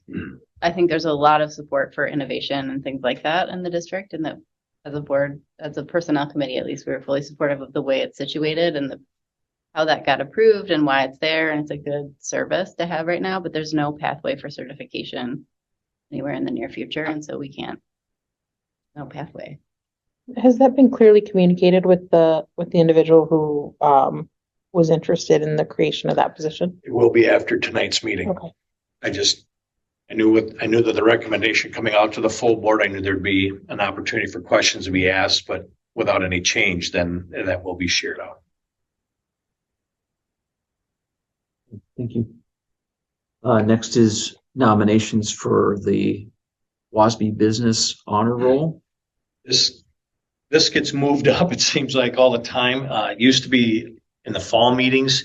I think there's a lot of support for innovation and things like that in the district, and that as a board, as a personnel committee, at least we were fully supportive of the way it's situated and how that got approved and why it's there. And it's a good service to have right now, but there's no pathway for certification anywhere in the near future. And so we can't, no pathway. Has that been clearly communicated with the individual who was interested in the creation of that position? It will be after tonight's meeting. Okay. I knew that the recommendation coming out to the full board, I knew there'd be an opportunity for questions to be asked, but without any change, then that will be shared out. Thank you. Next is nominations for the WASB Business Honor Roll. This gets moved up, it seems like, all the time. It used to be in the fall meetings,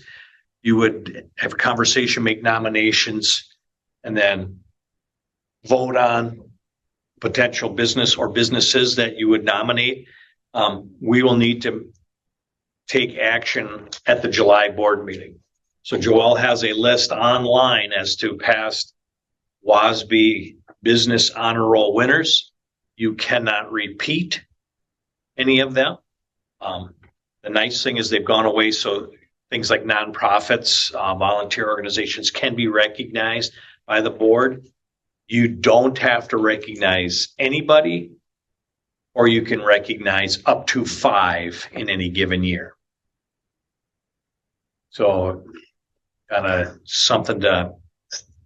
you would have a conversation, make nominations, and then vote on potential business or businesses that you would nominate. We will need to take action at the July board meeting. So Joelle has a list online as to past WASB Business Honor Roll winners. You cannot repeat any of them. The nice thing is they've gone away, so things like nonprofits, volunteer organizations can be recognized by the board. You don't have to recognize anybody, or you can recognize up to 5 in any given year. So kind of something to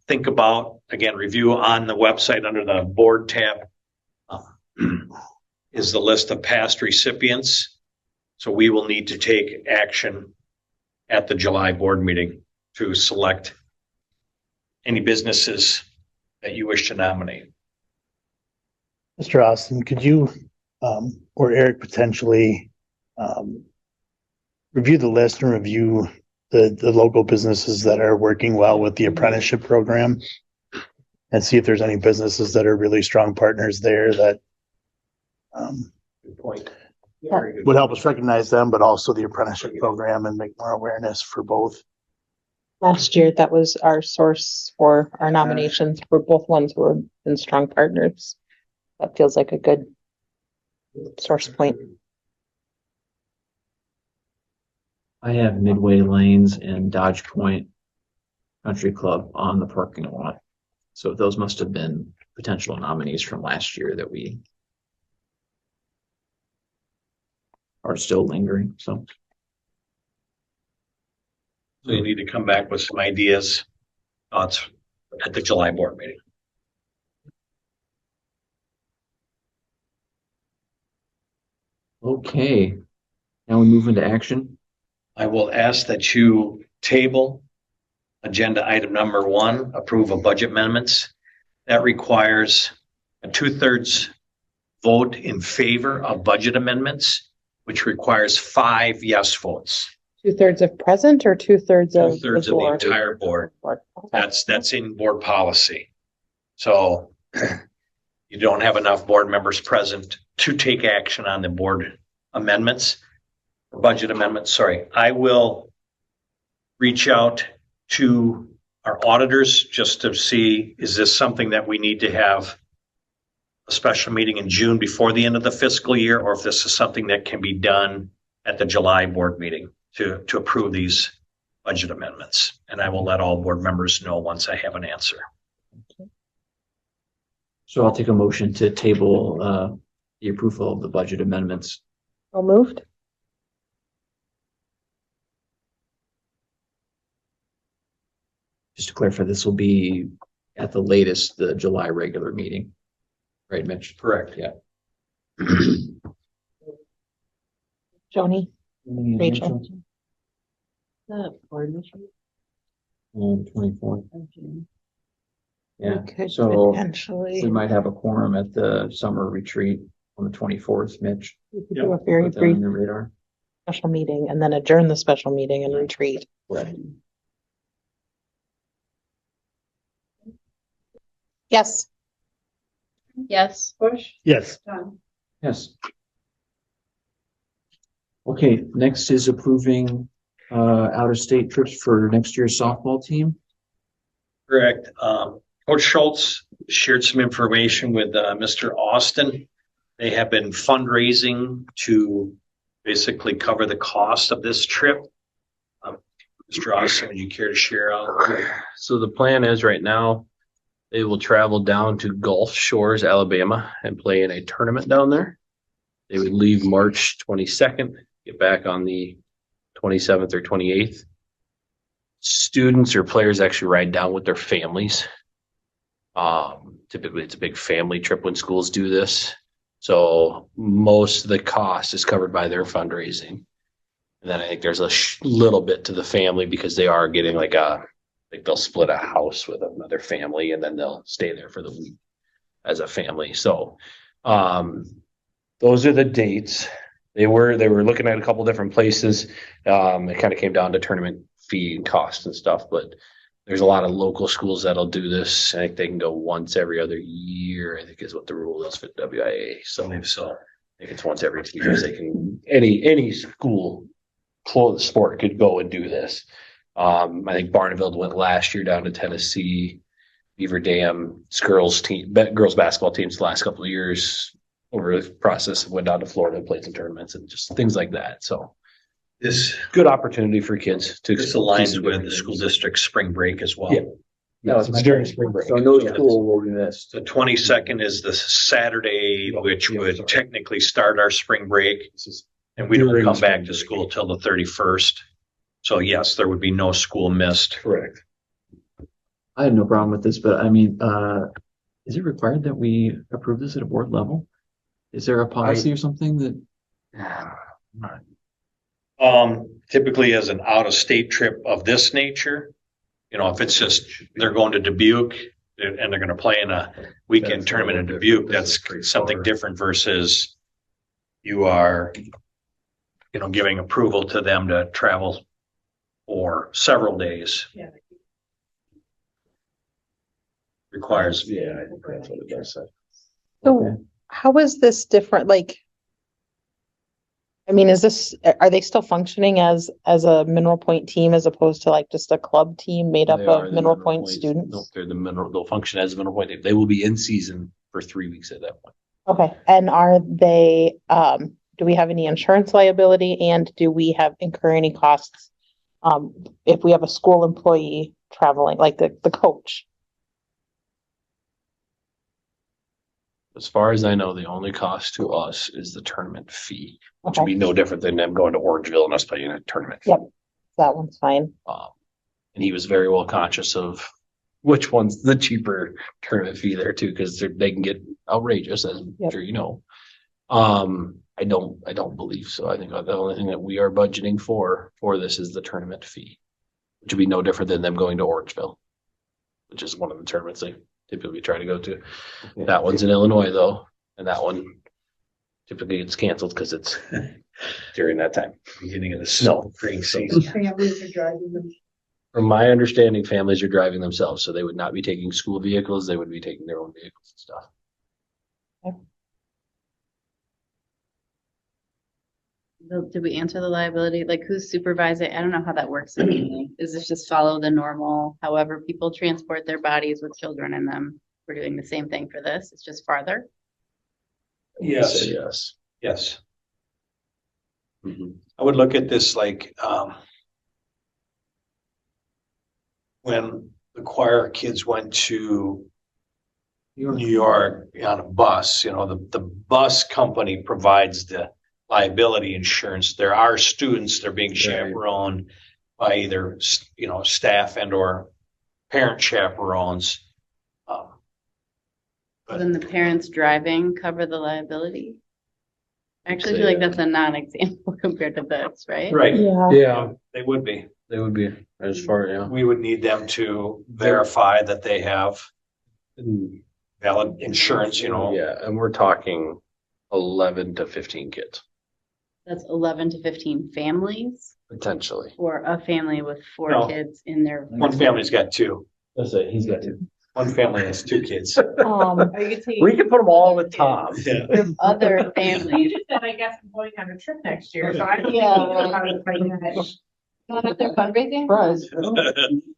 think about. Again, review on the website under the board tab is the list of past recipients. So we will need to take action at the July board meeting to select any businesses that you wish to nominate. Mr. Austin, could you, or Eric potentially, review the list and review the local businesses that are working well with the apprenticeship program? And see if there's any businesses that are really strong partners there that Good point. would help us recognize them, but also the apprenticeship program and make more awareness for both. Last year, that was our source for our nominations for both ones who have been strong partners. That feels like a good source point. I have Midway Lanes and Dodge Point Country Club on the parking lot. So those must have been potential nominees from last year that we are still lingering, so. So you need to come back with some ideas, thoughts at the July board meeting. Okay, now we move into action. I will ask that you table agenda item number 1, approve of budget amendments. That requires a 2/3 vote in favor of budget amendments, which requires 5 yes votes. 2/3 of present or 2/3 of? 2/3 of the board? entire board. Board. Okay. That's in board policy. So you don't have enough board members present to take action on the board amendments, or budget amendments, sorry. I will reach out to our auditors just to see, is this something that we need to have a special meeting in June before the end of the fiscal year, or if this is something that can be done at the July board meeting to approve these budget amendments. And I will let all board members know once I have an answer. So I'll take a motion to table the approval of the budget amendments. So moved. Just to clarify, this will be at the latest, the July regular meeting. Right, Mitch? Correct. Yeah. Joni, Rachel. The board meeting. 24th. of June. Yeah, We could so potentially, we might have a quorum at the summer retreat on the 24th, Mitch. we could do a very Put that brief on your radar. special meeting and then adjourn the special meeting and retreat. Correct. Yes. Yes. Bush, Yes. John. Yes. Okay, next is approving out-of-state trips for next year's softball team. Correct. Coach Schultz shared some information with Mr. Austin. They have been fundraising to basically cover the cost of this trip. Mr. Austin, would you care to share out? So the plan is right now, they will travel down to Gulf Shores, Alabama and play in a tournament down there. They would leave March 22nd, get back on the 27th or 28th. Students or players actually ride down with their families. Typically it's a big family trip when schools do this. So most of the cost is covered by their fundraising. And then I think there's a little bit to the family because they are getting like they'll split a house with another family and then they'll stay there for the week as a family. So those are the dates. They were looking at a couple different places. It kind of came down to tournament fee and cost and stuff, but there's a lot of local schools that'll do this. I think they can go once every other year, I think is what the rule is for WIA. So I think it's once every 2 years. They can, any school sport could go and do this. I think Barneville went last year down to Tennessee. Beaver Dam girls basketball teams the last couple of years over the process went down to Florida and played some tournaments and just things like that. So This good opportunity for kids to. aligns with the school district spring break as well. Yeah. No, it's during spring break. So no school will be missed. The 22nd is the Saturday, which would technically start our spring break. And we don't come back to school till the 31st. So yes, there would be no school missed. Correct. I have no problem with this, but I mean, is it required that we approve this at a board level? Is there a policy or something that? Typically as an out-of-state trip of this nature, if it's just, they're going to Dubuque and they're gonna play in a weekend tournament in Dubuque, that's something different versus you are, giving approval to them to travel for several days. Yeah. Requires. Yeah, I think that's what it does say. So how is this different? Like, I mean, are they still functioning as a Mineral Point team as opposed to like just a club team made up They are of the Mineral Point Points. students? Nope, they'll function as a Mineral Point. They will be in season for 3 weeks at that point. Okay, and are they, do we have any insurance liability and do we incur any costs? If we have a school employee traveling, like the coach? As far as I know, the only cost to us is the tournament fee, which would Okay. be no different than them going to Orangeville and us playing a tournament. Yep. That one's fine. And he was very well conscious of which one's the cheaper tournament fee there too, because they can get outrageous, as I'm Yep. sure you know. I don't believe so. I think the only thing that we are budgeting for this is the tournament fee, which would be no different than them going to Orangeville, which is one of the tournaments they typically try to go to. That one's in Illinois though, and that one typically gets canceled because it's during that time. Beginning of the snow spring season. Families are driving them. From my understanding, families are driving themselves, so they would not be taking school vehicles. They would be taking their own vehicles and stuff. Did we answer the liability? Like who's supervising? I don't know how that works. Is this just follow the normal, however people transport their bodies with children in them? We're doing the same thing for this. It's just farther. Yes. Say yes. Yes. Mhm. I would look at this like, when the choir kids went to New York on a bus, the bus company provides the liability insurance. There are students that are being chaperoned by either, staff and or parent chaperones. Then the parents driving cover the liability. I actually Say feel like that. that's a non-example compared to this, right? Right. Yeah. Yeah, They would be. they would be as far, yeah. We would need them to verify that they have valid insurance, Yeah, and we're talking 11 to 15 kids, That's 11 to 15 families potentially. or a family with 4 No. kids in their. One family's got 2. That's it, he's got 2. One family has 2 kids. Are you taking? We can put them all with Tom. Other You families. just said, I guess I'm going on a trip next year, so I don't think Yeah. you know how to find that. Not their fundraising?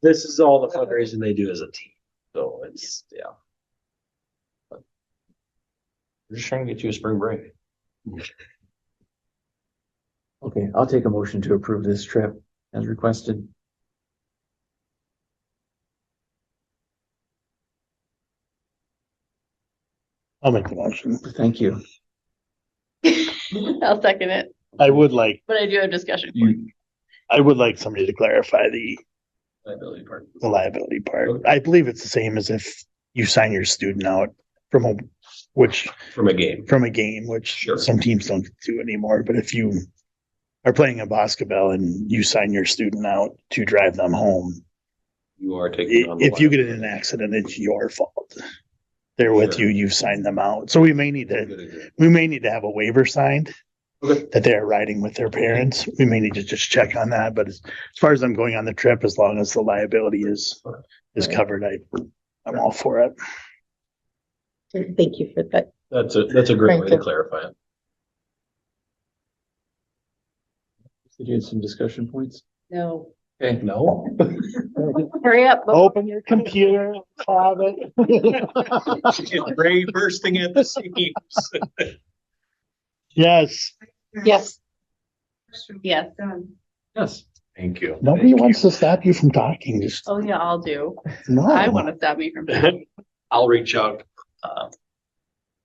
This is all the fundraising they do as a team, so it's, yeah. But we're just trying to get you a spring break. Okay, I'll take a motion to approve this trip as requested. I'll make the motion. Thank you. I'll second it, I would like, but I do have discussion. I would like somebody to clarify the Liability part. liability part. I believe it's the same as if you sign your student out from a, From a game. which Sure. some teams don't do anymore, but if you are playing a basketball and you sign your student out to drive them home, You are taking on. the if you get in liability. an accident, it's your fault. They're with Sure. you signed them out. So we may need to have a waiver signed Okay. that they are riding with their parents. We may need to just check on that, but as far as I'm going on the trip, as long as the liability is covered, I'm all for it. Thank you for that. That's a great Thank way to you. clarify it. Did you have some discussion points? No. Okay, No. Hurry up. Open your computer, have it. Ray bursting at the seams. Yes, Yes. Yes. yes. Thank you. nobody wants to stop you from talking, just, Oh, yeah, I'll do. no. I want to stop me from. I'll reach out,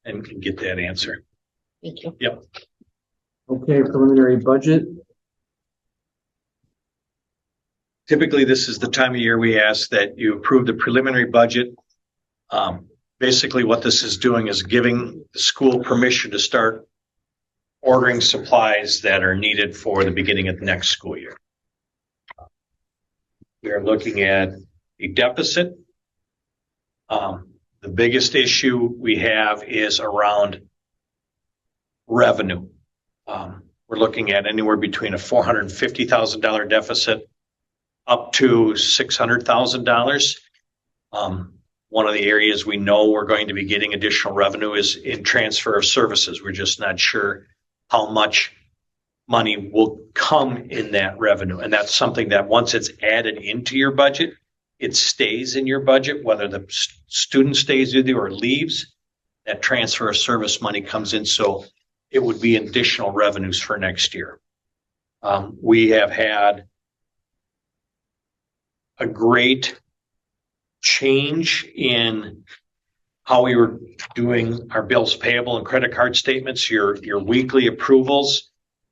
and get that answer. Thank you. Okay, preliminary budget. Typically, this is the time of year we ask that you approve the preliminary budget. Basically, what this is doing is giving the school permission to start ordering supplies that are needed for the beginning of the next school year. We are looking at a deficit The biggest issue we have is around revenue. We're looking at anywhere between a $450,000 deficit up to $600,000. One of the areas we know we're going to be getting additional revenue is in transfer of services. We're just not sure how much money will come in that revenue. And that's something that once it's added into your budget, it stays in your budget, whether the student stays with you or leaves, that transfer of service money comes in. So it would be additional revenues for next year. We have had a great change in how we were doing our bills payable and credit card statements. Your weekly approvals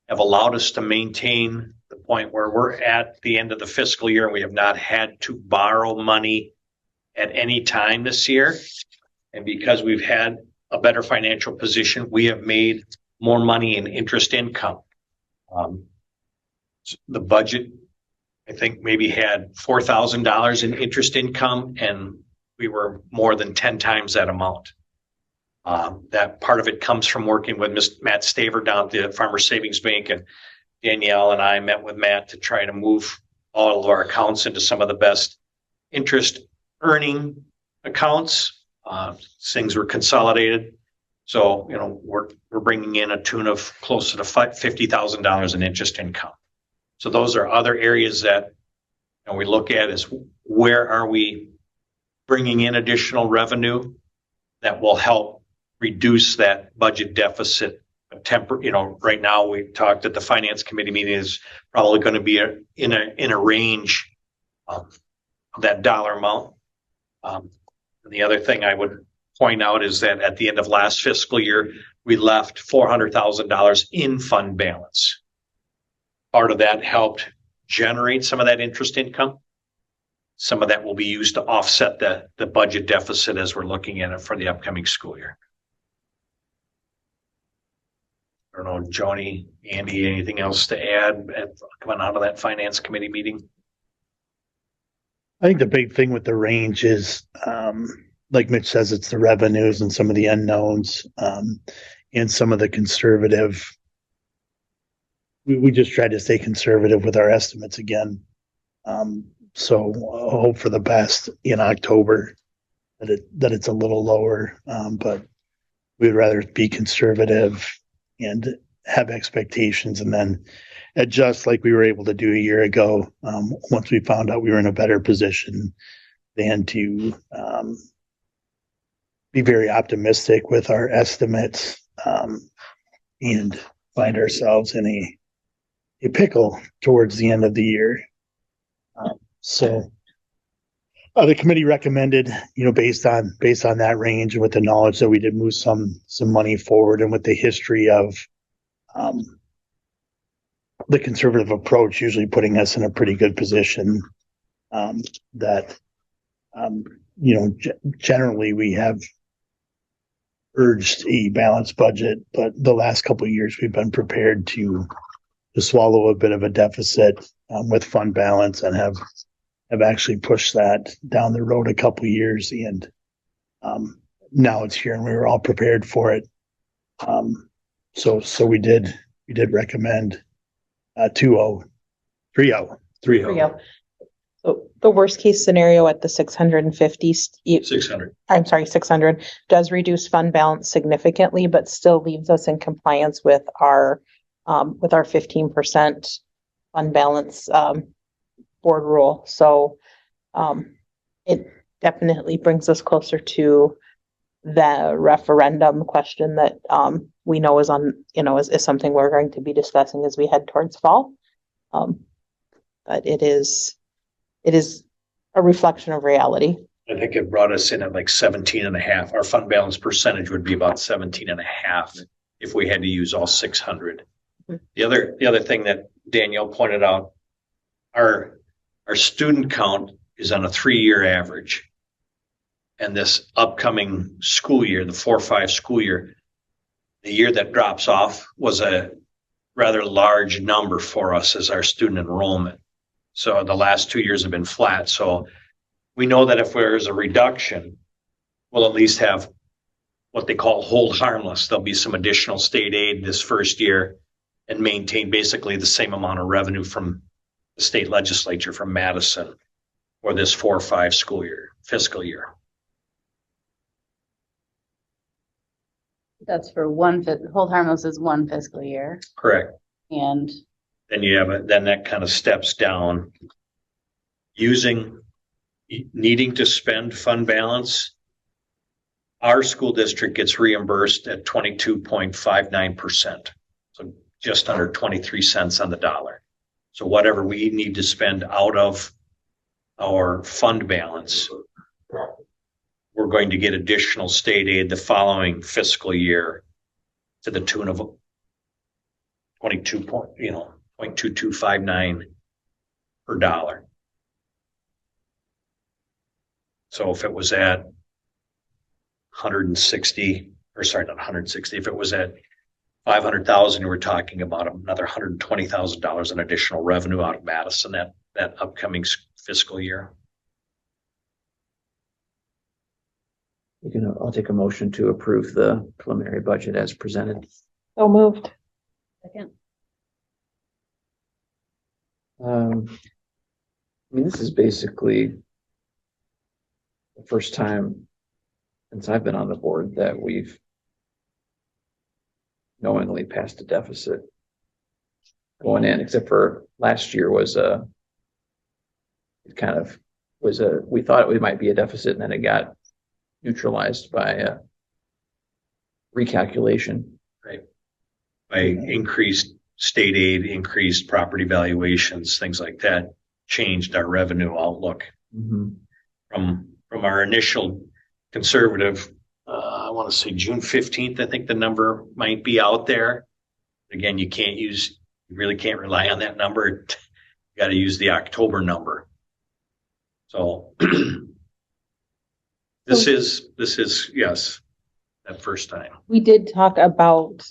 have allowed us to maintain the point where we're at the end of the fiscal year and we have not had to borrow money at any time this year. And because we've had a better financial position, we have made more money in interest income. The budget, I think, maybe had $4,000 in interest income, and we were more than 10 times that amount. That part of it comes from working with Matt Staver down at the Farmer Savings Bank, and Danielle and I met with Matt to try to move all of our accounts into some of the best interest earning accounts. Things were consolidated. So, you know, we're bringing in a tune of closer to $50,000 in interest income. So those are other areas that, you know, we look at is where are we bringing in additional revenue that will help reduce that budget deficit. You know, right now we talked at the finance committee meeting is probably going to be in a range of that dollar amount. And the other thing I would point out is that at the end of last fiscal year, we left $400,000 in fund balance. Part of that helped generate some of that interest income. Some of that will be used to offset the budget deficit as we're looking at it for the upcoming school year. I don't know, Joni, Andy, anything else to add coming out of that finance committee meeting? I think the big thing with the range is, like Mitch says, it's the revenues and some of the unknowns, and some of the conservative. We just tried to stay conservative with our estimates again. So hope for the best in October that it's a little lower, but we'd rather be conservative and have expectations and then adjust like we were able to do a year ago, once we found out we were in a better position than to be very optimistic with our estimates, and find ourselves in a pickle towards the end of the year. So the committee recommended, you know, based on that range and with the knowledge that we did move some money forward and with the history of the conservative approach usually putting us in a pretty good position, that you know, generally we have urged a balanced budget, but the last couple of years we've been prepared to swallow a bit of a deficit with fund balance and have actually pushed that down the road a couple of years, and now it's here and we were all prepared for it. So we did recommend 2-0, 3-0. 3-0. So the worst case scenario at the 650, 600. I'm sorry, 600 does reduce fund balance significantly, but still leaves us in compliance with our 15% fund balance board rule. So it definitely brings us closer to the referendum question that we know is on, you know, is something we're going to be discussing as we head towards fall. But it is a reflection of reality. I think it brought us in at like 17.5. Our fund balance percentage would be about 17.5 if we had to use all 600. The other thing that Danielle pointed out, our student count is on a 3-year average. And this upcoming school year, the 4-5 school year, the year that drops off was a rather large number for us as our student enrollment. So the last 2 years have been flat. So we know that if there's a reduction, we'll at least have what they call hold harmless. There'll be some additional state aid this first year and maintain basically the same amount of revenue from the state legislature from Madison for this 4-5 fiscal year. That's for hold harmless is one fiscal year Correct. and Then you have then that kind of steps down. Needing to spend fund balance. Our school district gets reimbursed at 22.59%. So just under 23 cents on the dollar. So whatever we need to spend out of our fund balance, we're going to get additional state aid the following fiscal year to the tune of 0.2259 per dollar. So if it was at 160, or sorry, not 160, if it was at 500,000, we're talking about another $120,000 in additional revenue out of Madison that upcoming fiscal year. I'll take a motion to approve the preliminary budget as presented. So moved. second. This is basically the first time since I've been on the board that we've knowingly passed a deficit going in, except for last year we thought it might be a deficit, and then it got neutralized by a recalculation. Right. By increased state aid, increased property valuations, things like that, changed our revenue outlook. Mm-hmm. From our initial conservative, I want to say June 15th, I think the number might be out there. Again, you really can't rely on that number. You got to use the October number. So this is, yes, that first time. We did talk about,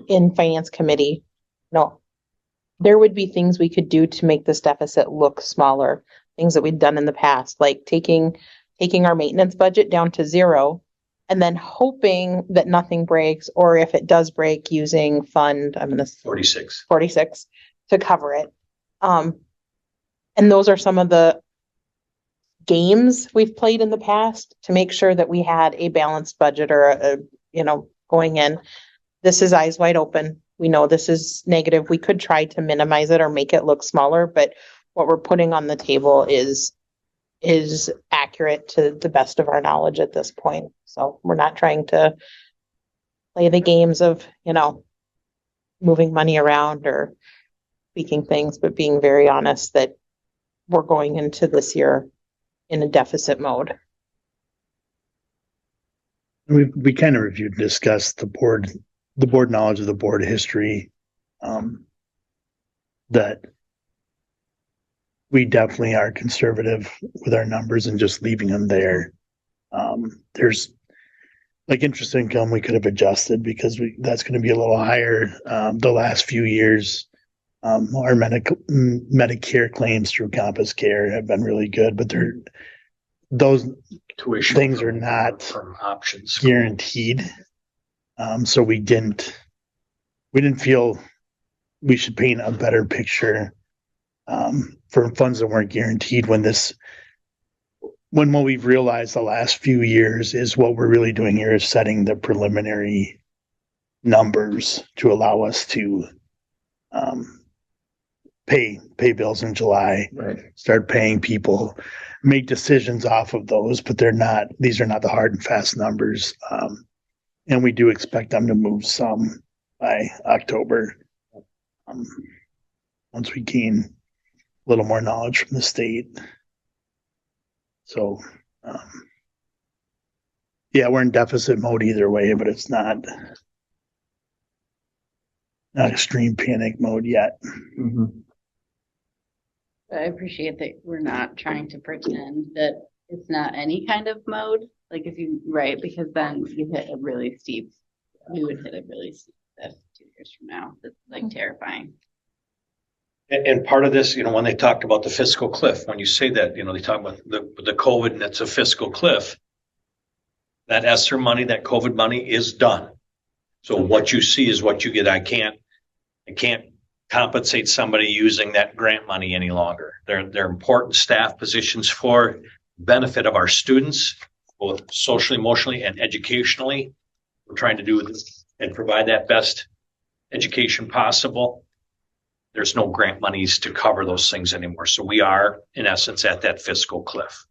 in finance committee, there would be things we could do to make this deficit look smaller, things that we've done in the past, like taking our maintenance budget down to 0 and then hoping that nothing breaks, or if it does break, using fund, 46 to cover it. And those are some of the games we've played in the past to make sure that we had a balanced budget or going in. This is eyes wide open. We know this is negative. We could try to minimize it or make it look smaller, but what we're putting on the table is accurate to the best of our knowledge at this point. So we're not trying to play the games of, moving money around or tweaking things, but being very honest that we're going into this year in a deficit mode. We kind of reviewed and discussed the board knowledge of the board history, that we definitely are conservative with our numbers and just leaving them there. There's like interest income we could have adjusted because that's going to be a little higher. The last few years, our Medicare claims through Compass Care have been really good, but those tuition things are not from options guaranteed. So we didn't feel we should paint a better picture for funds that weren't guaranteed when what we've realized the last few years is what we're really doing here is setting the preliminary numbers to allow us to pay bills in July, right? Start paying people, make decisions off of those, but these are not the hard and fast numbers. And we do expect them to move some by October. Once we gain a little more knowledge from the state. So, we're in deficit mode either way, but it's not extreme panic mode yet. Mm-hmm. I appreciate that we're not trying to pretend that it's not any kind of mode. Like because then you hit a really steep, we would hit a really steep cliff 2 years from now. That's like terrifying. And part of this, when they talked about the fiscal cliff, when you say that, they talk about the COVID and it's a fiscal cliff. That ESSER money, that COVID money is done. So what you see is what you get. I can't compensate somebody using that grant money any longer. They're important staff positions for benefit of our students, both socially, emotionally, and educationally. We're trying to do this and provide that best education possible. There's no grant monies to cover those things anymore. So we are, in essence, at that fiscal cliff.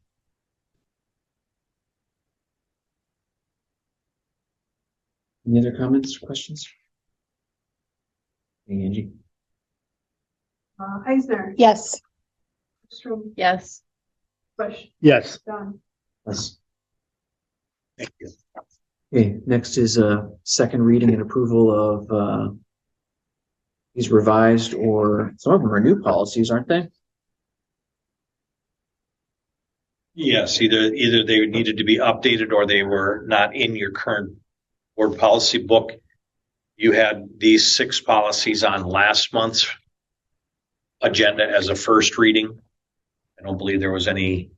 Any other comments, questions? Angie? Eisner. Yes. Bergstrom, Yes. Bush, Yes. Dunn. Yes. Thank you. Okay, next is a second reading and approval of these revised, or some of them are new policies, aren't they? Yes, either they needed to be updated or they were not in your current board policy book. You had these 6 policies on last month's agenda as a first reading. I don't believe there was any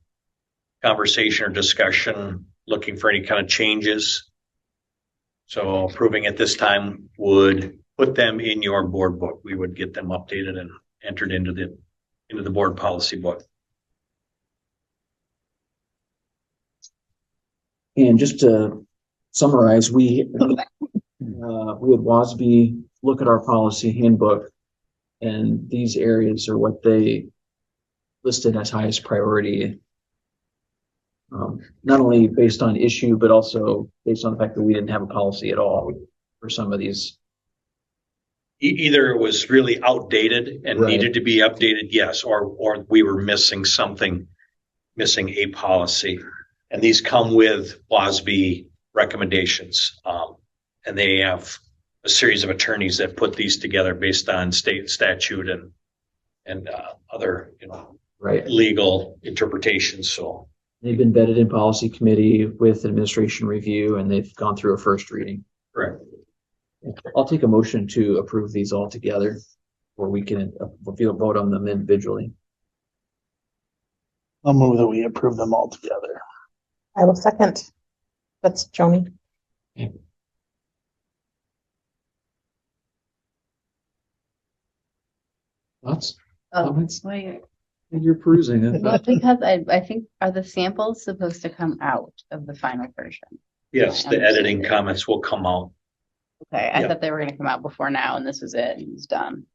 conversation or discussion looking for any kind of changes. So approving at this time would put them in your board book. We would get them updated and entered into the board policy book. And just to summarize, we had WASB look at our policy handbook, and these areas are what they listed as highest priority. Not only based on issue, but also based on the fact that we didn't have a policy at all for some of these. Either it was really outdated and Right. needed to be updated, yes, or we were missing a policy. And these come with WASB recommendations. And they have a series of attorneys that put these together based on state statute and other, Right. legal interpretations. So They've been vetted in policy committee with administration review, and they've gone through a first reading. correct. I'll take a motion to approve these all together, or we can vote on them individually. I'll move that we approve them all together. I will second. That's Joni. Thoughts? Oh, Comments? wait. You're perusing it. Well, because I think, are the samples supposed to come out of the final version? Yes, the editing comments will come out. Okay, I Yeah. thought they were gonna come out before now and this was it and it's done.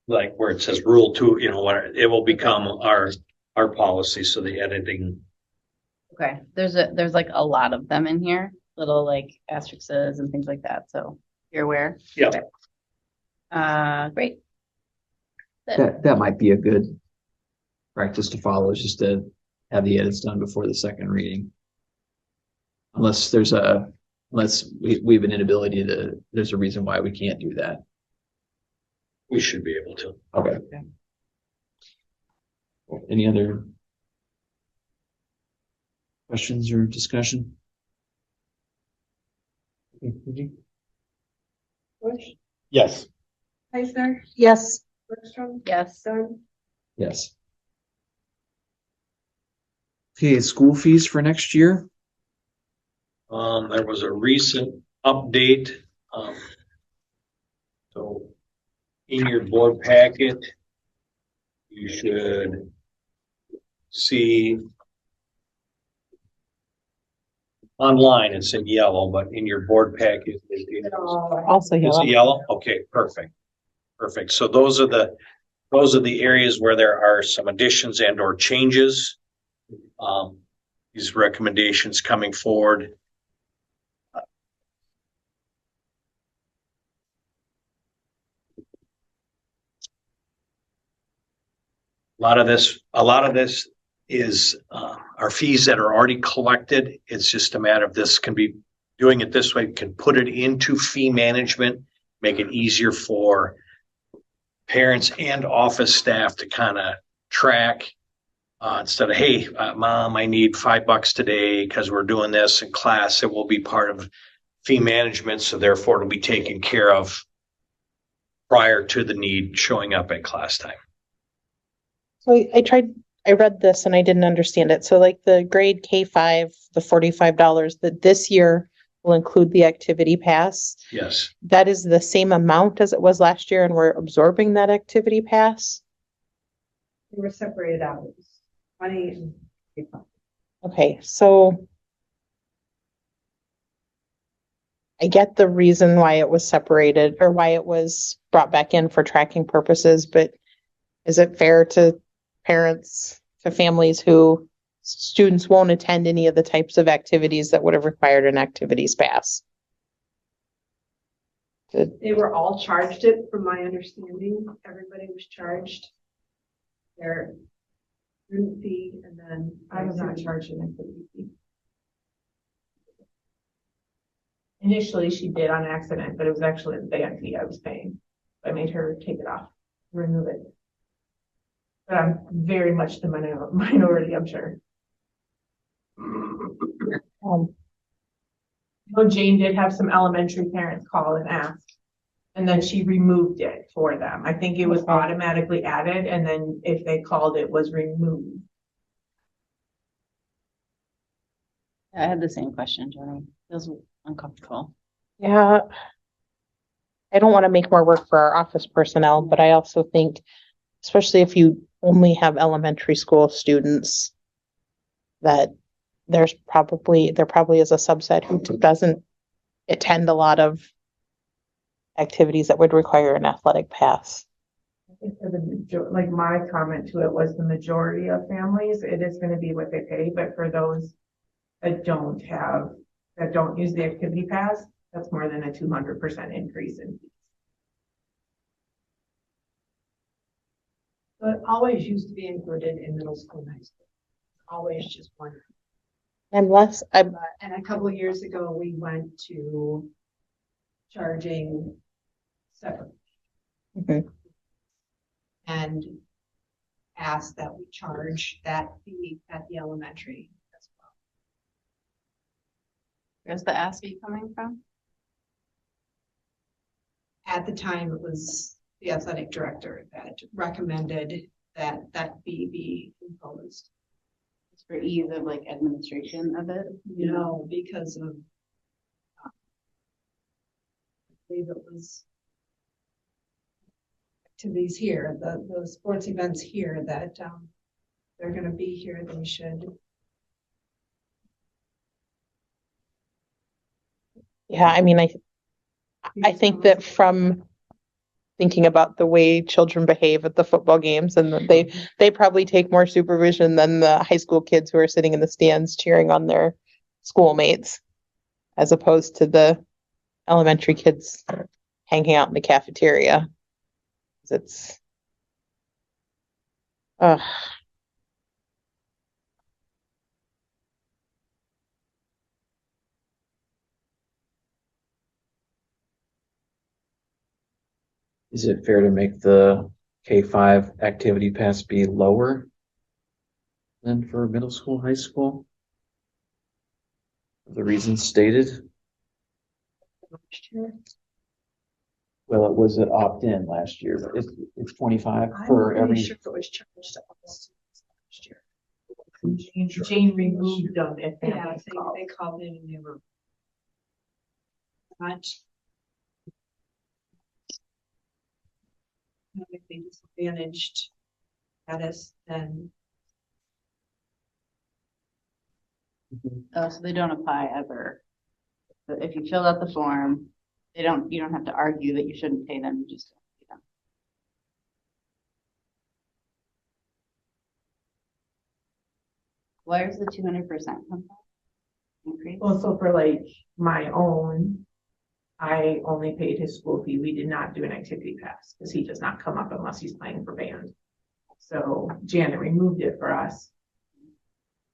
Like where it says rule 2, it will become our policy. So the editing, Okay, there's like a lot of them in here, little like asterisks and things like that, so you're aware? yeah. Okay. Great. That might be a good practice to follow, is just to have the edits done before the second reading. Unless we have an inability there's a reason why we can't do that. We should be able to. Okay. Any other questions or discussion? Bush, Yes. Eisner, Yes. Bergstrom, Yes. Dunn. Yes. Okay, school fees for next year. There was a recent update. So in your board packet, you should see online, it's in yellow, but in your board packet, Also is yellow. it yellow? Okay, perfect. Perfect. So those are the areas where there are some additions and or changes. These recommendations coming forward. A lot of this is our fees that are already collected. It's just a matter of this can be doing it this way, can put it into fee management, make it easier for parents and office staff to kind of track instead of, hey, mom, I need $5 today because we're doing this in class. It will be part of fee management. So therefore it'll be taken care of prior to the need showing up at class time. So I tried I read this and I didn't understand it. So like the grade K5, the $45, that this year will include the activity pass. Yes. That is the same amount as it was last year and we're absorbing that activity pass? They were separated out. It was 20 and Okay, so I get the reason why it was separated or why it was brought back in for tracking purposes, but is it fair to parents, to families who students won't attend any of the types of activities that would have required an activities pass? They were all charged it, from my understanding. Everybody was charged their student fee, and then I was not charged an activity fee. Initially, she did on accident, but it was actually the band fee I was paying. I made her take it off, remove it. But I'm very much the minority, I'm sure. No, Jane did have some elementary parents call and ask. And then she removed it for them. I think it was automatically added, and then if they called, it was removed. I had the same question, Joni. Feels uncomfortable. Yeah. I don't want to make more work for our office personnel, but I also think, especially if you only have elementary school students, that there probably is a subset who doesn't attend a lot of activities that would require an athletic pass. I think for like my comment to it was the majority of families, it is going to be what they pay, but for those that don't use the activity pass, that's more than a 200% increase in fees. But always used to be included in middle school and high school. Always just one. And a couple of years ago, we went to charging separate. Mhm. And asked that we charge that fee at the elementary as well. Where's the ask fee coming from? At the time, it was the athletic director that recommended that that fee be imposed. It's for ease of like administration of it? No, because of I believe it was activities here, the sports events here that they're going to be here, they should. Yeah, I mean, I think that from thinking about the way children behave at the football games, and that they probably take more supervision than the high school kids who are sitting in the stands cheering on their schoolmates, as opposed to the elementary kids hanging out in the cafeteria. It's Is it fair to make the K5 activity pass be lower than for middle school, high school? The reasons stated? Well, it was an opt-in last year, but it's 25 for every. Sure it was charged to all students last year. Jane removed them if Yeah, I families think called. they called in and they were not. If they disadvantaged status, then Oh, so they don't apply ever. But if you fill out the form, you don't have to argue that you shouldn't pay them, you just don't pay them. Where's the 200% come from? Increase? Well, so for like my own, I only paid his school fee. We did not do an activity pass because he does not come up unless he's playing for band. So Janet removed it for us.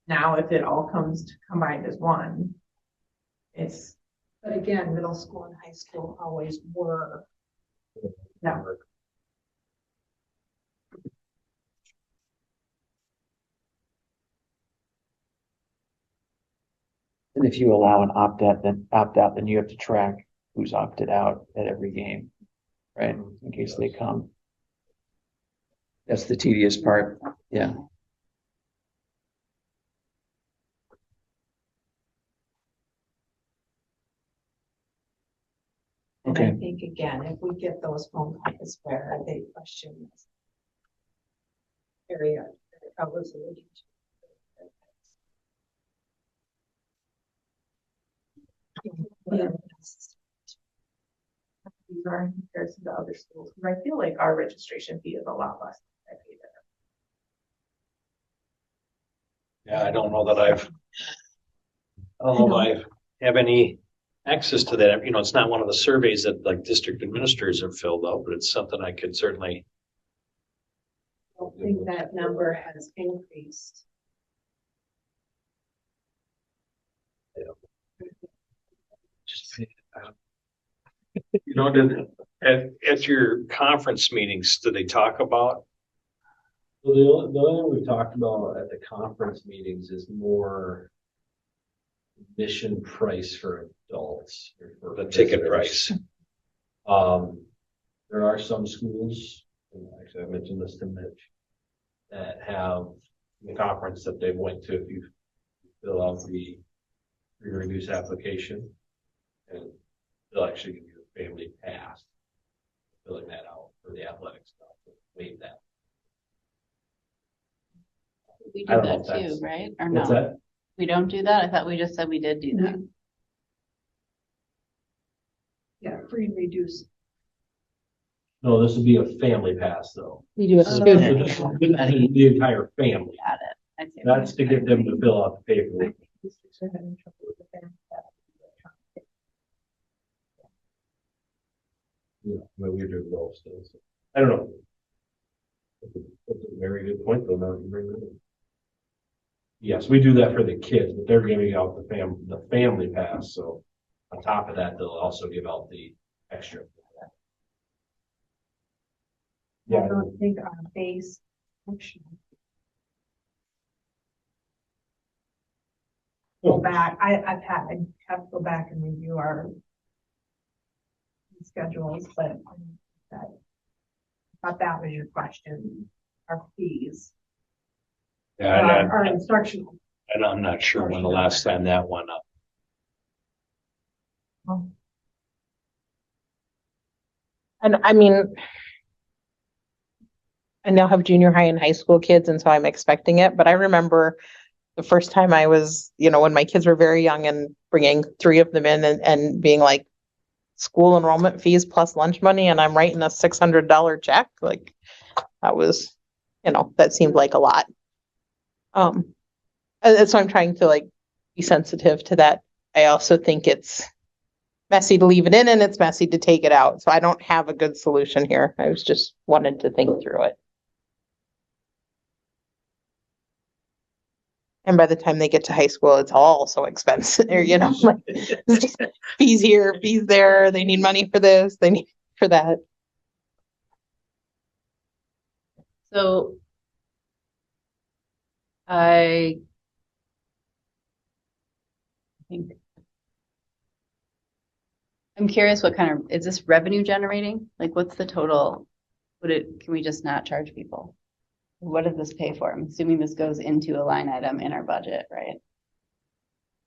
Now, if it all comes combined as one, it's. but again, middle school and high school always were. No. And if you allow an opt-out, then you have to track who's opted out at every game, right? In case they come. That's the tedious part, yeah. And I Okay. think again, if we get those phone calls where they question this area, how was it? These are in comparison to other schools, because I feel like our registration fee is a lot less than I pay there. Yeah, I don't know that I don't know if I have any access to that. You know, it's not one of the surveys that like district administrators have filled out, but it's something I could certainly. I don't think that number has increased. Just pay it out. You know, at your conference meetings, do they talk about? So the only thing we've talked about at the conference meetings is more admission price for adults. Or for The ticket visitors. price. There are some schools, and actually I mentioned this to Mitch, that have the conference that they went to, if you fill out the free reduce application, and they'll actually give you a family pass, filling that out for the athletic stuff, waive that. We I do don't know that if that's- too, right? Or What's no? that? We don't do that? I thought we just said we did do that. Yeah, free and reduced. No, this would be a family pass though. We do a student. The entire family. Got it. I see. That's to get them to fill out the paperwork. Yeah, but we do both still. So. I don't know. That's a very good point though, now you bring it up. Yes, we do that for the kids, but they're giving out the family pass, so on top of that, they'll also give out the extra. I don't think our base function. Go back, I have to go back and review our schedules, but I thought that was your question, our fees. Yeah, Our instructional. and I'm not sure when the last time that went up. And I mean, I now have junior high and high school kids, and so I'm expecting it, but I remember the first time I was, when my kids were very young and bringing 3 of them in and being like, school enrollment fees plus lunch money, and I'm writing a $600 check. Like, that was, that seemed like a lot. And so I'm trying to be sensitive to that. I also think it's messy to leave it in and it's messy to take it out. So I don't have a good solution here. I was just wanted to think through it. And by the time they get to high school, it's all so expensive, it's just fees here, fees there. They need money for this, they need for that. So I think I'm curious what kind of, is this revenue generating? Like what's the total? Can we just not charge people? What does this pay for? I'm assuming this goes into a line item in our budget, right?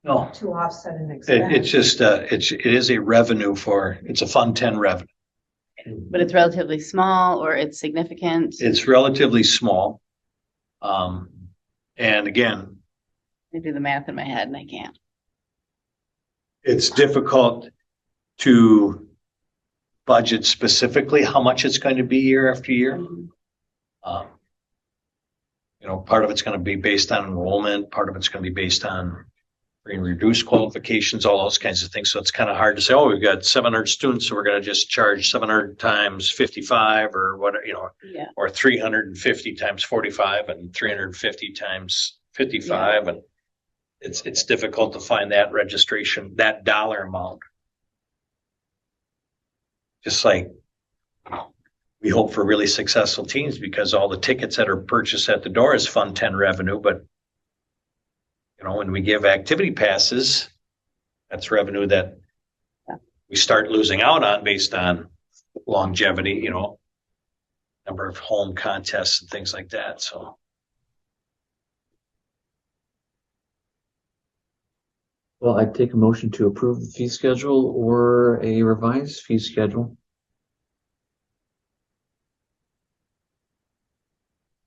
No, To offset an expense. it's just, it is a revenue it's a Fund 10 revenue. But it's relatively small or it's significant? It's relatively small. And again, I do the math in my head and I can't. it's difficult to budget specifically how much it's going to be year after year. Part of it's going to be based on enrollment, part of it's going to be based on free and reduced qualifications, all those kinds of things. So it's kind of hard to say, oh, we've got 700 students, so we're going to just charge 700 times 55 or what, Yeah. or 350 times 45 and 350 times 55. And it's difficult to find that registration, that dollar amount. Just like we hope for really successful teams because all the tickets that are purchased at the door is Fund 10 revenue. But, when we give activity passes, that's revenue that we start losing out on based on longevity, number of home contests and things like that. So. Well, I'd take a motion to approve the fee schedule or a revised fee schedule.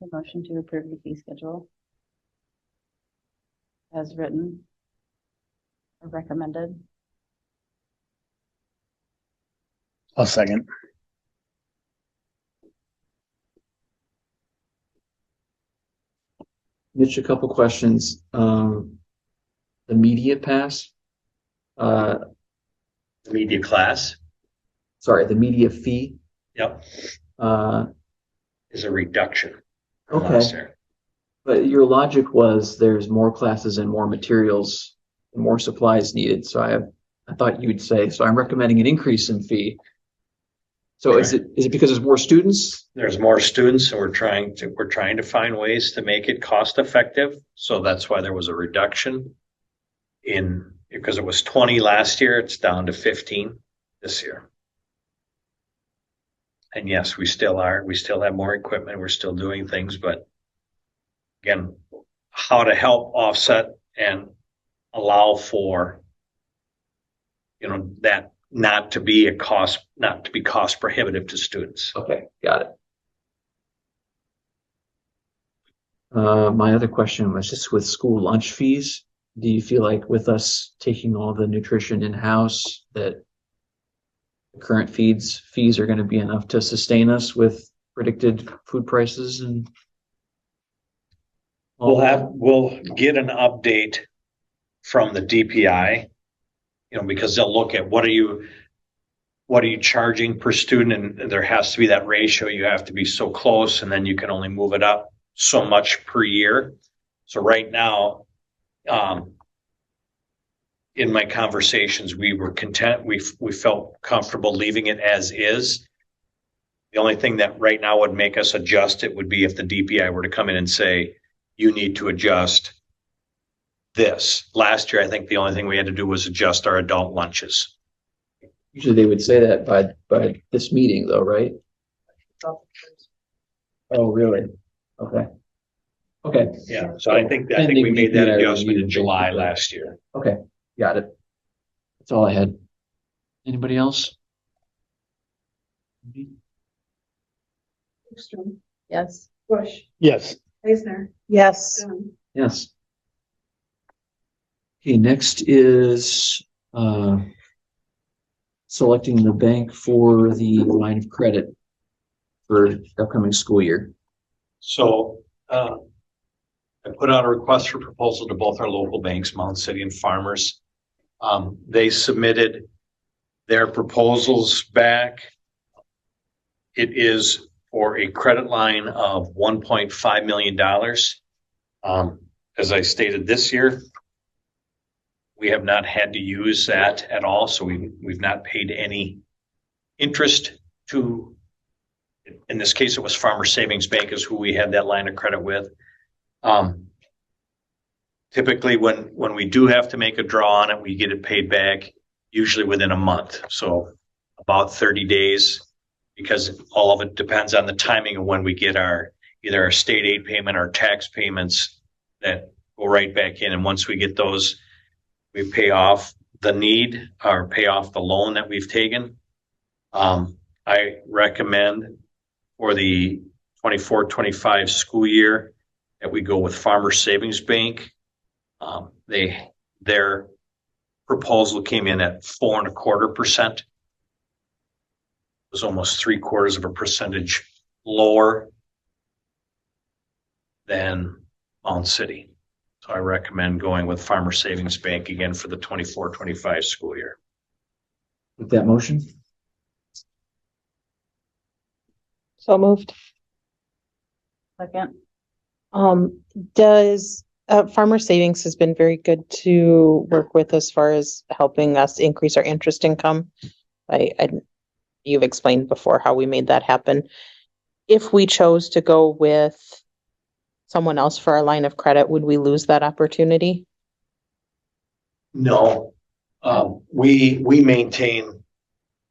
A motion to approve the fee schedule as written or recommended. I'll second. Mitch, a couple questions. The media pass, Media class, sorry, the media fee, yep, uh, is a reduction. from Okay. last year. but your logic was there's more classes and more materials, and more supplies needed. So I thought you'd say, so I'm recommending an increase in fee. So is it because there's more students? There's more students and we're trying to find ways to make it cost effective. So that's why there was a reduction because it was 20 last year, it's down to 15 this year. And yes, we still have more equipment, we're still doing things, but again, how to help offset and allow for, that not to be cost prohibitive to students. Okay, got it. My other question was just with school lunch fees. Do you feel like with us taking all the nutrition in-house that the current fees are going to be enough to sustain us with predicted food prices and? We'll get an update from the DPI, because they'll look at what are you charging per student, and there has to be that ratio. You have to be so close, and then you can only move it up so much per year. So right now, in my conversations, we were content. We felt comfortable leaving it as is. The only thing that right now would make us adjust it would be if the DPI were to come in and say, you need to adjust this. Last year, I think the only thing we had to do was adjust our adult lunches. Usually they would say that by this meeting though, right? Oh, really? Okay. Okay. Yeah, so I think we made that adjustment in July last year. Okay, got it. That's all I had. Anybody else? Ekstrom, Yes. Bush, Yes. Eisner, Yes. Stone. Yes. Okay, next is selecting the bank for the line of credit for the upcoming school year. So I put out a request for proposal to both our local banks, Mountain City and Farmers. They submitted their proposals back. It is for a credit line of $1.5 million. As I stated this year, we have not had to use that at all, so we've not paid any interest to, in this case, it was Farmer Savings Bank is who we had that line of credit with. Typically, when we do have to make a draw on it, we get it paid back usually within a month, so about 30 days, because all of it depends on the timing of when we get either our state aid payment or tax payments that go right back in. And once we get those, we pay off the need or pay off the loan that we've taken. I recommend for the 24-25 school year that we go with Farmer Savings Bank. Their proposal came in at 4.25%. It was almost 0.75% lower than Mountain City. So I recommend going with Farmer Savings Bank again for the 24-25 school year. With that motion? So moved. Second. Does Farmer Savings has been very good to work with as far as helping us increase our interest income. You've explained before how we made that happen. If we chose to go with someone else for our line of credit, would we lose that opportunity? No, we maintain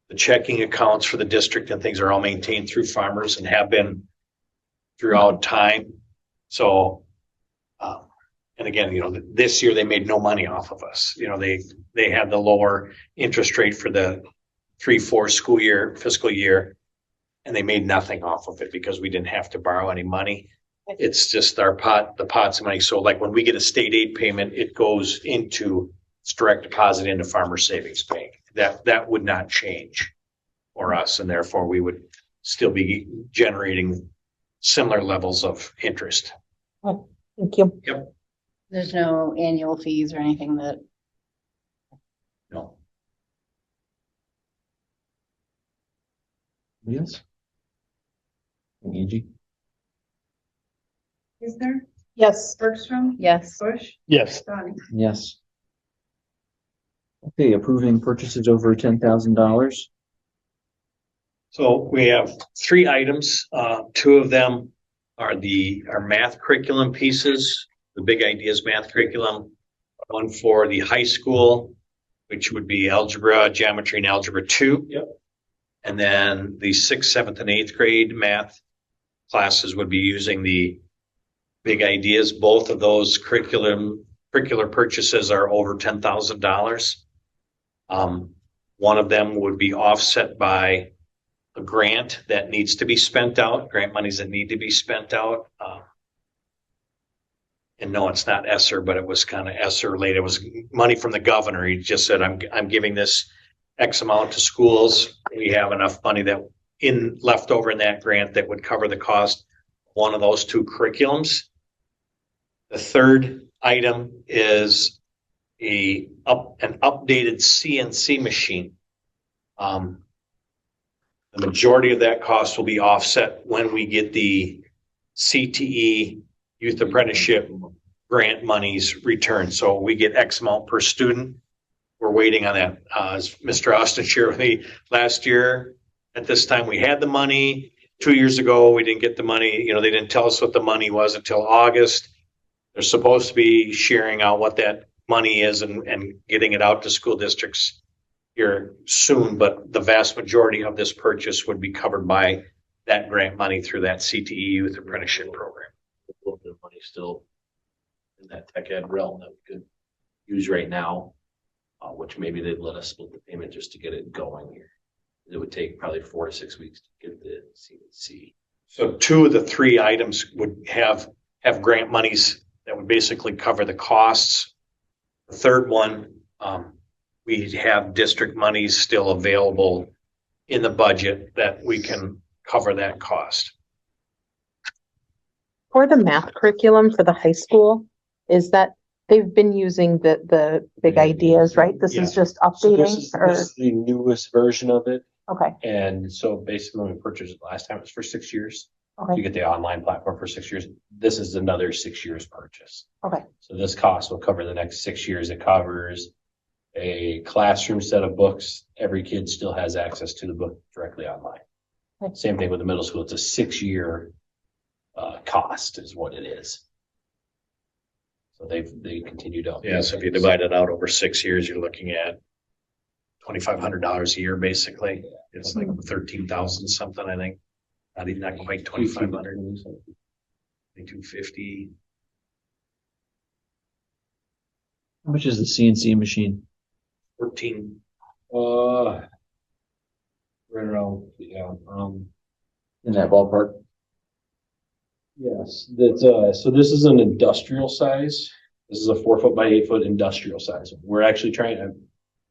the checking accounts for the district and things are all maintained through Farmers and have been throughout time. So, And again, this year they made no money off of us. They had the lower interest rate for the 3-4 fiscal year. And they made nothing off of it because we didn't have to borrow any money. It's just the pots of money. So like when we get a state aid payment, it goes into, it's direct deposit into Farmer Savings Bank. That would not change for us. And therefore we would still be generating similar levels of interest. Oh, thank you. Yep. There's no annual fees or anything that. No. Yes. Angie? Is there? Yes. Bergstrom? Yes. Bush? Yes. Donnie? Yes. Okay, approving purchases over $10,000. So we have 3 items. 2 of them are our math curriculum pieces, the Big Ideas math curriculum. One for the high school, which would be algebra, geometry, and algebra 2. Yep. And then the 6th, 7th, and 8th grade math classes would be using the Big Ideas. Both of those curricular purchases are over $10,000. One of them would be offset by a grant that needs to be spent out, grant monies that need to be spent out. And no, it's not ESSER, but it was kind of ESSER related. It was money from the governor. He just said, I'm giving this X amount to schools. We have enough money left over in that grant that would cover the cost of one of those 2 curriculums. The third item is an updated CNC machine. The majority of that cost will be offset when we get the CTE Youth Apprenticeship grant monies returned. So we get X amount per student. We're waiting on that. As Mr. Austin shared with me last year, at this time we had the money. 2 years ago, we didn't get the money. They didn't tell us what the money was until August. They're supposed to be sharing out what that money is and getting it out to school districts here soon. But the vast majority of this purchase would be covered by that grant money through that CTE Youth Apprenticeship Program. A little bit of money still in that tech ed realm that we could use right now, which maybe they'd let us split the payment just to get it going here. It would take probably 4 to 6 weeks to get the CNC. So 2 of the 3 items would have grant monies that would basically cover the costs. The third one, we have district monies still available in the budget that we can cover that cost. For the math curriculum for the high school, is that they've been using the Big Ideas, right? This is just So updating this or, is the newest version of it. okay, And so basically when we purchased it last time, it was for 6 years. You okay, get the online platform for 6 years. This is another 6 years purchase. okay, So this cost will cover the next 6 years. It covers a classroom set of books. Every kid still has access to the book directly online. Okay. Same thing with the middle school. It's a 6-year cost is what it is. So they continue to. Yeah, so if you divide it out over 6 years, you're looking at $2,500 a year, basically. It's like 13,000 something, I think. Not quite 2,500. 250. How much is the CNC machine? 14. Right around, yeah. In that ballpark? Yes, that's so this is an industrial size. This is a 4 foot by 8 foot industrial size. We're actually trying to,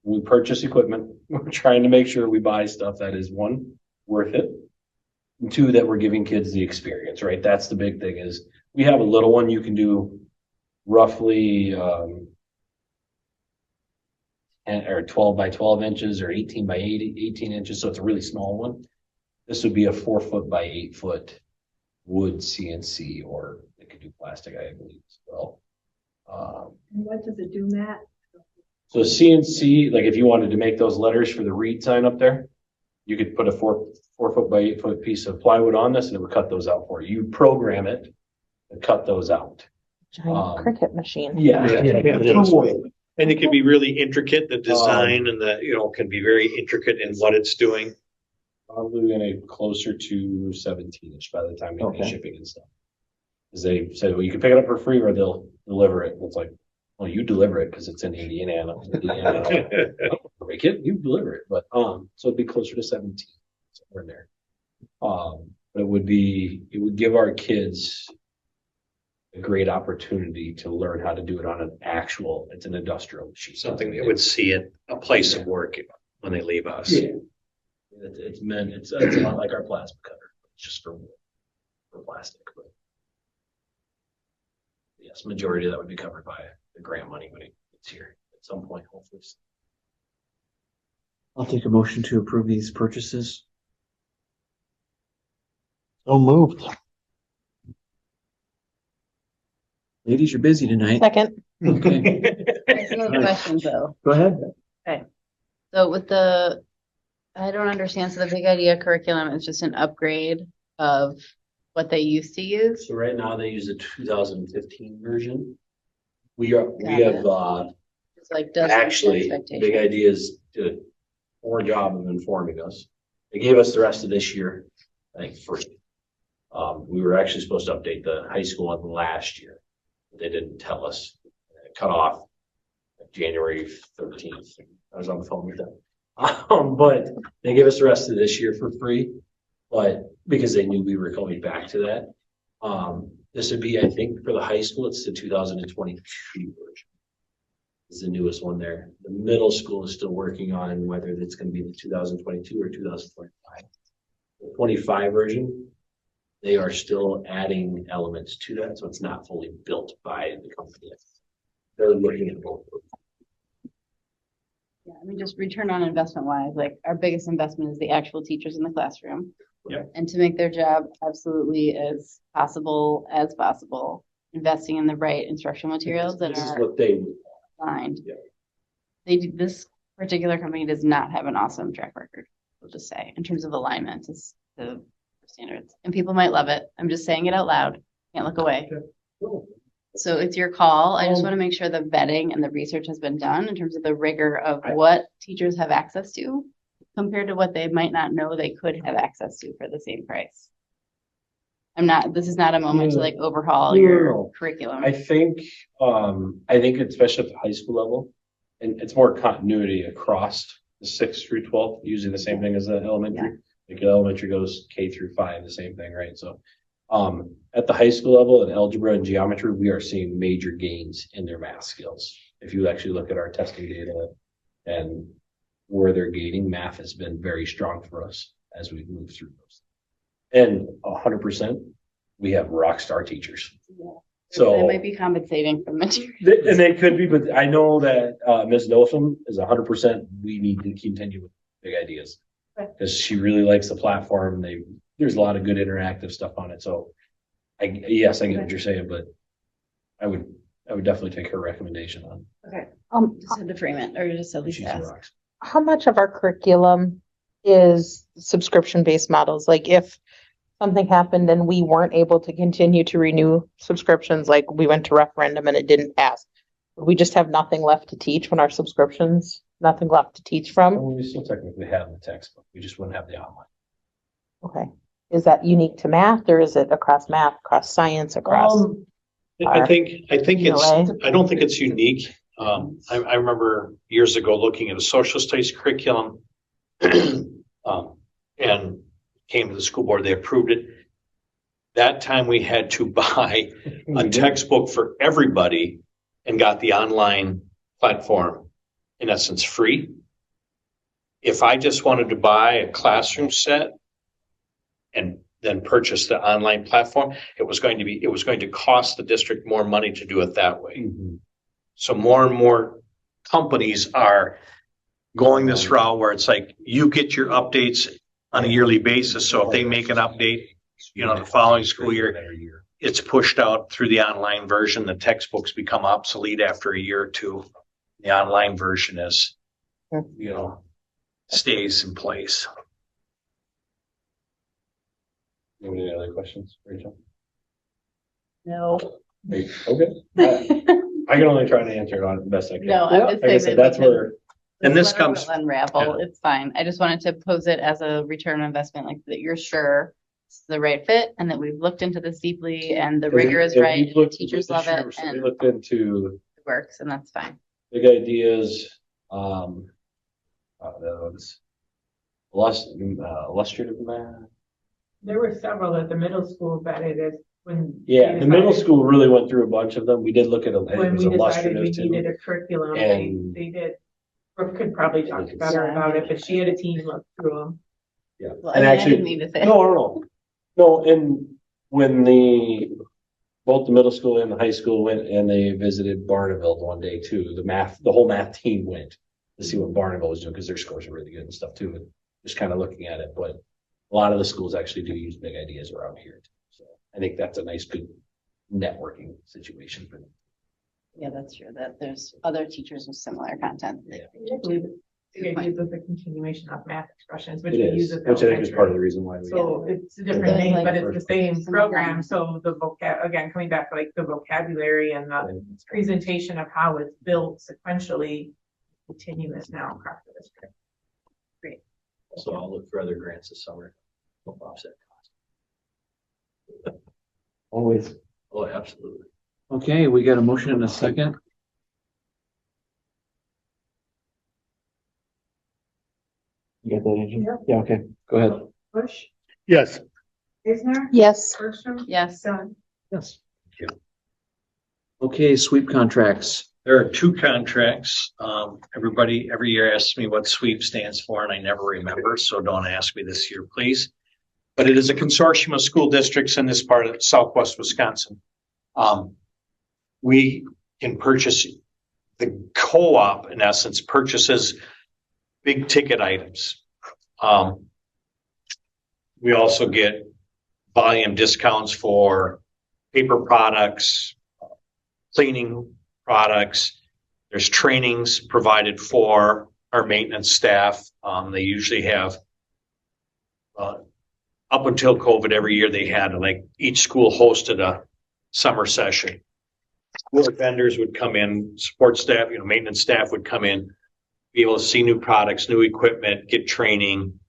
when we purchase equipment, we're trying to make sure we buy stuff that is 1, worth it. And 2, that we're giving kids the experience, right? That's the big thing is we have a little one you can do roughly, or 12 by 12 inches or 18 by 18 inches. So it's a really small one. This would be a 4 foot by 8 foot wood CNC, or it could do plastic, I believe as well. And what does it do, Matt? So CNC, like if you wanted to make those letters for the read sign up there, you could put a 4 foot by 8 foot piece of plywood on this and it would cut those out for you. You program it and cut those out. giant cricket machine. Yeah. And it can be really intricate, the design and can be very intricate in what it's doing. Probably gonna closer to 17-ish by the time we finish Okay. shipping and stuff. Cause they said, well, you can pick it up for free or they'll deliver it. And it's like, well, you deliver it because it's in Indiana. Indiana. I don't break it, you deliver it. But so it'd be closer to 17, somewhere in there. But it would give our kids a great opportunity to learn how to do it on it's an industrial machine. Something they would see at a place of work when they leave us. Yeah. It's a lot like our plasma cutter, it's just for plastic. But yes, majority of that would be covered by the grant money when it's here at some point, hopefully. I'll take a motion to approve these purchases. So moved. Ladies, you're busy tonight. Second. Okay, I still have questions though. go ahead. So I don't understand. So the Big Idea curriculum is just an upgrade of what they used to use. So right now they use the 2015 version. We Got have It's like does actually expectation. Big Ideas did a poor job of informing us. They gave us the rest of this year, I think, free. We were actually supposed to update the high school one last year. But they didn't tell us. It cut off January 13th. I was on the phone with them. But they gave us the rest of this year for free. But because they knew we were coming back to that. This would be, I think, for the high school, it's the 2022 version. Is the newest one there. The middle school is still working on whether it's going to be the 2022 or 2025. The 25 version, they are still adding elements to that, so it's not fully built by the company. They're looking at both. Yeah, I mean, just return on investment wise, like our biggest investment is the actual teachers in the classroom. Yeah. And to make their job absolutely as possible, investing in the right instructional materials that This is are what they would. designed. Yeah. This particular company does not have an awesome track record, we'll just say, in terms of alignment to the standards. And people might love it. I'm just saying it out loud. Can't look away. So it's your call. I just want to make sure the vetting and the research has been done in terms of the rigor of what teachers have access to compared to what they might not know they could have access to for the same price. This is not a moment to like overhaul your curriculum. I think especially at the high school level, and it's more continuity across the 6th through 12th, using the same thing as the elementary. Like elementary goes K through 5, the same thing, right? So at the high school level in algebra and geometry, we are seeing major gains in their math skills. If you actually look at our testing data and where they're gaining, math has been very strong for us as we move through those. And 100%, we have rock star teachers. Yeah. So they might be compensating for materials. And they could be, but I know that Ms. Notham is 100%. We need to continue with Big Ideas because she really likes the platform. There's a lot of good interactive stuff on it. So I get what you're saying, but I would definitely take her recommendation on. Okay. Just had to frame it or just at least She's ask. a rock star. How much of our curriculum is subscription-based models? Like if something happened and we weren't able to continue to renew subscriptions, like we went to referendum and it didn't pass, would we just have nothing left to teach when our subscriptions, nothing left to teach from? Well, we still technically have the textbook. We just wouldn't have the online. Okay. Is that unique to math or is it across math, across science, across? I think it's, ELA? I don't think it's unique. I remember years ago looking at a social studies curriculum and came to the school board, they approved it. That time we had to buy a textbook for everybody and got the online platform in essence free. If I just wanted to buy a classroom set and then purchase the online platform, it was going to cost the district more money to do it that way. Mm-hmm. So more and more companies are going this route where it's like you get your updates on a yearly basis. So if they make an update, the following school year, it's pushed out through the online version. The textbooks become obsolete after a year or two. The online version is, stays in place. Any other questions, Rachel? No. Okay. I can only try to answer it on the best I can. No, I'm just Like I saying said, that that's where. And this letter comes, will unravel. It's fine. I just wanted to pose it as a return on investment, like that you're sure it's the right fit and that we've looked into this deeply and the And we- rigor is and right, we've looked- teachers this love year, it so we and looked into it works and that's fine. big ideas, those illustrative math. There were several at the middle school that it is when. Yeah, we the middle decided- school really went through a bunch of them. We did look at it. It When was we decided illustrative we too. needed a curriculum, And- they did. Brooke could probably talk better about it, but she had a team look through them. Yeah. Well, And I actually, didn't mean to say. no. And when both the middle school and the high school went and they visited Barneville one day too, the whole math team went to see what Barneville was doing because their scores are really good and stuff too. And just kind of looking at it, but a lot of the schools actually do use big ideas around here. So I think that's a nice, good networking situation for them. Yeah, that's true, that there's other teachers with similar content. Yeah. I believe it uses the continuation of math expressions, which It we is, use at which I think is part of the elementary. reason why we. So it's a different Yeah. name, Like- but it's the same program, so the again, coming back to like the vocabulary and the presentation of how it's built sequentially, continuous now across the district. So I'll look for other grants this summer. Help offset costs. Always. Oh, absolutely. Okay, we got a motion and a second. You got that, Angie? Yeah, okay, go ahead. Bush, Yes. Isner, Yes. Bergstrom, Yes. Dunn. Yes. Okay, sweep contracts. There are two contracts. Everybody every year asks me what SWEEP stands for and I never remember, so don't ask me this year, please. But it is a consortium of school districts in this part of Southwest Wisconsin. We can purchase, the co-op in essence purchases big ticket items. We also get volume discounts for paper products, cleaning products. There's trainings provided for our maintenance staff. They usually have, up until COVID, every year they had, like, each school hosted a summer session. Where vendors would come in, support staff, maintenance staff would come in, be able to see new products, new equipment, get training.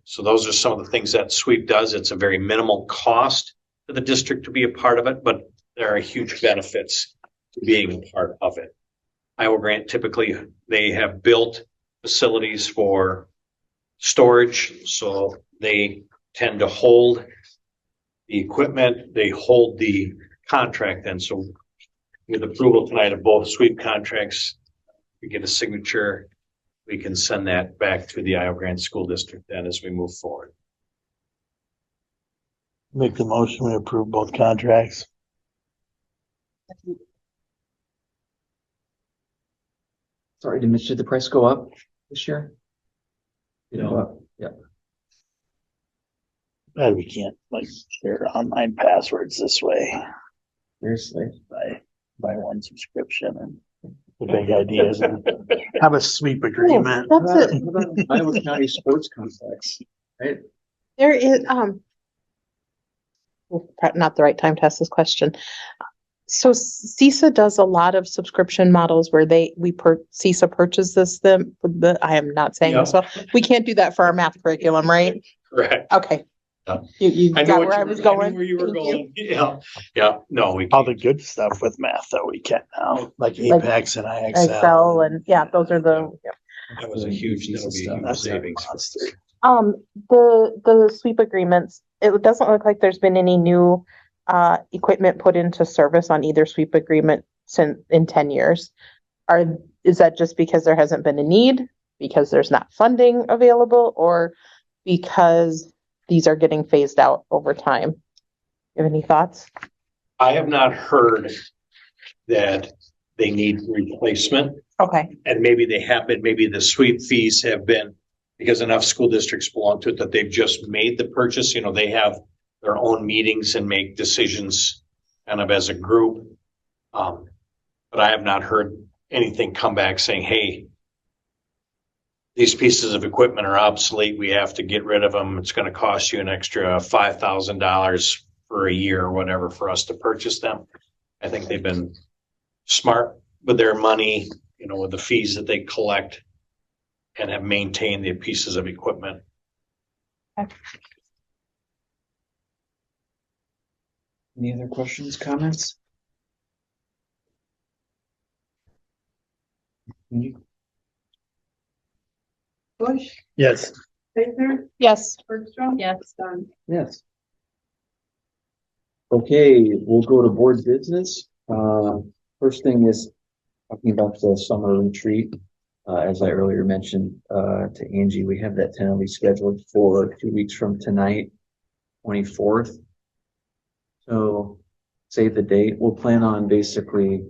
So those are some of the things that SWEEP does. It's a very minimal cost for the district to be a part of it, but there are huge benefits to being a part of it. Iowa Grant, typically, they have built facilities for storage, so they tend to hold the equipment, they hold the contract then. So with approval tonight of both SWEEP contracts, we get a signature, we can send that back to the Iowa Grant School District then as we move forward. Make the motion, we approve both contracts. Sorry, did the price go up this year? Yeah. Glad we can't like share online passwords this way. Seriously. Buy one subscription and the big idea is have a sweep agreement. That's it. Iowa County Sports Complex, right? There is, not the right time to ask this question. So CISA does a lot of subscription models where CISA purchases them. I am not saying this well. We can't do that for our math curriculum, right? Correct. Okay. Yeah. You I knew got what where I you was were- I knew going. where you were Thank you. going. Yeah, no, we All can't. the good stuff with math that we can now, like Like Apex and IXL. Excel and those are the, yeah. That was a huge, that'll be a huge That's a savings. monster. The sweep agreements, it doesn't look like there's been any new equipment put into service on either sweep agreement in 10 years. Is that just because there hasn't been a need, because there's not funding available, or because these are getting phased out over time? You have any thoughts? I have not heard that they need replacement, Okay. and maybe they have been, maybe the sweep fees have been, because enough school districts belong to it, that they've just made the purchase. They have their own meetings and make decisions kind of as a group. But I have not heard anything come back saying, hey, these pieces of equipment are obsolete. We have to get rid of them. It's going to cost you an extra $5,000 for a year or whatever for us to purchase them. I think they've been smart with their money, with the fees that they collect, and have maintained the pieces of equipment. Any other questions, comments? Bush, Yes. Bittner, Yes. Bergstrom. Yes. Dunn. Yes. Okay, we'll go to board business. First thing is talking about the summer retreat. As I earlier mentioned, to Angie, we have that tentatively scheduled for 2 weeks from tonight, 24th. So save the date. We'll plan on basically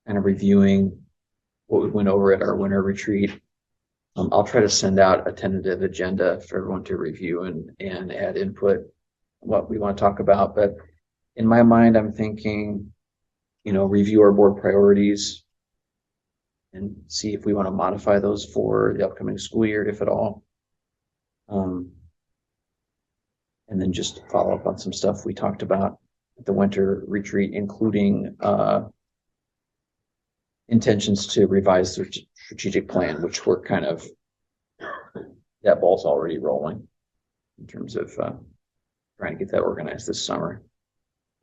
kind of reviewing what we went over at our winter retreat. I'll try to send out a tentative agenda for everyone to review and add input what we want to talk about. But in my mind, I'm thinking, review our board priorities and see if we want to modify those for the upcoming school year, if at all. And then just follow up on some stuff we talked about at the winter retreat, including intentions to revise the strategic plan, which we're kind of, that ball's already rolling in terms of trying to get that organized this summer.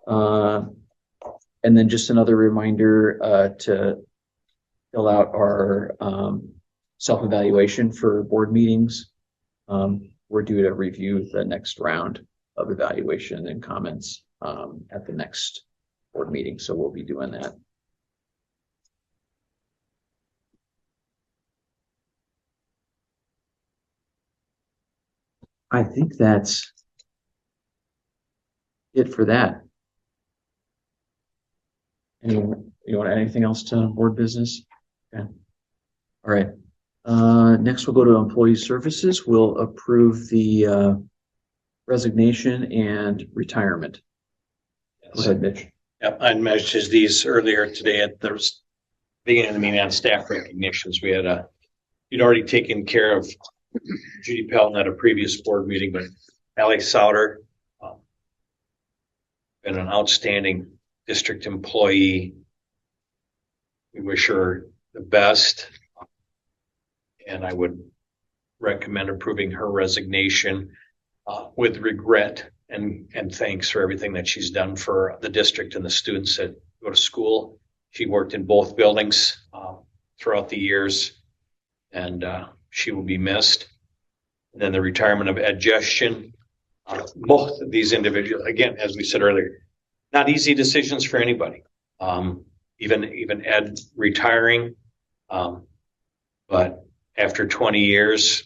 And then just another reminder to fill out our self-evaluation for board meetings. We're due to review the next round of evaluation and comments at the next board meeting, so we'll be doing that. I think that's it for that. Anyone, you want anything else to board business? Okay. All right. Next we'll go to employee services. We'll approve the resignation and retirement. Go ahead, Mitch. Yep, I mentioned these earlier today at the beginning of the meeting on staff recognitions. You'd already taken care of Judy Pelton at a previous board meeting, but Allie Souter, been an outstanding district employee. We wish her the best. And I would recommend approving her resignation with regret and thanks for everything that she's done for the district and the students that go to school. She worked in both buildings throughout the years, and she will be missed. And then the retirement of Ed Justin. Both of these individuals, again, as we said earlier, not easy decisions for anybody. Even Ed retiring, but after 20 years,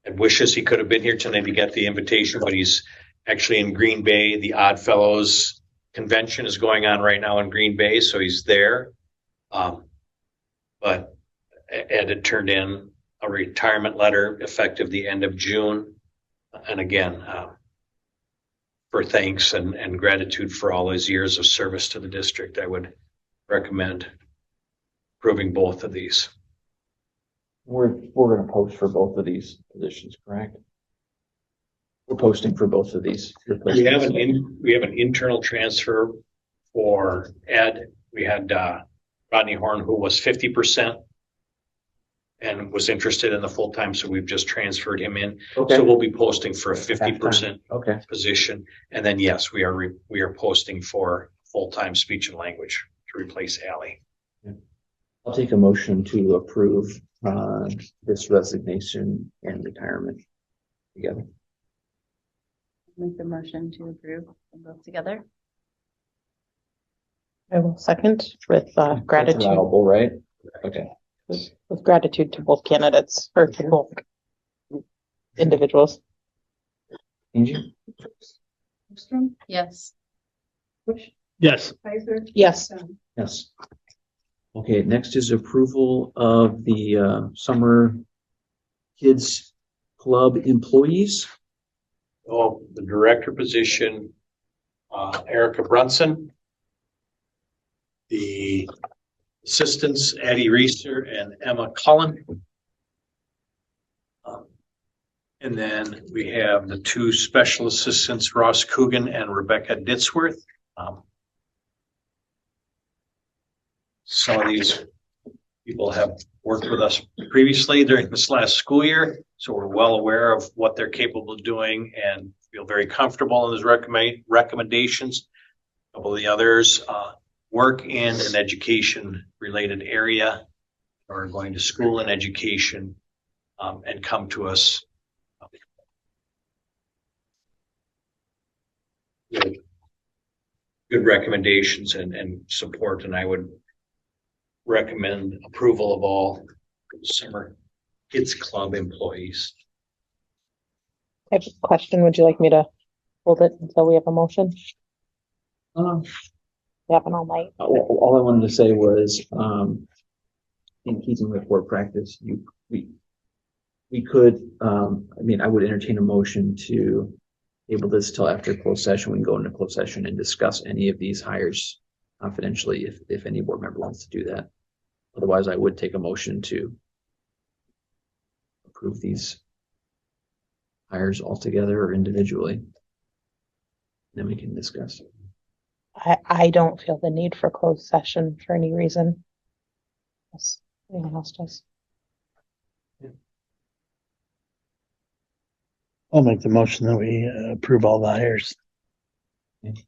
Ed wishes he could have been here tonight to get the invitation, but he's actually in Green Bay. The Odd Fellows convention is going on right now in Green Bay, so he's there. But Ed had turned in a retirement letter effective the end of June. And again, for thanks and gratitude for all his years of service to the district, I would recommend approving both of these. We're going to post for both of these positions, correct? We're posting for both of these. We have an internal transfer for Ed. We had Rodney Horn, who was 50% and was interested in the full-time, so we've just transferred him in. Okay. So we'll be posting for a 50% Okay. position. And then, yes, we are posting for full-time speech and language to replace Allie. I'll take a motion to approve this resignation and retirement together. Make the motion to approve them both together. I will second with That's gratitude, allowable, right? Okay. with gratitude to both candidates or to both individuals. Angie? Bergstrom, Yes. Bush, Yes. Kaiser. Yes. Dunn. Yes. Okay, next is approval of the summer kids club employees. Oh, the director position, Erica Brunson. The assistants, Addie Reeser and Emma Cullen. And then we have the two special assistants, Ross Coogan and Rebecca Ditzworth. Some of these people have worked with us previously during this last school year, so we're well aware of what they're capable of doing and feel very comfortable in his recommendations. A couple of the others, work in an education related area or going to school and education, and come to us with good recommendations and support. And I would recommend approval of all Summer Kids Club employees. I have a question. Would you like me to hold it until we have a motion? We have an all night. All I wanted to say was, in keeping with board practice, we could, I mean, I would entertain a motion to table this till after closed session. We can go into closed session and discuss any of these hires confidentially if any board member wants to do that. Otherwise, I would take a motion to approve these hires altogether or individually. Then we can discuss. I don't feel the need for closed session for any reason. Yes, anyone else does. I'll make the motion that we approve all the hires. Okay.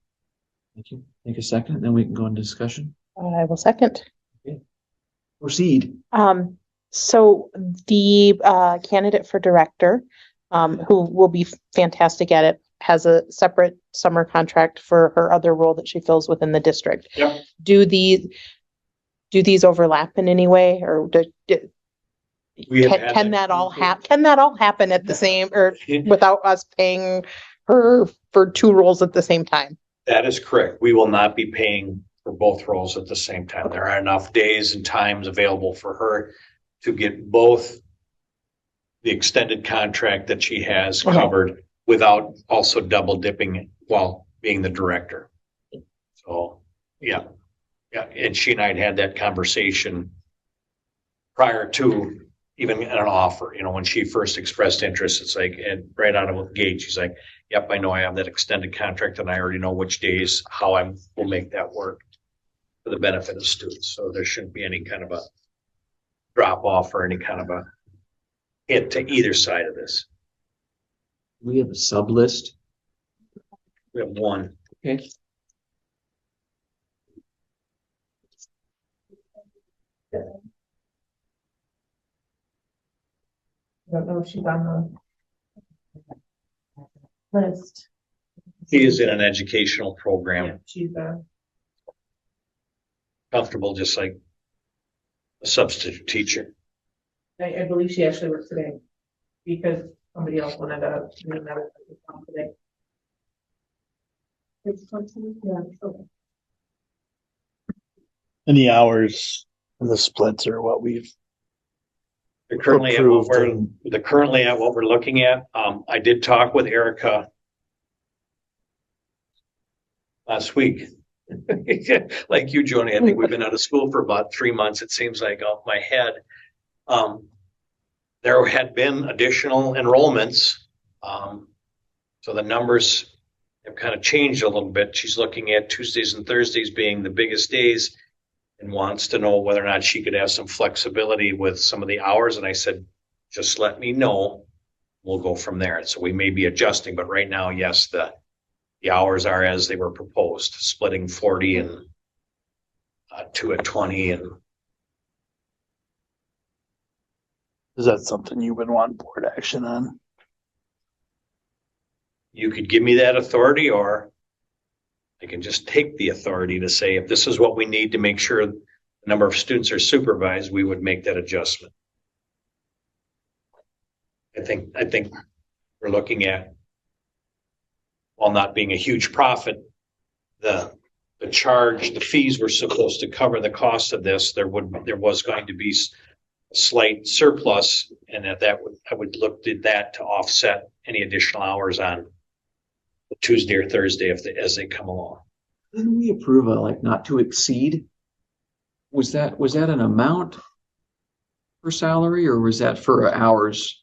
Thank you. Take a second, then we can go into discussion. I will second. Proceed. So the candidate for director, who will be fantastic at it, has a separate summer contract for her other role that she fills within the district. Yep. Do these overlap in any way, or can that all happen at the same, or without us paying her for two roles at the same time? That is correct. We will not be paying for both roles at the same time. There are enough days and times available for her to get both the extended contract that she has covered without also double dipping while being the director. So, yeah. Yeah, and she and I had that conversation prior to even an offer. You know, when she first expressed interest, it's like, and right out of the gate, she's like, yep, I know I have that extended contract and I already know which days, how I will make that work for the benefit of students. So there shouldn't be any kind of a drop off or any kind of a hit to either side of this. We have a sub list. We have one. Okay. I don't know if she's on the list. He is in an educational program, She's comfortable just like a substitute teacher. I believe she actually works today because somebody else wanted to do another today. Yeah, okay. And the hours and the splits are what we've They're currently at what we're looking at. I did talk with Erica last week. Like you, Joni, I think we've been out of school for about 3 months. It seems like off my head. There had been additional enrollments. So the numbers have kind of changed a little bit. She's looking at Tuesdays and Thursdays being the biggest days and wants to know whether or not she could have some flexibility with some of the hours. And I said, just let me know. We'll go from there. And so we may be adjusting, but right now, yes, the hours are as they were proposed, splitting 40 and 2 at 20. And is that something you would want board action on? you could give me that authority, or I can just take the authority to say, if this is what we need to make sure the number of students are supervised, we would make that adjustment. I think we're looking at, while not being a huge profit, the charge, the fees were supposed to cover the cost of this. There was going to be a slight surplus, and I would look at that to offset any additional hours on Tuesday or Thursday as they come along. Didn't we approve a not to exceed? Was that an amount for salary, or was that for hours?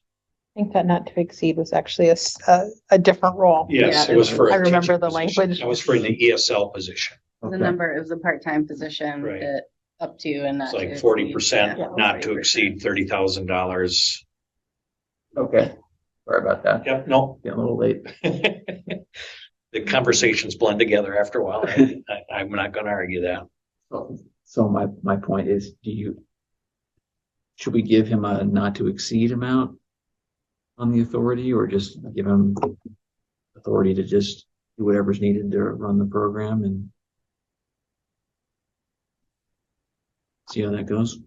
I think that not to exceed was actually a different role. Yes, it was for. I remember the language. That was for the ESL position. The number, it was a part-time position Right. that up to and not It's to like exceed, 40%, yeah, not to 40%. exceed $30,000. Okay. Sorry about that. Yep, no. Getting a little late. The conversations blend together after a while. I'm not gonna argue that. So my point is, should we give him a not to exceed amount on the authority, or just give him authority to just do whatever's needed to run the program and see how that goes?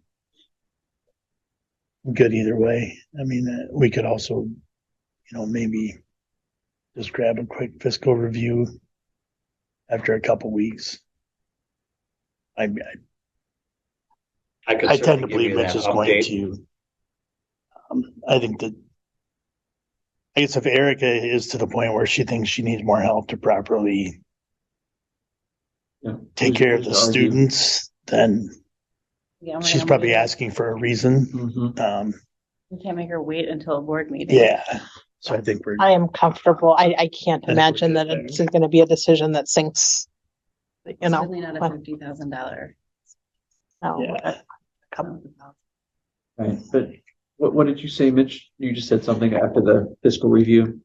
Good either way. I mean, we could also, maybe just grab a quick fiscal review after a couple weeks. I I could tend to certainly give believe you Mitch that is going update. to. I think that, I guess if Erica is to the point where she thinks she needs more help to properly take care of the students, then Yeah, we're she's gonna probably wait. asking for a reason. Mm-hmm. We can't make her wait until a board meeting. Yeah. So I think we're, I am comfortable. I can't I think we're imagine good that there. it's gonna be a decision that sinks. You It's know, really not a but $50,000. no. yeah. Right, but what did you say, Mitch? You just said something after the fiscal review.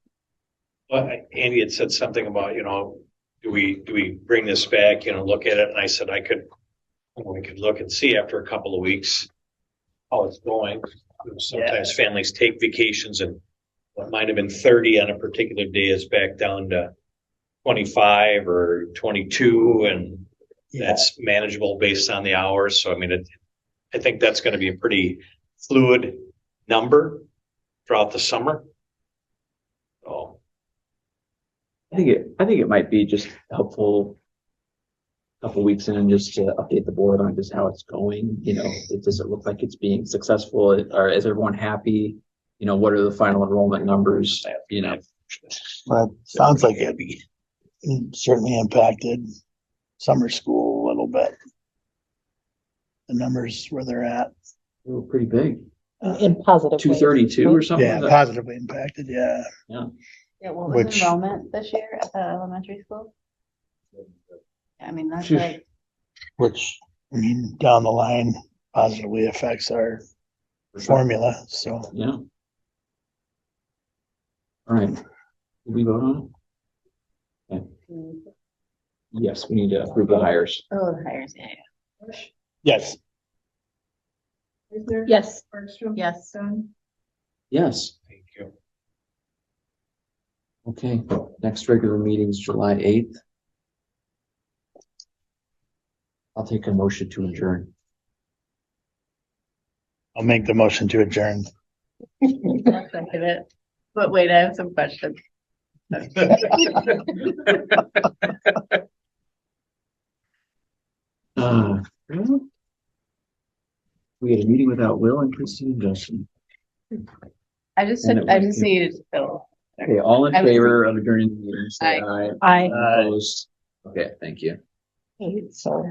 Well, Andy had said something about, do we bring this back, look at it? And I said we could look and see after a couple of weeks how it's going. Sometimes families take vacations and what might have been 30 on a particular day is back down to 25 or 22, and that's manageable based on the hours. So, I mean, I think that's going to be a pretty fluid number throughout the summer. So, I think it might be just helpful a couple weeks in just to update the board on just how it's going. Does it look like it's being successful, or is everyone happy? What are the final enrollment numbers? But sounds like it certainly impacted summer school a little bit. The numbers where they're at. They were pretty big. In positive ways. 232 or something. Yeah, positively impacted. Yeah. Yeah, what was Which- enrollment this year at the elementary school? I mean, that's Phew. like, Which, I mean, down the line positively affects our formula. So Yeah. All right. Did we vote on it? Okay. Yes, we need to approve the hires. oh, the hires, yeah. yes. Yes. Bergstrom. Yes. Dunn. Yes. thank you. Okay. Next regular meeting is July 8th. I'll take a motion to adjourn. I'll make the motion to adjourn. I'll second it. But wait, I have some questions. We had a meeting without Will and Christine and Justin. I just And took, it I was just good. needed to fill. Okay, all in I was- favor of adjourning the meeting, say Aye. aye. I. Opposed? Okay, thank you. So.